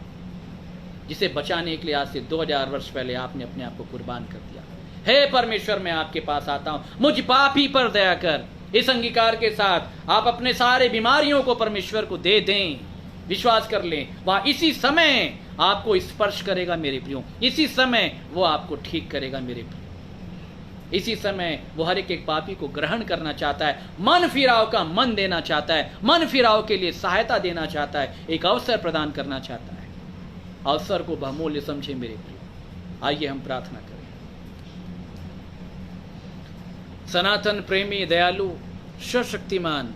जिसे बचाने के लिए आज से 2000 वर्ष पहले आपने अपने आप को कुर्बान कर दिया। हे परमेश्वर, मैं आपके पास आता हूं, मुझ पापी पर दया कर। इस अंगीकार के साथ आप अपने सारे बीमारियों को परमेश्वर को दे दें, विश्वास कर लें। वह इसी समय आपको स्पर्श करेगा मेरे प्रियो, इसी समय वो आपको ठीक करेगा मेरे प्रियो। इसी समय वो हर एक पापी को ग्रहण करना चाहता है, मन फिराव का मन देना चाहता है, मन फिराव के लिए सहायता देना चाहता है, एक अवसर प्रदान करना चाहता है। अवसर को बहुमूल्य समझे मेरे प्रियो। आइए हम प्रार्थना करें। सनातन प्रेमी, दयालु, सर्वशक्तिमान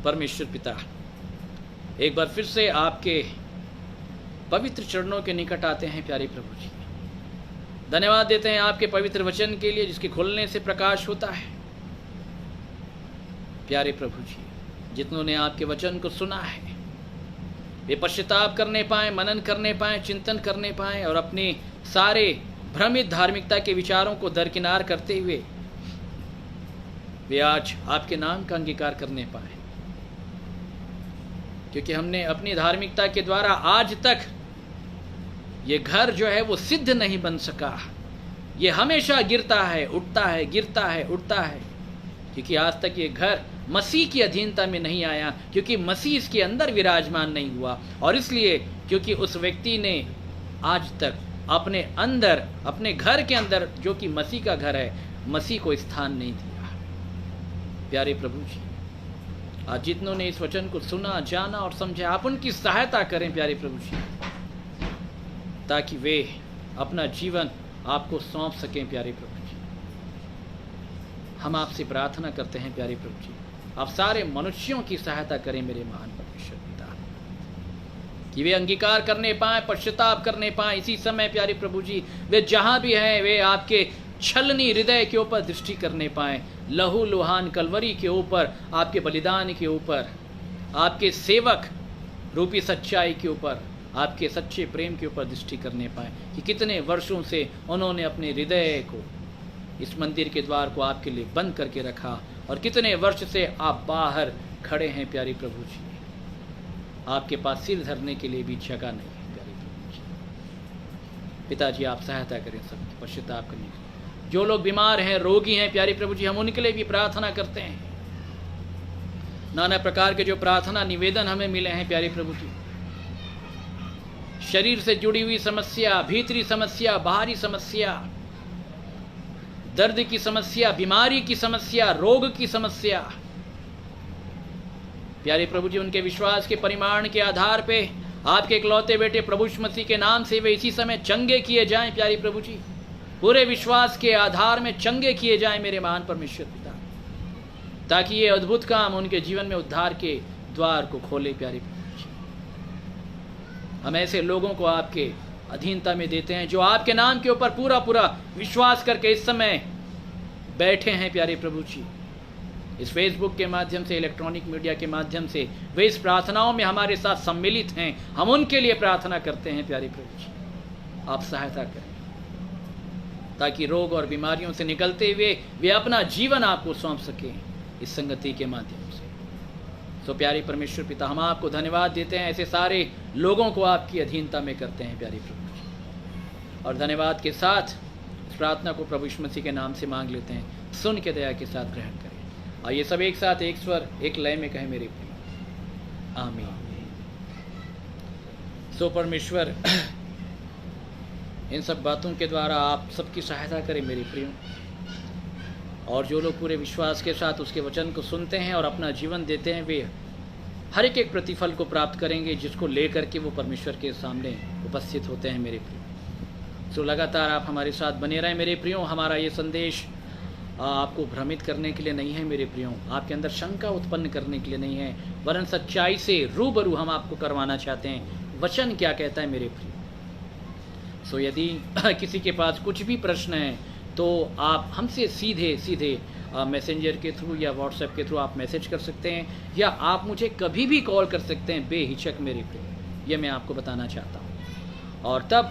परमेश्वर पिता, एक बार फिर से आपके पवित्र चरणों के निकट आते हैं प्यारे प्रभु जी। धन्यवाद देते हैं आपके पवित्र वचन के लिए, जिसके खुलने से प्रकाश होता है। प्यारे प्रभु जी, जितनों ने आपके वचन को सुना है वे पश्चाताप करने पाए, मनन करने पाए, चिंतन करने पाए और अपने सारे भ्रमित धार्मिकता के विचारों को दरकिनार करते हुए वे आज आपके नाम का अंगीकार करने पाए। क्योंकि हमने अपनी धार्मिकता के द्वारा आज तक ये घर जो है वो सिद्ध नहीं बन सका, ये हमेशा गिरता है, उठता है, गिरता है, उठता है, क्योंकि आज तक ये घर मसीह की अधीनता में नहीं आया, क्योंकि मसीह इसके अंदर विराजमान नहीं हुआ, और इसलिए क्योंकि उस व्यक्ति ने आज तक अपने अंदर, अपने घर के अंदर जो कि मसीह का घर है, मसीह को स्थान नहीं दिया। प्यारे प्रभु जी, आज जितनों ने इस वचन को सुना, जाना और समझा, आप उनकी सहायता करें प्यारे प्रभु जी, ताकि वे अपना जीवन आपको सौंप सकें। प्यारे प्रभु जी, हम आपसे प्रार्थना करते हैं प्यारे प्रभु जी, आप सारे मनुष्यों की सहायता करें मेरे महान परमेश्वर पिता, कि वे अंगीकार करने पाए, पश्चाताप करने पाए। इसी समय प्यारे प्रभु जी, वे जहां भी हैं वे आपके छलनी हृदय के ऊपर दृष्टि करने पाए, लहू लुहान कलवरी के ऊपर, आपके बलिदान के ऊपर, आपके सेवक रूपी सच्चाई के ऊपर, आपके सच्चे प्रेम के ऊपर दृष्टि करने पाए, कि कितने वर्षों से उन्होंने अपने हृदय को, इस मंदिर के द्वार को आपके लिए बंद करके रखा, और कितने वर्ष से आप बाहर खड़े हैं प्यारे प्रभु जी, आपके पास सिर धरने के लिए भी जगह नहीं है प्यारे प्रभु जी। पिताजी आप सहायता करें सबकी, पश्चाताप करने की। जो लोग बीमार हैं, रोगी हैं प्यारे प्रभु जी, हम उनके लिए भी प्रार्थना करते हैं। नाना प्रकार के जो प्रार्थना निवेदन हमें मिले हैं प्यारे प्रभु जी, शरीर से जुड़ी हुई समस्या, भीतरी समस्या, बाहरी समस्या, दर्द की समस्या, बीमारी की समस्या, रोग की समस्या, प्यारे प्रभु जी उनके विश्वास के परिमाण के आधार पे आपके इकलौते बेटे प्रभु यीशु मसीह के नाम से वे इसी समय चंगे किए जाएं प्यारे प्रभु जी, पूरे विश्वास के आधार में चंगे किए जाएं मेरे महान परमेश्वर पिता, ताकि ये अद्भुत काम उनके जीवन में उद्धार के द्वार को खोले प्यारे प्रभु जी। हम ऐसे लोगों को आपके अधीनता में देते हैं जो आपके नाम के ऊपर पूरा पूरा विश्वास करके इस समय बैठे हैं प्यारे प्रभु जी। इस फेसबुक के माध्यम से, इलेक्ट्रॉनिक मीडिया के माध्यम से वे इस प्रार्थनाओं में हमारे साथ सम्मिलित हैं, हम उनके लिए प्रार्थना करते हैं प्यारे प्रभु जी, आप सहायता करें ताकि रोग और बीमारियों से निकलते हुए वे अपना जीवन आपको सौंप सकें इस संगति के माध्यम से। तो प्यारे परमेश्वर पिता, हम आपको धन्यवाद देते हैं, ऐसे सारे लोगों को आपकी अधीनता में करते हैं प्यारे प्रभु जी, और धन्यवाद के साथ इस प्रार्थना को प्रभु यीशु मसीह के नाम से मांग लेते हैं, सुन के दया के साथ ग्रहण करें। आइए सब एक साथ, एक स्वर, एक लय में कहें मेरे प्रिय, आमीन। सो परमेश्वर इन सब बातों के द्वारा आप सबकी सहायता करें मेरे प्रियो, और जो लोग पूरे विश्वास के साथ उसके वचन को सुनते हैं और अपना जीवन देते हैं, वे हर एक प्रतिफल को प्राप्त करेंगे जिसको लेकर के वो परमेश्वर के सामने उपस्थित होते हैं मेरे प्रियो। सो लगातार आप हमारे साथ बने रहें मेरे प्रियो। हमारा ये संदेश आपको भ्रमित करने के लिए नहीं है मेरे प्रियो, आपके अंदर शंका उत्पन्न करने के लिए नहीं है, वरन सच्चाई से रूबरू हम आपको करवाना चाहते हैं वचन क्या कहता है मेरे प्रियो। सो यदि किसी के पास कुछ भी प्रश्न है तो आप हमसे सीधे मैसेंजर के थ्रू या व्हाट्सएप के थ्रू आप मैसेज कर सकते हैं, या आप मुझे कभी भी कॉल कर सकते हैं बेहिचक मेरे प्रियो, ये मैं आपको बताना चाहता हूँ। और तब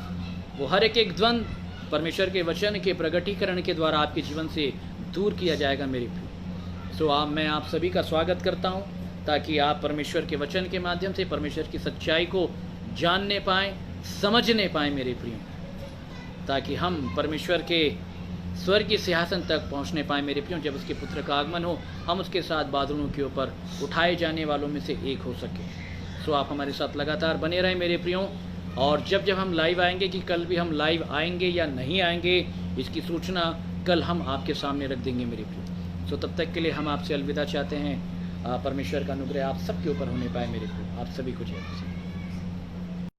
वो हर एक द्वंद्व परमेश्वर के वचन के प्रगटीकरण के द्वारा आपके जीवन से दूर किया जाएगा मेरे प्रियो। सो मैं आप सभी का स्वागत करता हूँ, ताकि आप परमेश्वर के वचन के माध्यम से परमेश्वर की सच्चाई को जानने पाएँ, समझने पाएँ मेरे प्रियो, ताकि हम परमेश्वर के स्वर्ग के सिंहासन तक पहुंचने पाए मेरे प्रियो। जब उसके पुत्र का आगमन हो, हम उसके साथ बादलों के ऊपर उठाए जाने वालों में से एक हो सके। सो आप हमारे साथ लगातार बने रहें मेरे प्रियो, और जब जब हम लाइव आएंगे, कि कल भी हम लाइव आएंगे या नहीं आएंगे, इसकी सूचना कल हम आपके सामने रख देंगे मेरे प्रियो। सो तब तक के लिए हम आपसे अलविदा चाहते हैं। परमेश्वर का अनुग्रह आप सबके ऊपर होने पाए मेरे प्रियो। आप सभी को जय मसीह।